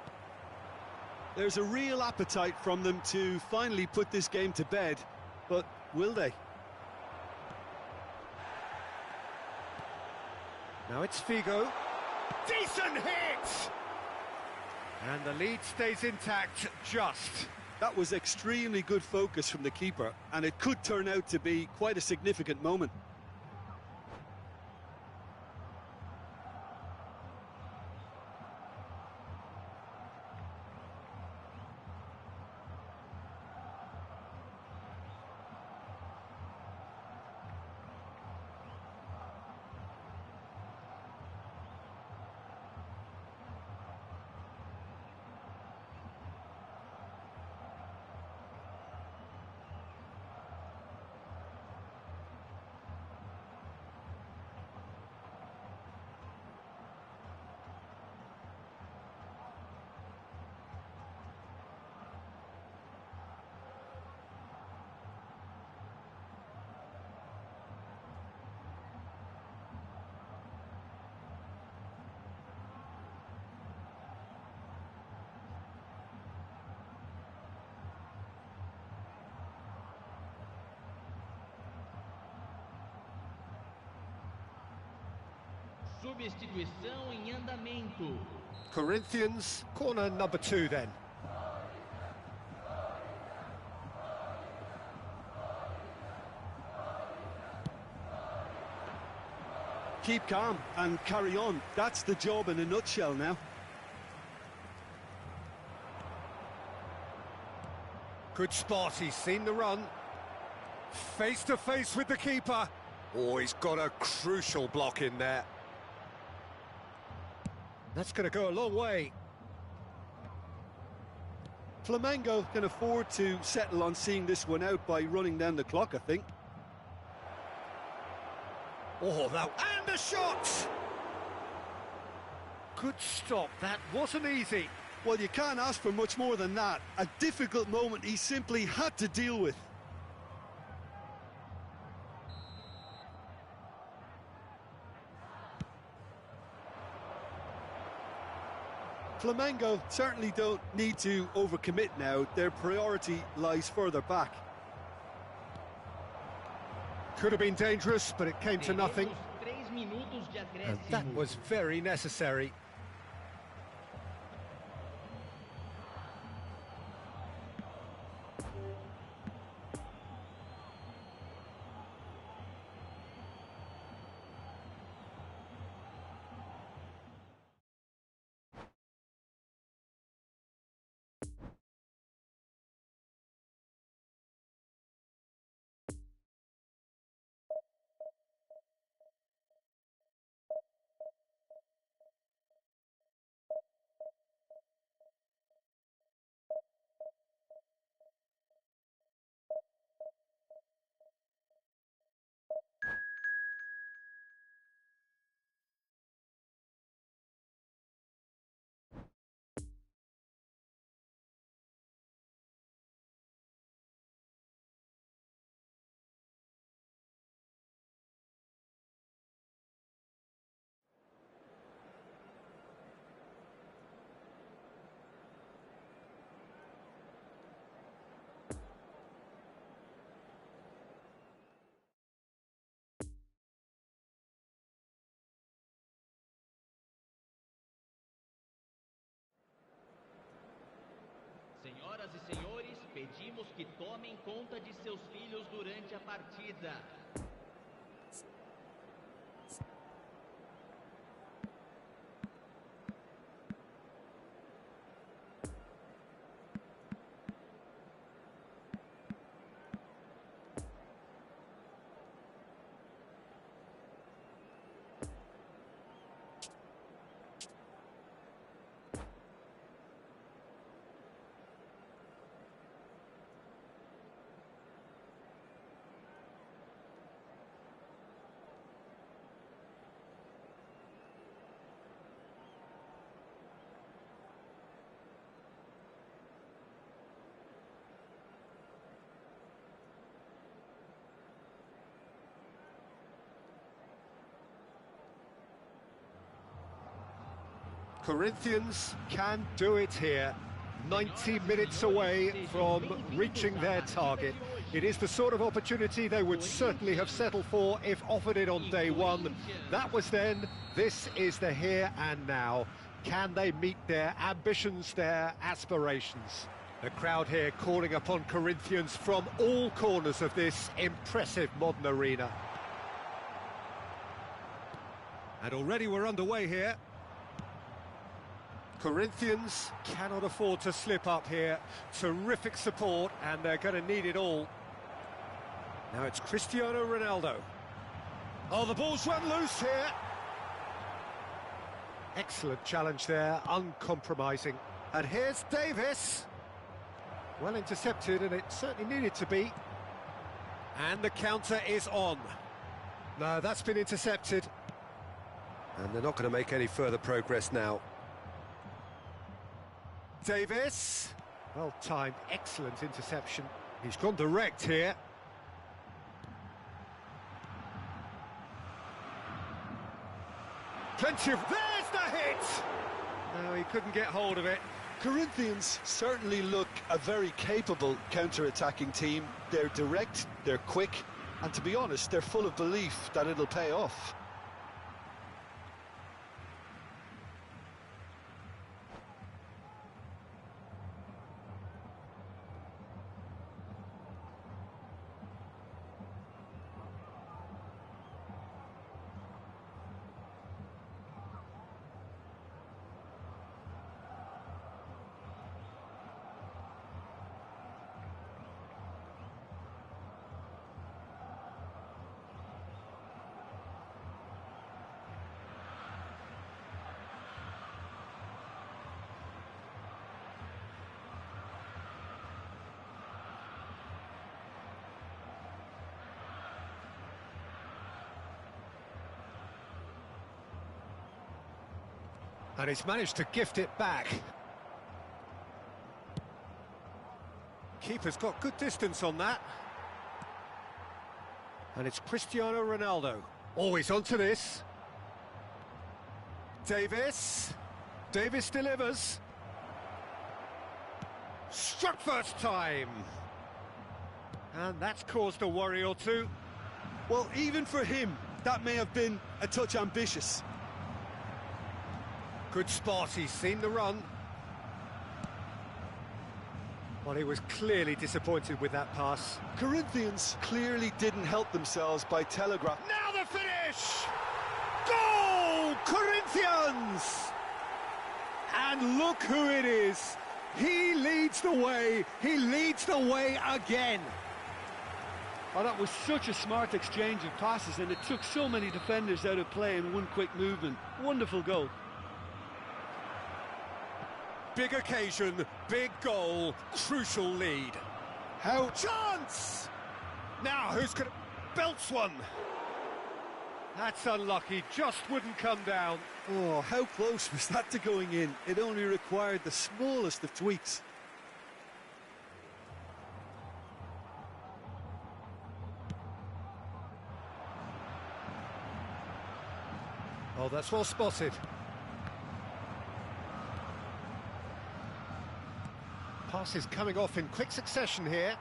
There's a real appetite from them to finally put this game to bed, but will they? Now it's Figo. Decent hit! And the lead stays intact, just. That was extremely good focus from the keeper, and it could turn out to be quite a significant moment. Substituição em andamento. Corinthians, corner number 2 then. Keep calm and carry on. That's the job in a nutshell now. Good spot, he's seen the run. Face to face with the keeper. Oh, he's got a crucial block in there. That's going to go a long way. Flamengo can afford to settle on seeing this one out by running down the clock, I think. Oh, that... And a shot! Good stop, that wasn't easy. Well, you can't ask for much more than that. A difficult moment he simply had to deal with. Flamengo certainly don't need to overcommit now. Their priority lies further back. Could have been dangerous, but it came to nothing. And that was very necessary. Senhoras e senhores, pedimos que tomem conta de seus filhos durante a partida. Corinthians can do it here. 90 minutes away from reaching their target. It is the sort of opportunity they would certainly have settled for if offered it on day one. That was then, this is the here and now. Can they meet their ambitions, their aspirations? The crowd here calling upon Corinthians from all corners of this impressive modern arena. And already we're underway here. Corinthians cannot afford to slip up here. Terrific support, and they're going to need it all. Now it's Cristiano Ronaldo. Oh, the ball's run loose here. Excellent challenge there, uncompromising. And here's Davis. Well intercepted, and it certainly needed to be. And the counter is on. No, that's been intercepted. And they're not going to make any further progress now. Davis, well timed, excellent interception. He's gone direct here. Plenty of... There's the hit! No, he couldn't get hold of it. Corinthians certainly look a very capable counter-attacking team. They're direct, they're quick, and to be honest, they're full of belief that it'll pay off. And he's managed to gift it back. Keeper's got good distance on that. And it's Cristiano Ronaldo. Always onto this. Davis. Davis delivers. Struck first time. And that's caused a worry or two. Well, even for him, that may have been a touch ambitious. Good spot, he's seen the run. Well, he was clearly disappointed with that pass. Corinthians clearly didn't help themselves by telegraph. Now the finish! Goal! Corinthians! And look who it is. He leads the way. He leads the way again. Oh, that was such a smart exchange of passes, and it took so many defenders out of play in one quick movement. Wonderful goal. Big occasion, big goal, crucial lead. How chance! Now who's going to belts one? That's unlucky, just wouldn't come down. Oh, how close was that to going in? It only required the smallest of tweaks. Oh, that's well spotted. Passes coming off in quick succession here.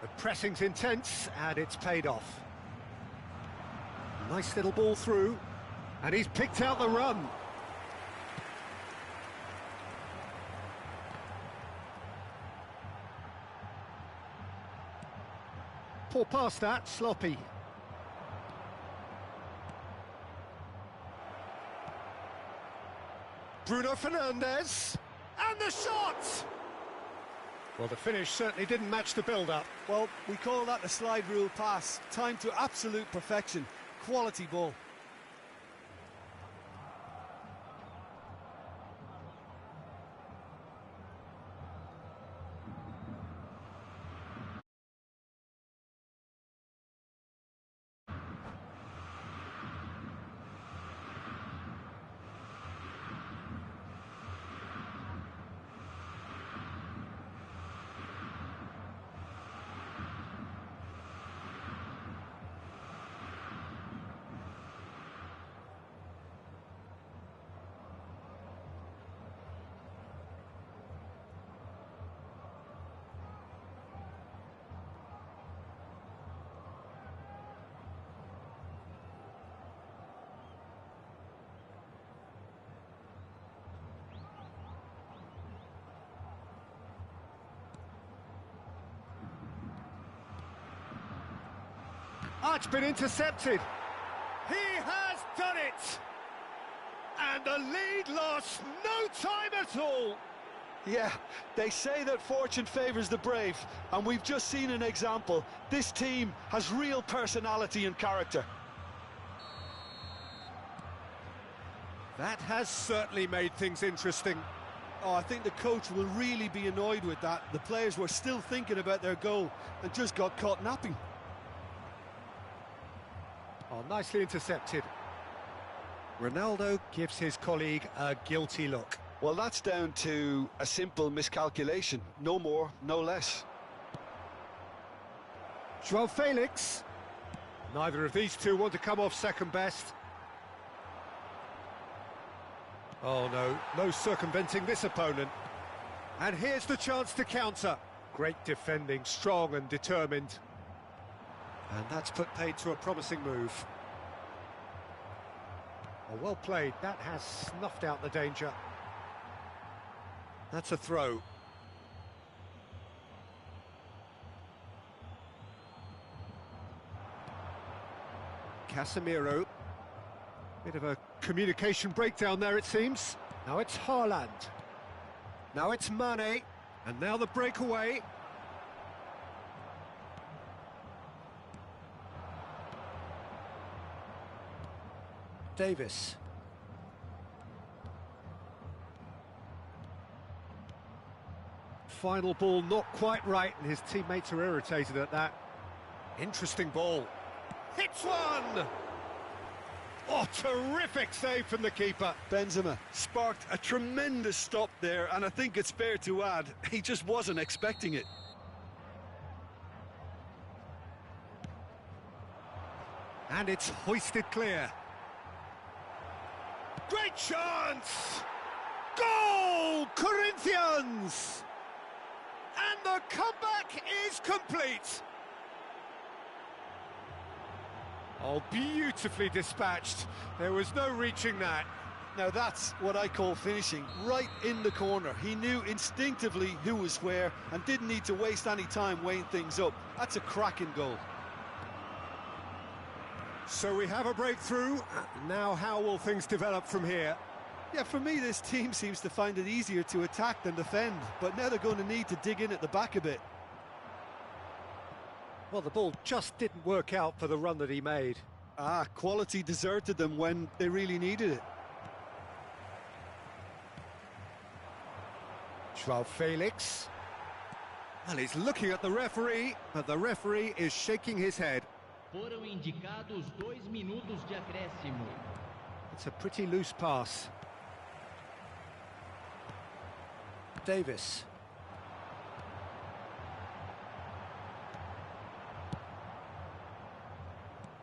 The pressing's intense, and it's paid off. Nice little ball through, and he's picked out the run. Poor pass that, sloppy. Bruno Fernandes, and the shot! Well, the finish certainly didn't match the build-up. Well, we call that a slide rule pass. Time to absolute perfection. Quality ball. It's been intercepted. He has done it! And the lead lost no time at all. Yeah, they say that fortune favours the brave, and we've just seen an example. This team has real personality and character. That has certainly made things interesting. Oh, I think the coach will really be annoyed with that. The players were still thinking about their goal and just got caught napping. Oh, nicely intercepted. Ronaldo gives his colleague a guilty look. Well, that's down to a simple miscalculation. No more, no less. Joao Felix. Neither of these two want to come off second best. Oh no, no circumventing this opponent. And here's the chance to counter. Great defending, strong and determined. And that's put paid to a promising move. Oh, well played, that has snuffed out the danger. That's a throw. Casemiro. Bit of a communication breakdown there, it seems. Now it's Haaland. Now it's Mane. And now the breakaway. Davis. Final ball not quite right, and his teammates are irritated at that. Interesting ball. Hits one! Oh, terrific save from the keeper. Benzema sparked a tremendous stop there, and I think it's fair to add, he just wasn't expecting it. And it's hoisted clear. Great chance! Goal! Corinthians! And the comeback is complete. Oh, beautifully dispatched. There was no reaching that. Now that's what I call finishing, right in the corner. He knew instinctively who was where and didn't need to waste any time weighing things up. That's a cracking goal. So we have a breakthrough. Now how will things develop from here? Yeah, for me, this team seems to find it easier to attack than defend, but now they're going to need to dig in at the back a bit. Well, the ball just didn't work out for the run that he made. Quality deserted them when they really needed it. João Felix. Well, he's looking at the referee, but the referee is shaking his head. Foram indicados 2 minutos de acréscimo. It's a pretty loose pass. Davis.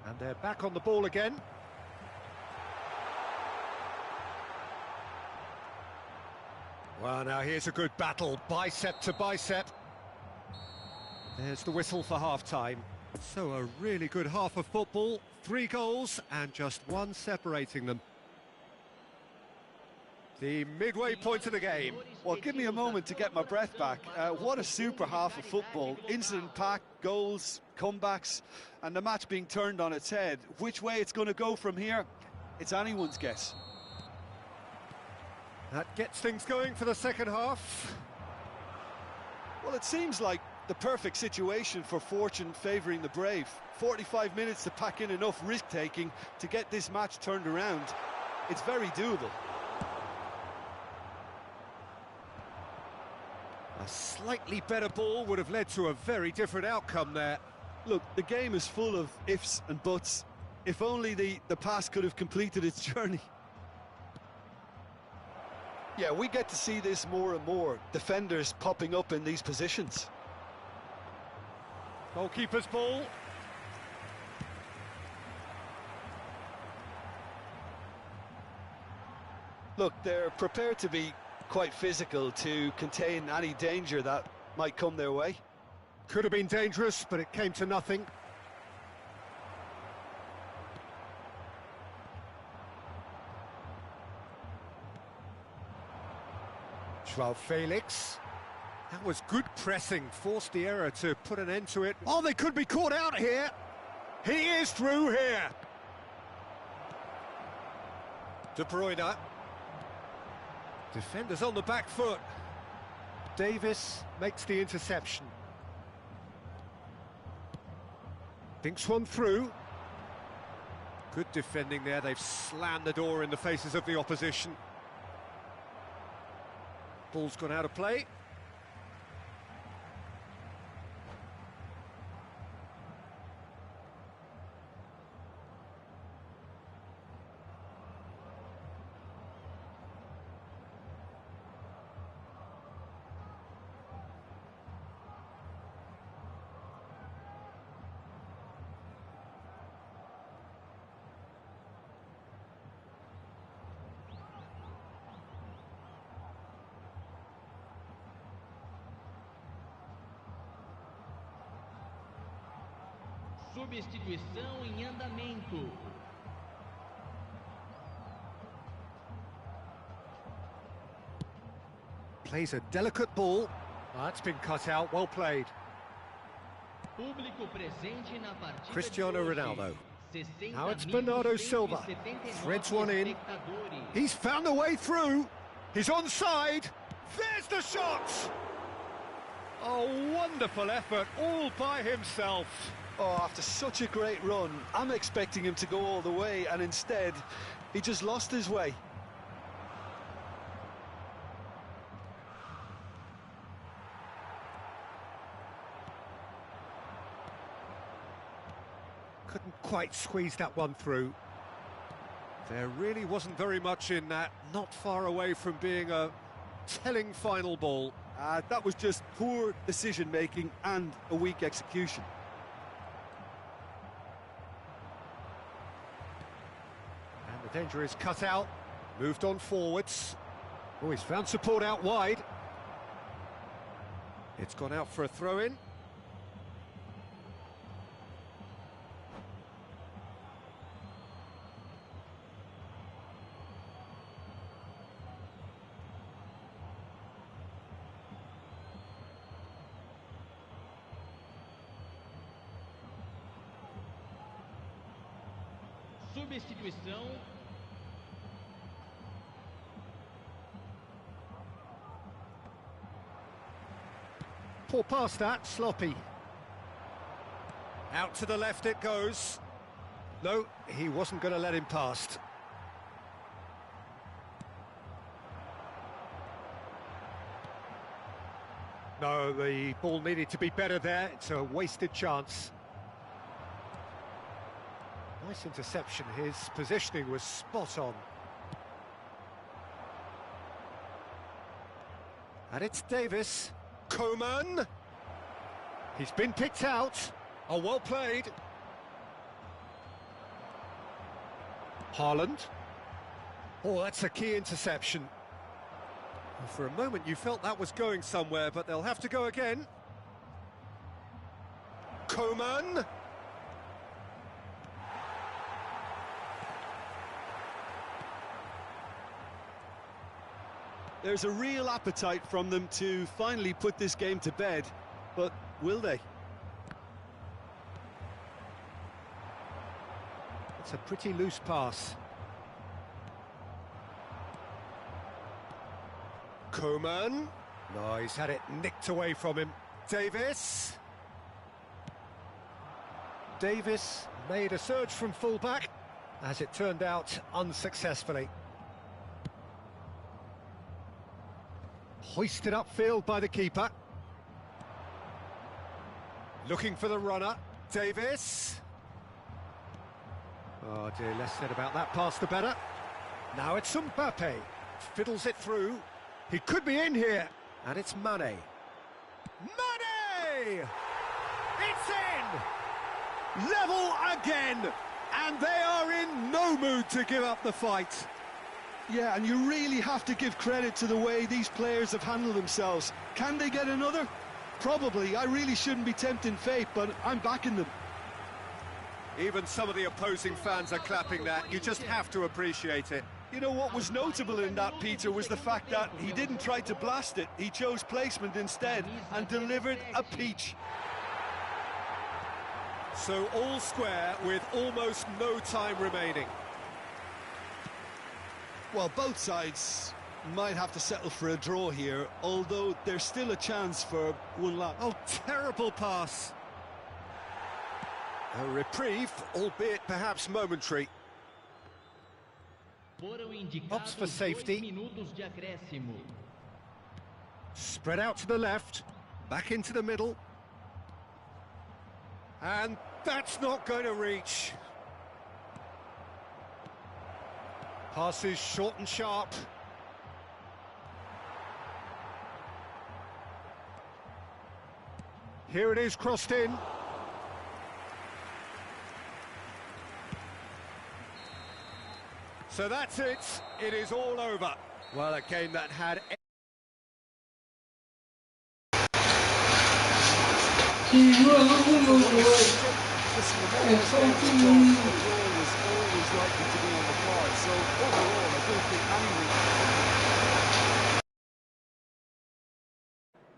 And they're back on the ball again. Well, now here's a good battle, bicep to bicep. There's the whistle for half-time. So a really good half of football, 3 goals and just 1 separating them. The midway point of the game. Well, give me a moment to get my breath back. What a super half of football. Incident-packed, goals, comebacks, and the match being turned on its head. Which way it's going to go from here, it's anyone's guess. That gets things going for the second half. Well, it seems like the perfect situation for fortune favouring the brave. 45 minutes to pack in enough risk-taking to get this match turned around. It's very doable. A slightly better ball would have led to a very different outcome there. Look, the game is full of ifs and buts. If only the pass could have completed its journey. Yeah, we get to see this more and more. Defenders popping up in these positions. Goalkeeper's ball. Look, they're prepared to be quite physical to contain any danger that might come their way. Could have been dangerous, but it came to nothing. João Felix. That was good pressing, forced the error to put an end to it. Oh, they could be caught out here. He is through here. De Bruyne. Defenders on the back foot. Davis makes the interception. Thinks one through. Good defending there. They've slammed the door in the faces of the opposition. Ball's gone out of play. Substituição em andamento. Plays a delicate ball. That's been cut out, well played. Público presente na partida Cristiano de hoje. Ronaldo. 60 Now it's Bernardo Silva. Threads one in. He's found a way through. He's onside. There's the shot! A wonderful effort, all by himself. Oh, after such a great run, I'm expecting him to go all the way, and instead, he just lost his way. Couldn't quite squeeze that one through. There really wasn't very much in that, not far away from being a telling final ball. That was just poor decision-making and a weak execution. And the danger is cut out, moved on forwards. Oh, he's found support out wide. It's gone out for a throw-in. Substituição. Poor pass that, sloppy. Out to the left it goes. No, he wasn't going to let him past. No, the ball needed to be better there. It's a wasted chance. Nice interception. His positioning was spot on. And it's Davis. Coman. He's been picked out. Oh, well played. Haaland. Oh, that's a key interception. Well, for a moment you felt that was going somewhere, but they'll have to go again. Coman. There's a real appetite from them to finally put this game to bed, but will they? It's a pretty loose pass. Coman. No, he's had it nicked away from him. Davis. Davis made a surge from fullback, as it turned out unsuccessfully. Hoisted upfield by the keeper. Looking for the runner. Davis. Oh dear, less said about that pass the better. Now it's Mbappe. Fiddles it through. He could be in here. And it's Mane. Mane! It's in! Level again! And they are in no mood to give up the fight. Yeah, and you really have to give credit to the way these players have handled themselves. Can they get another? Probably. I really shouldn't be tempting fate, but I'm backing them. Even some of the opposing fans are clapping that. You just have to appreciate it. You know, what was notable in that, Peter, was the fact that he didn't try to blast it. He chose placement instead and delivered a peach. So all square with almost no time remaining. Well, both sides might have to settle for a draw here, although there's still a chance for one lap. Oh, terrible pass. A reprieve, albeit perhaps momentary. Opts for safety. Spread out to the left, back into the middle. And that's not going to reach. Passes short and sharp. Here it is, crossed in. So that's it. It is all over. Well, a game that had...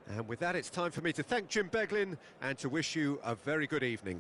And with that, it's time for me to thank Jim Beglin and to wish you a very good evening.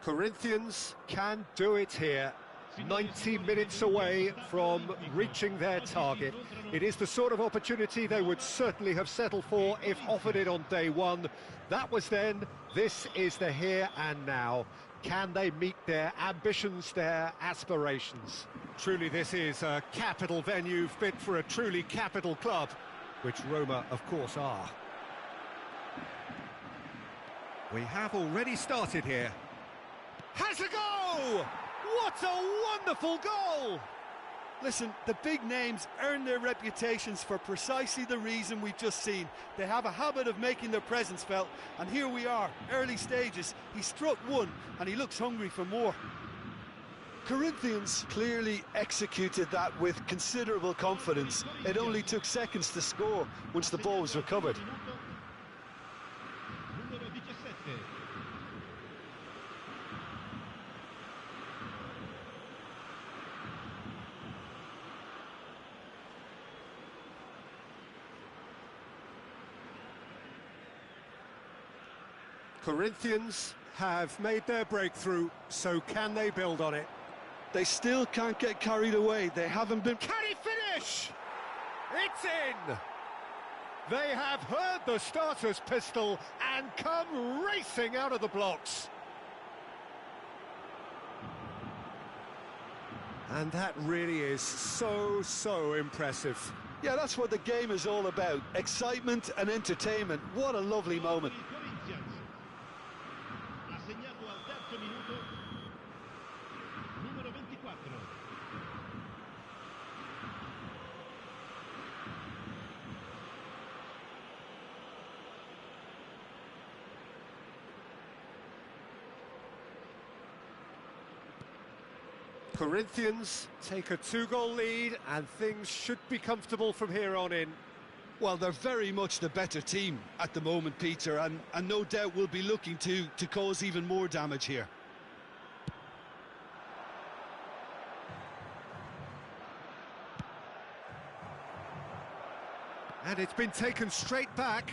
Corinthians can do it here. 90 minutes away from reaching their target. It is the sort of opportunity they would certainly have settled for if offered it on day one. That was then, this is the here and now. Can they meet their ambitions, their aspirations? Truly this is a capital venue fit for a truly capital club, which Roma of course are. We have already started here. Has a go! What a wonderful goal! Listen, the big names earn their reputations for precisely the reason we've just seen. They have a habit of making their presence felt, and here we are, early stages. He struck one, and he looks hungry for more. Corinthians clearly executed that with considerable confidence. It only took seconds to score once the ball was recovered. Corinthians have made their breakthrough, so can they build on it? They still can't get carried away. They haven't been... Can he finish? It's in! They have heard the starter's pistol and come racing out of the blocks. And that really is so impressive. Yeah, that's what the game is all about. Excitement and entertainment. What a lovely moment. Corinthians take a 2-goal lead and things should be comfortable from here on in. Well, they're very much the better team at the moment, Peter, and no doubt will be looking to cause even more damage here. And it's been taken straight back.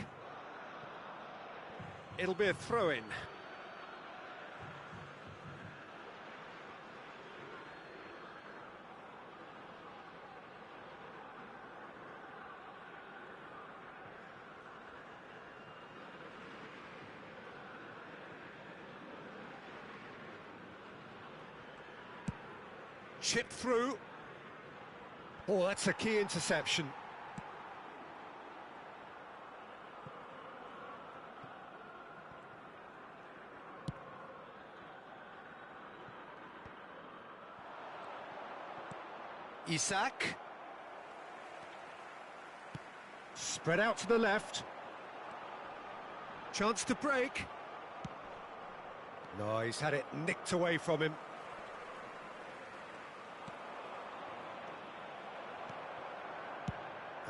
It'll be a throw-in. Chipped through. Oh, that's a key interception. Isak. Spread out to the left. Chance to break. No, he's had it nicked away from him.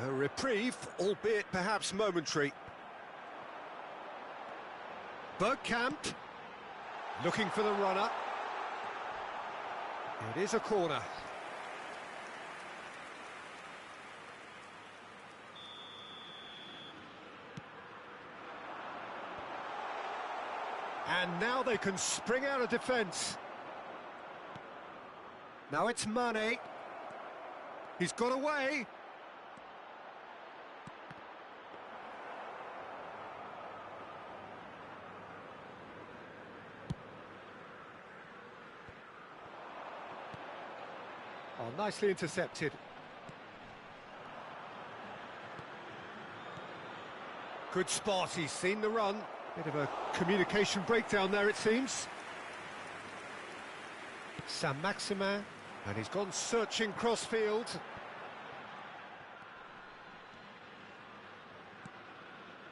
A reprieve, albeit perhaps momentary. Bergkamp, looking for the runner. It is a corner. And now they can spring out of defence. Now it's Mane. He's got away. Oh, nicely intercepted. Good spot, he's seen the run. Bit of a communication breakdown there, it seems. Saint-Maximin, and he's gone searching cross-field.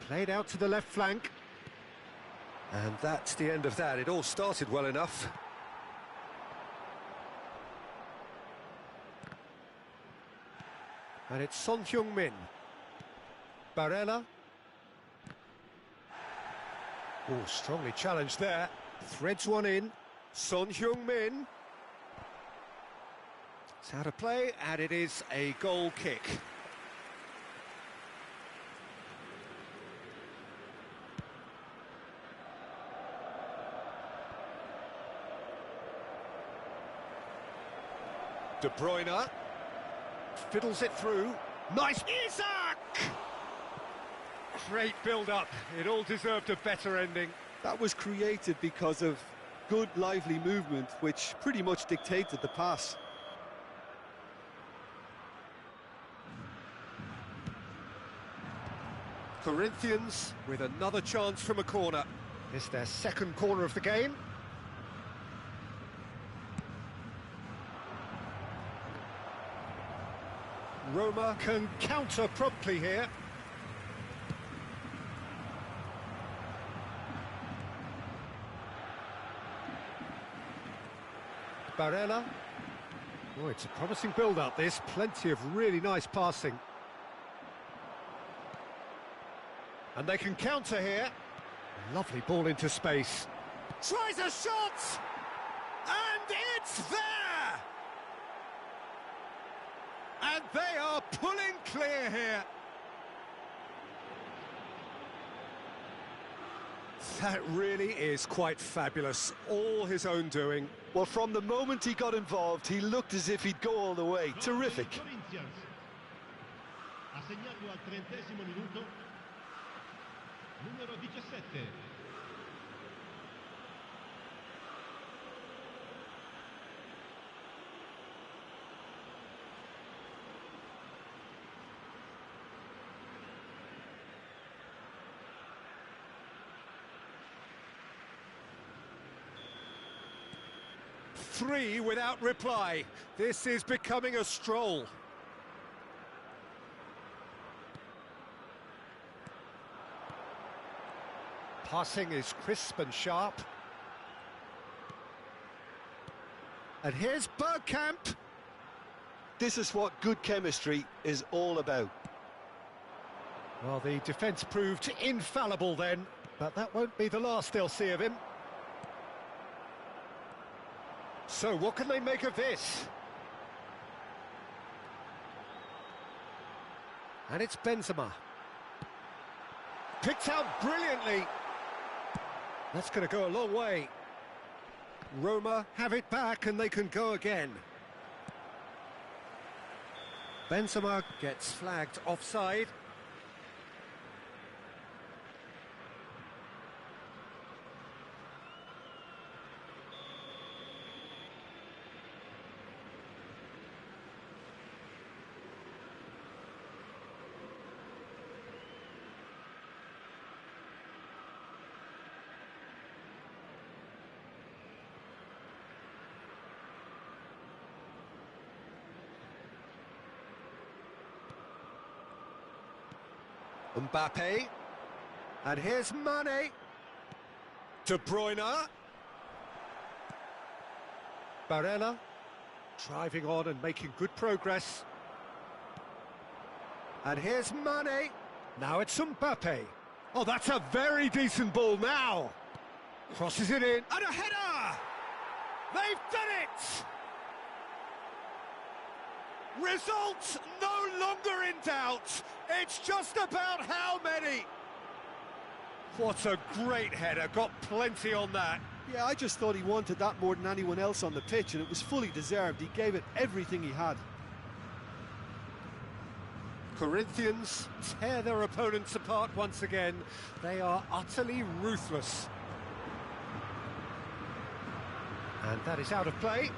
Played out to the left flank. And that's the end of that. It all started well enough. And it's Son Heung-min. Barella. Oh, strongly challenged there. Threads one in. Son Heung-min. It's out of play, and it is a goal kick. De Bruyne fiddles it through. Nice, Isaac! Great build-up. It all deserved a better ending. That was created because of good, lively movement, which pretty much dictated the pass. Corinthians with another chance from a corner. It's their second corner of the game. Roma can counter promptly here. Barella. Oh, it's a promising build-up, this. Plenty of really nice passing. And they can counter here. Lovely ball into space. Tries a shot! And it's there! And they are pulling clear here. That really is quite fabulous. All his own doing. Well, from the moment he got involved, he looked as if he'd go all the way. Terrific. Assegnato al 30° minuto, numero 17. Three without reply. This is becoming a stroll. Passing is crisp and sharp. And here's Bergkamp. This is what good chemistry is all about. Well, the defence proved infallible then, but that won't be the last they'll see of him. So, what can they make of this? And it's Benzema. Picked out brilliantly. That's going to go a long way. Roma have it back and they can go again. Benzema gets flagged offside. Mbappe, and here's Mane, De Bruyne, Barella, driving on and making good progress, and here's Mane, now it's Mbappe, oh that's a very decent ball now, crosses it in, and a header, they've done it! Results no longer in doubt. It's just about how many. What a great header. Got plenty on that. Yeah, I just thought he wanted that more than anyone else on the pitch, and it was fully deserved. He gave it everything he had. Corinthians tear their opponents apart once again. They are utterly ruthless. And that is out of play.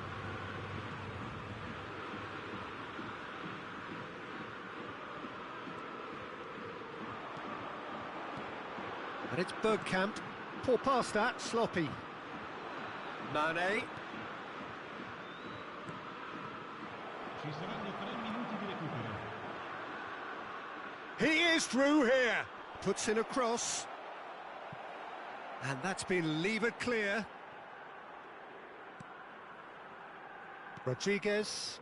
And it's Bergkamp. Poor pass that, sloppy. Mane. Ci saranno 3 minuti di recupero. He is through here. Puts in a cross. And that's been levered clear. Rodriguez.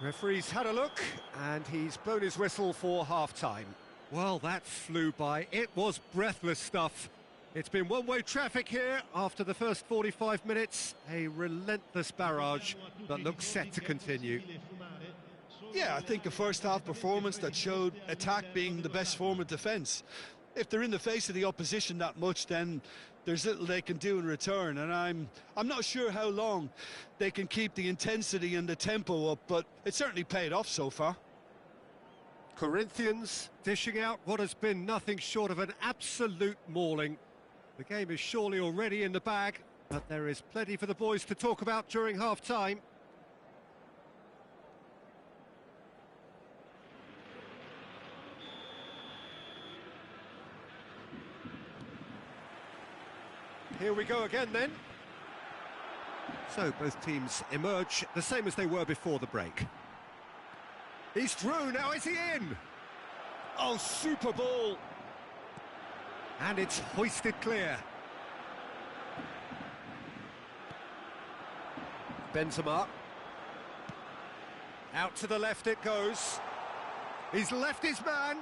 Referee's had a look, and he's blown his whistle for half-time. Well, that flew by. It was breathless stuff. It's been one-way traffic here after the first 45 minutes. A relentless barrage that looks set to continue. Yeah, I think a first-half performance that showed attack being the best form of defence. if they're in the face of the opposition that much, then there's little they can do in return, and I'm not sure how long they can keep the intensity and the tempo up, but it's certainly paid off so far. Corinthians dishing out what has been nothing short of an absolute mauling. The game is surely already in the bag, but there is plenty for the boys to talk about during half-time. Here we go again then. So both teams emerge the same as they were before the break. He's through, now is he in? Oh, super ball. And it's hoisted clear. Benzema. Out to the left it goes. He's left his man.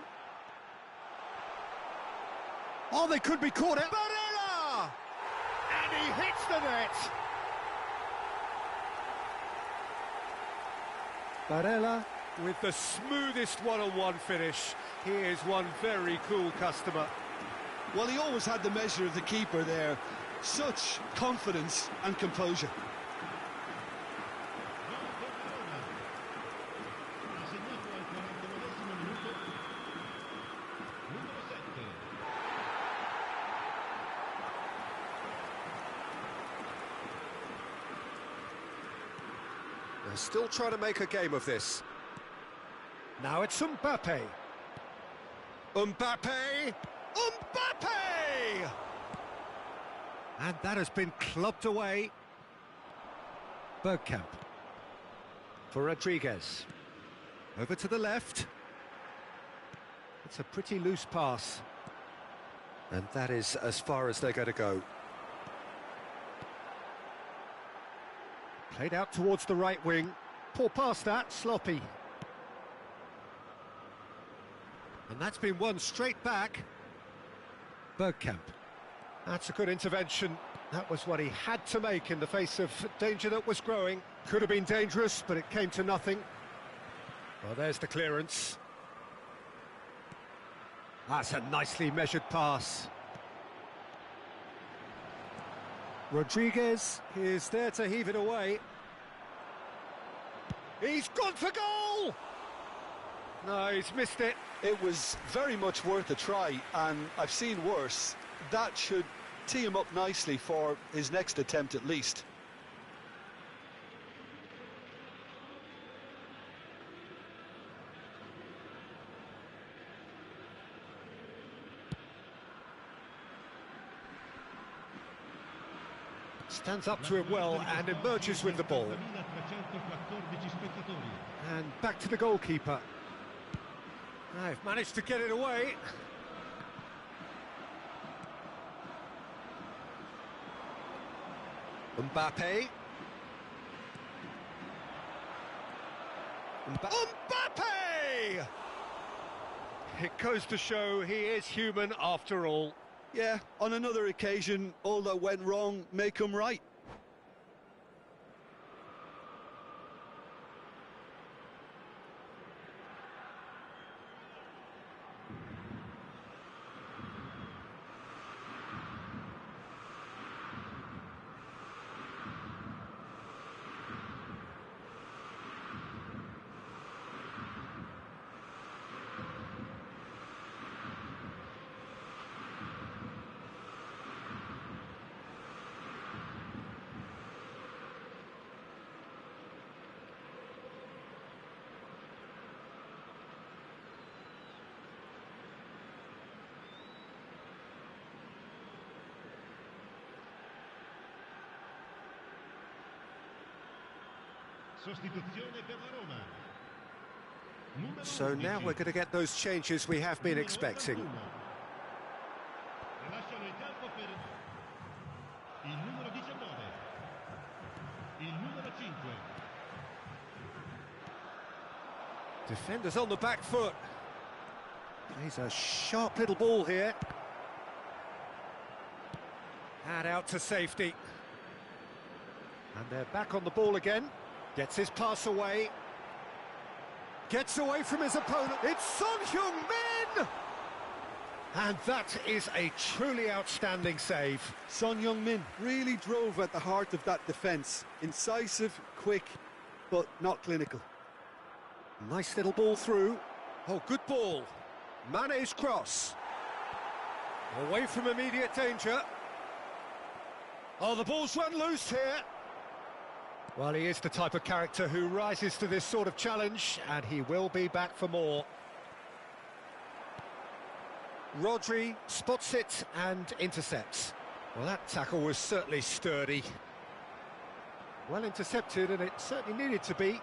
Oh, they could be caught out. Barella! And he hits the net. Barella with the smoothest one-on-one finish. He is one very cool customer. Well, he always had the measure of the keeper there. Such confidence and composure. They're still trying to make a game of this. Now it's Mbappe. Mbappe! Mbappe! And that has been clubbed away. Bergkamp. For Rodriguez. Over to the left. It's a pretty loose pass. And that is as far as they're going to go. Played out towards the right wing. Poor pass that, sloppy. And that's been won straight back. Bergkamp. That's a good intervention. That was what he had to make in the face of danger that was growing. Could have been dangerous, but it came to nothing. Well, there's the clearance. That's a nicely measured pass. Rodriguez is there to heave it away. He's gone for goal! No, he's missed it. It was very much worth a try, and I've seen worse. That should tee him up nicely for his next attempt at least. Stands up to it well and emerges with the ball. And back to the goalkeeper. They've managed to get it away. Mbappe. Mbappe! It goes to show he is human after all. Yeah, on another occasion, all that went wrong may come right. So now we're going to get those changes we have been expecting. Defenders on the back foot. He's a sharp little ball here. And out to safety. And they're back on the ball again. Gets his pass away. Gets away from his opponent. It's Son Heung-min! And that is a truly outstanding save. Son Heung-min really drove at the heart of that defence. Incisive, quick, but not clinical. Nice little ball through. Oh, good ball. Mane's cross. Away from immediate danger. Oh, the ball's run loose here. Well, he is the type of character who rises to this sort of challenge, and he will be back for more. Rodri spots it and intercepts. Well, that tackle was certainly sturdy. Well intercepted, and it certainly needed to be.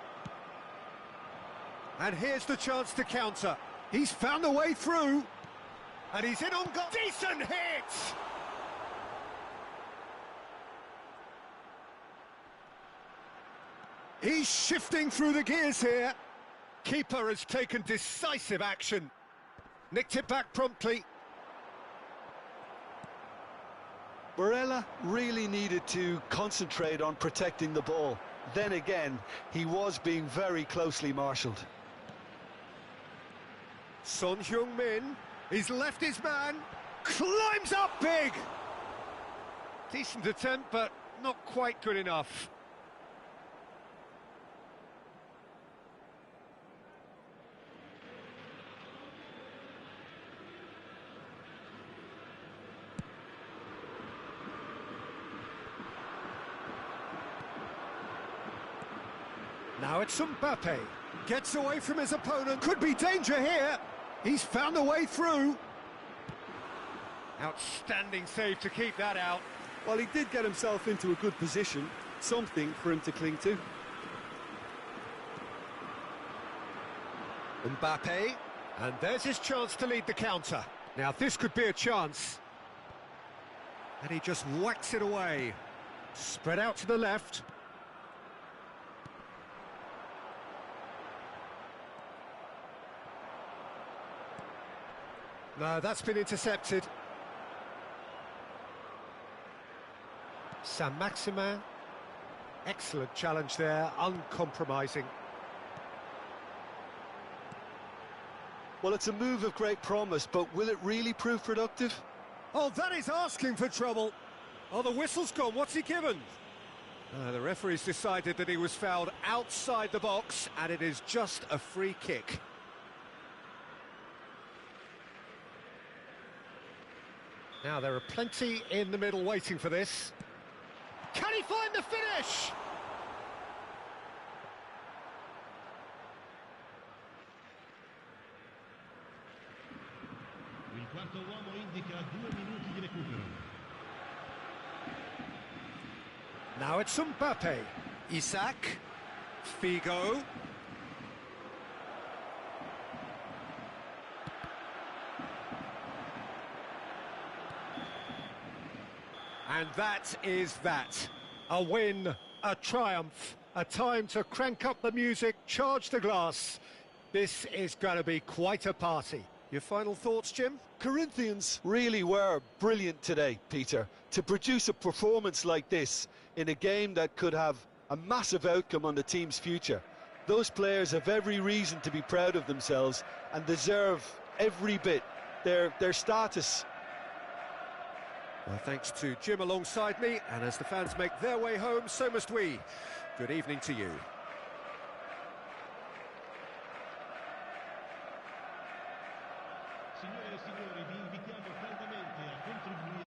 And here's the chance to counter. He's found a way through. And he's in on goal. Decent hit! He's shifting through the gears here. Keeper has taken decisive action. Nicked it back promptly. Barella really needed to concentrate on protecting the ball. Then again, he was being very closely marshalled. Son Heung-min, he's left his man, climbs up big! Decent attempt, but not quite good enough. Now it's Mbappe. Gets away from his opponent. Could be danger here. He's found a way through. Outstanding save to keep that out. Well, he did get himself into a good position. Something for him to cling to. Mbappe. And there's his chance to lead the counter. Now this could be a chance. And he just whacks it away. Spread out to the left. No, that's been intercepted. Saint-Maximin. Excellent challenge there, uncompromising. Well, it's a move of great promise, but will it really prove productive? Oh, that is asking for trouble. Oh, the whistle's gone. What's he given? The referee's decided that he was fouled outside the box, and it is just a free kick. Now, there are plenty in the middle waiting for this. Can he find the finish? Il quarto uomo indica 2 minuti di recupero. Now it's Mbappe. Isaac. Figo. And that is that. A win, a triumph, a time to crank up the music, charge the glass. This is going to be quite a party. Your final thoughts, Jim? Corinthians really were brilliant today, Peter. To produce a performance like this in a game that could have a massive outcome on the team's future. Those players have every reason to be proud of themselves and deserve every bit their status. Well, thanks to Jim alongside me, and as the fans make their way home, so must we. Good evening to you. Signore e signori, vi invitiamo caldamente a contribuire.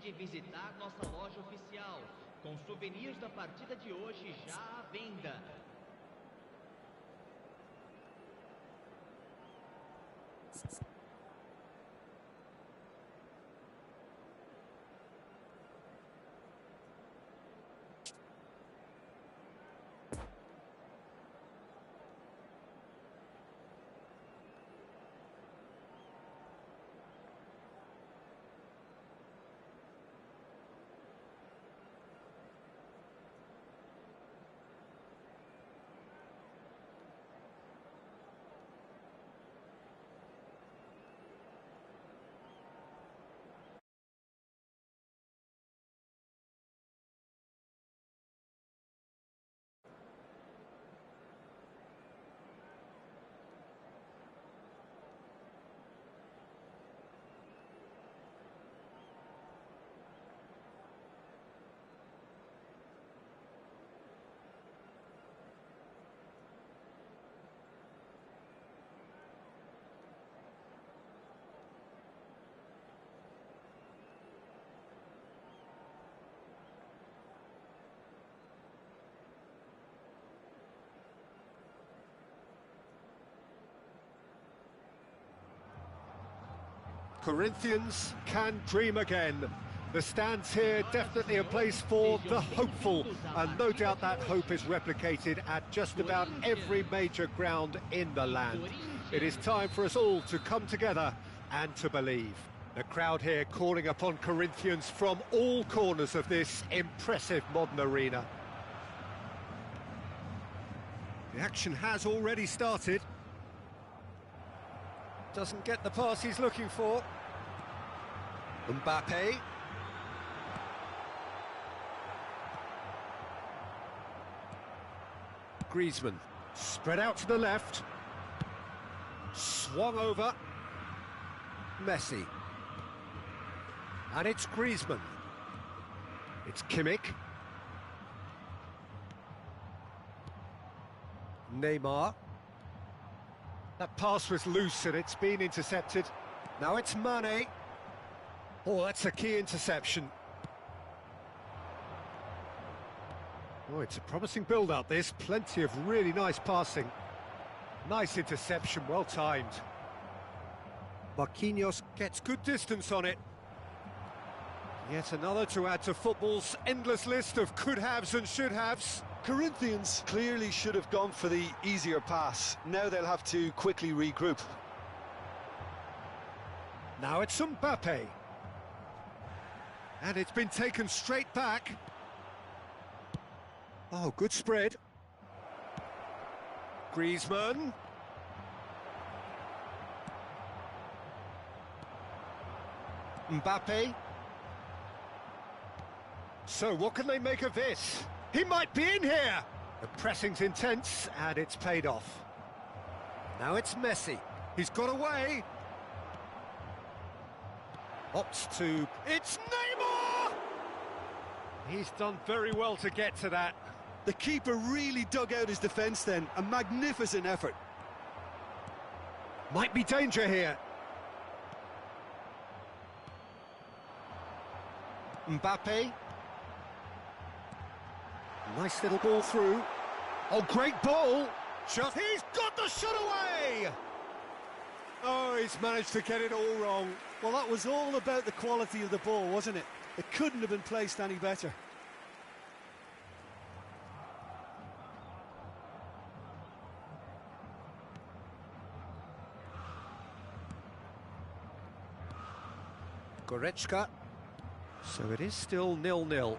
que visitar nossa loja oficial, com souvenirs da partida de hoje já à venda. Corinthians can dream again. The stands here definitely a place for the hopeful, and no doubt that hope is replicated at just about every major ground in the land. It is time for us all to come together and to believe. The crowd here calling upon Corinthians from all corners of this impressive modern arena. The action has already started. Doesn't get the pass he's looking for. Mbappe. Griezmann. Spread out to the left. Swung over. Messi. And it's Griezmann. It's Kimmich. Neymar. That pass was loose and it's been intercepted. Now it's Mane. Oh, that's a key interception. Oh, it's a promising build-up, this. Plenty of really nice passing. Nice interception, well timed. Marquinhos gets good distance on it. Yet another to add to football's endless list of could-haves and should-haves. Corinthians clearly should have gone for the easier pass. Now they'll have to quickly regroup. Now it's Mbappe. And it's been taken straight back. Oh, good spread. Griezmann. Mbappe. So what can they make of this? He might be in here! The pressing's intense, and it's paid off. Now it's Messi. He's got away. Opts to... It's Neymar! He's done very well to get to that. The keeper really dug out his defence then. A magnificent effort. Might be danger here. Mbappe. Nice little ball through. Oh, great ball! Shot. He's got the shot away! Oh, he's managed to get it all wrong. Well, that was all about the quality of the ball, wasn't it? It couldn't have been placed any better. Goretzka. So it is still 0-0.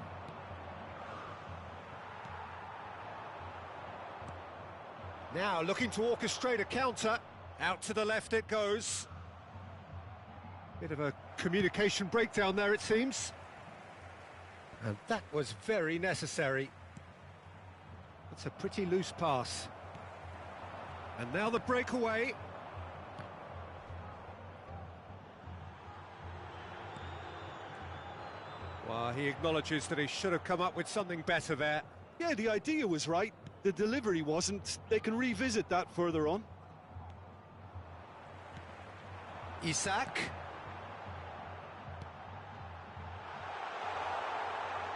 Now looking to orchestrate a counter. Out to the left it goes. Bit of a communication breakdown there, it seems. And that was very necessary. That's a pretty loose pass. And now the breakaway. Well, he acknowledges that he should have come up with something better there. Yeah, the idea was right. The delivery wasn't. They can revisit that further on. Isak.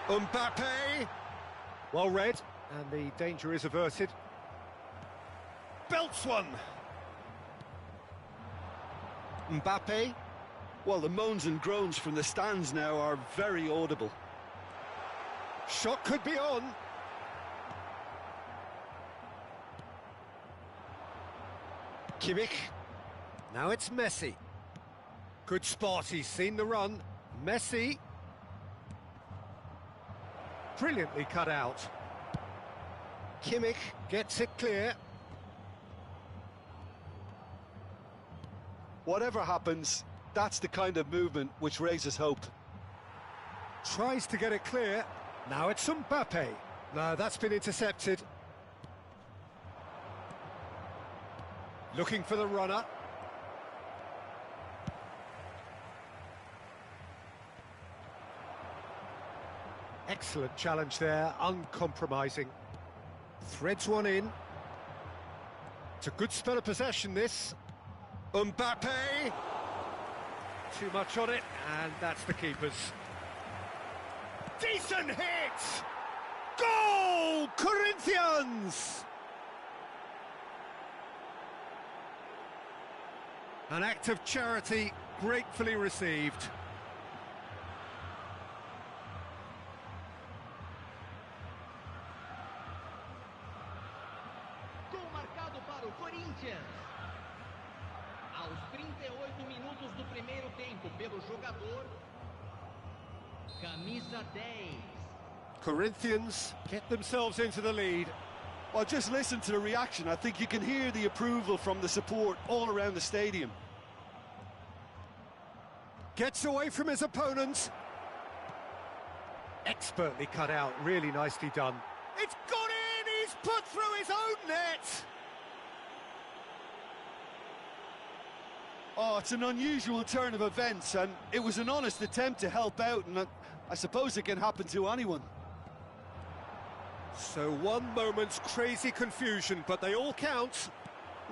Mbappe! Well read, and the danger is averted. Belts one! Mbappe. Well, the moans and groans from the stands now are very audible. Shot could be on. Kimmich. Now it's Messi. Good spot, he's seen the run. Messi. Brilliantly cut out. Kimmich gets it clear. Whatever happens, that's the kind of movement which raises hope. Tries to get it clear. Now it's Mbappe. No, that's been intercepted. Looking for the runner. Excellent challenge there, uncompromising. Threads one in. It's a good spell of possession, this. Mbappe! Too much on it, and that's the keeper's. Decent hit! Goal! Corinthians! An act of charity gratefully received. Gol marcado para o Corinthians. Aos 38 minutos do primeiro tempo pelo jogador camisa 10. Corinthians get themselves into the lead. Well, just listen to the reaction. I think you can hear the approval from the support all around the stadium. Gets away from his opponent. Expertly cut out, really nicely done. It's gone in! He's put through his own net! Oh, it's an unusual turn of events, and it was an honest attempt to help out, and I suppose it can happen to anyone. So one moment's crazy confusion, but they all count.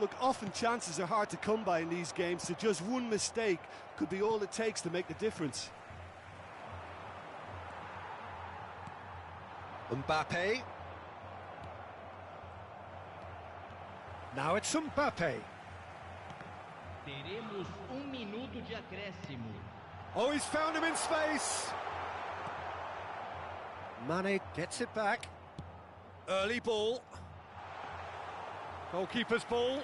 Look, often chances are hard to come by in these games, so just one mistake could be all it takes to make the difference. Mbappe. Now it's Mbappe. Teremos minuto de acréscimo. Oh, he's found him in space. Mane gets it back. Early ball. Goalkeeper's ball.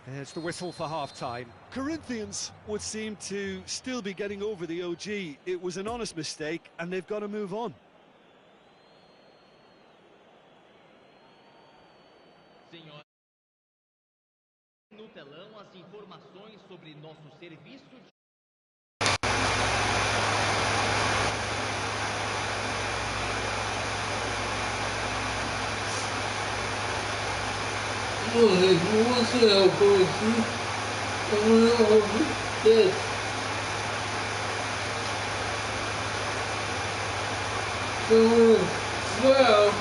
There's the whistle for half-time. Corinthians would seem to still be getting over the OG. It was an honest mistake, and they've got to move on. Senhora, no telão as informações sobre nosso serviço de... Well,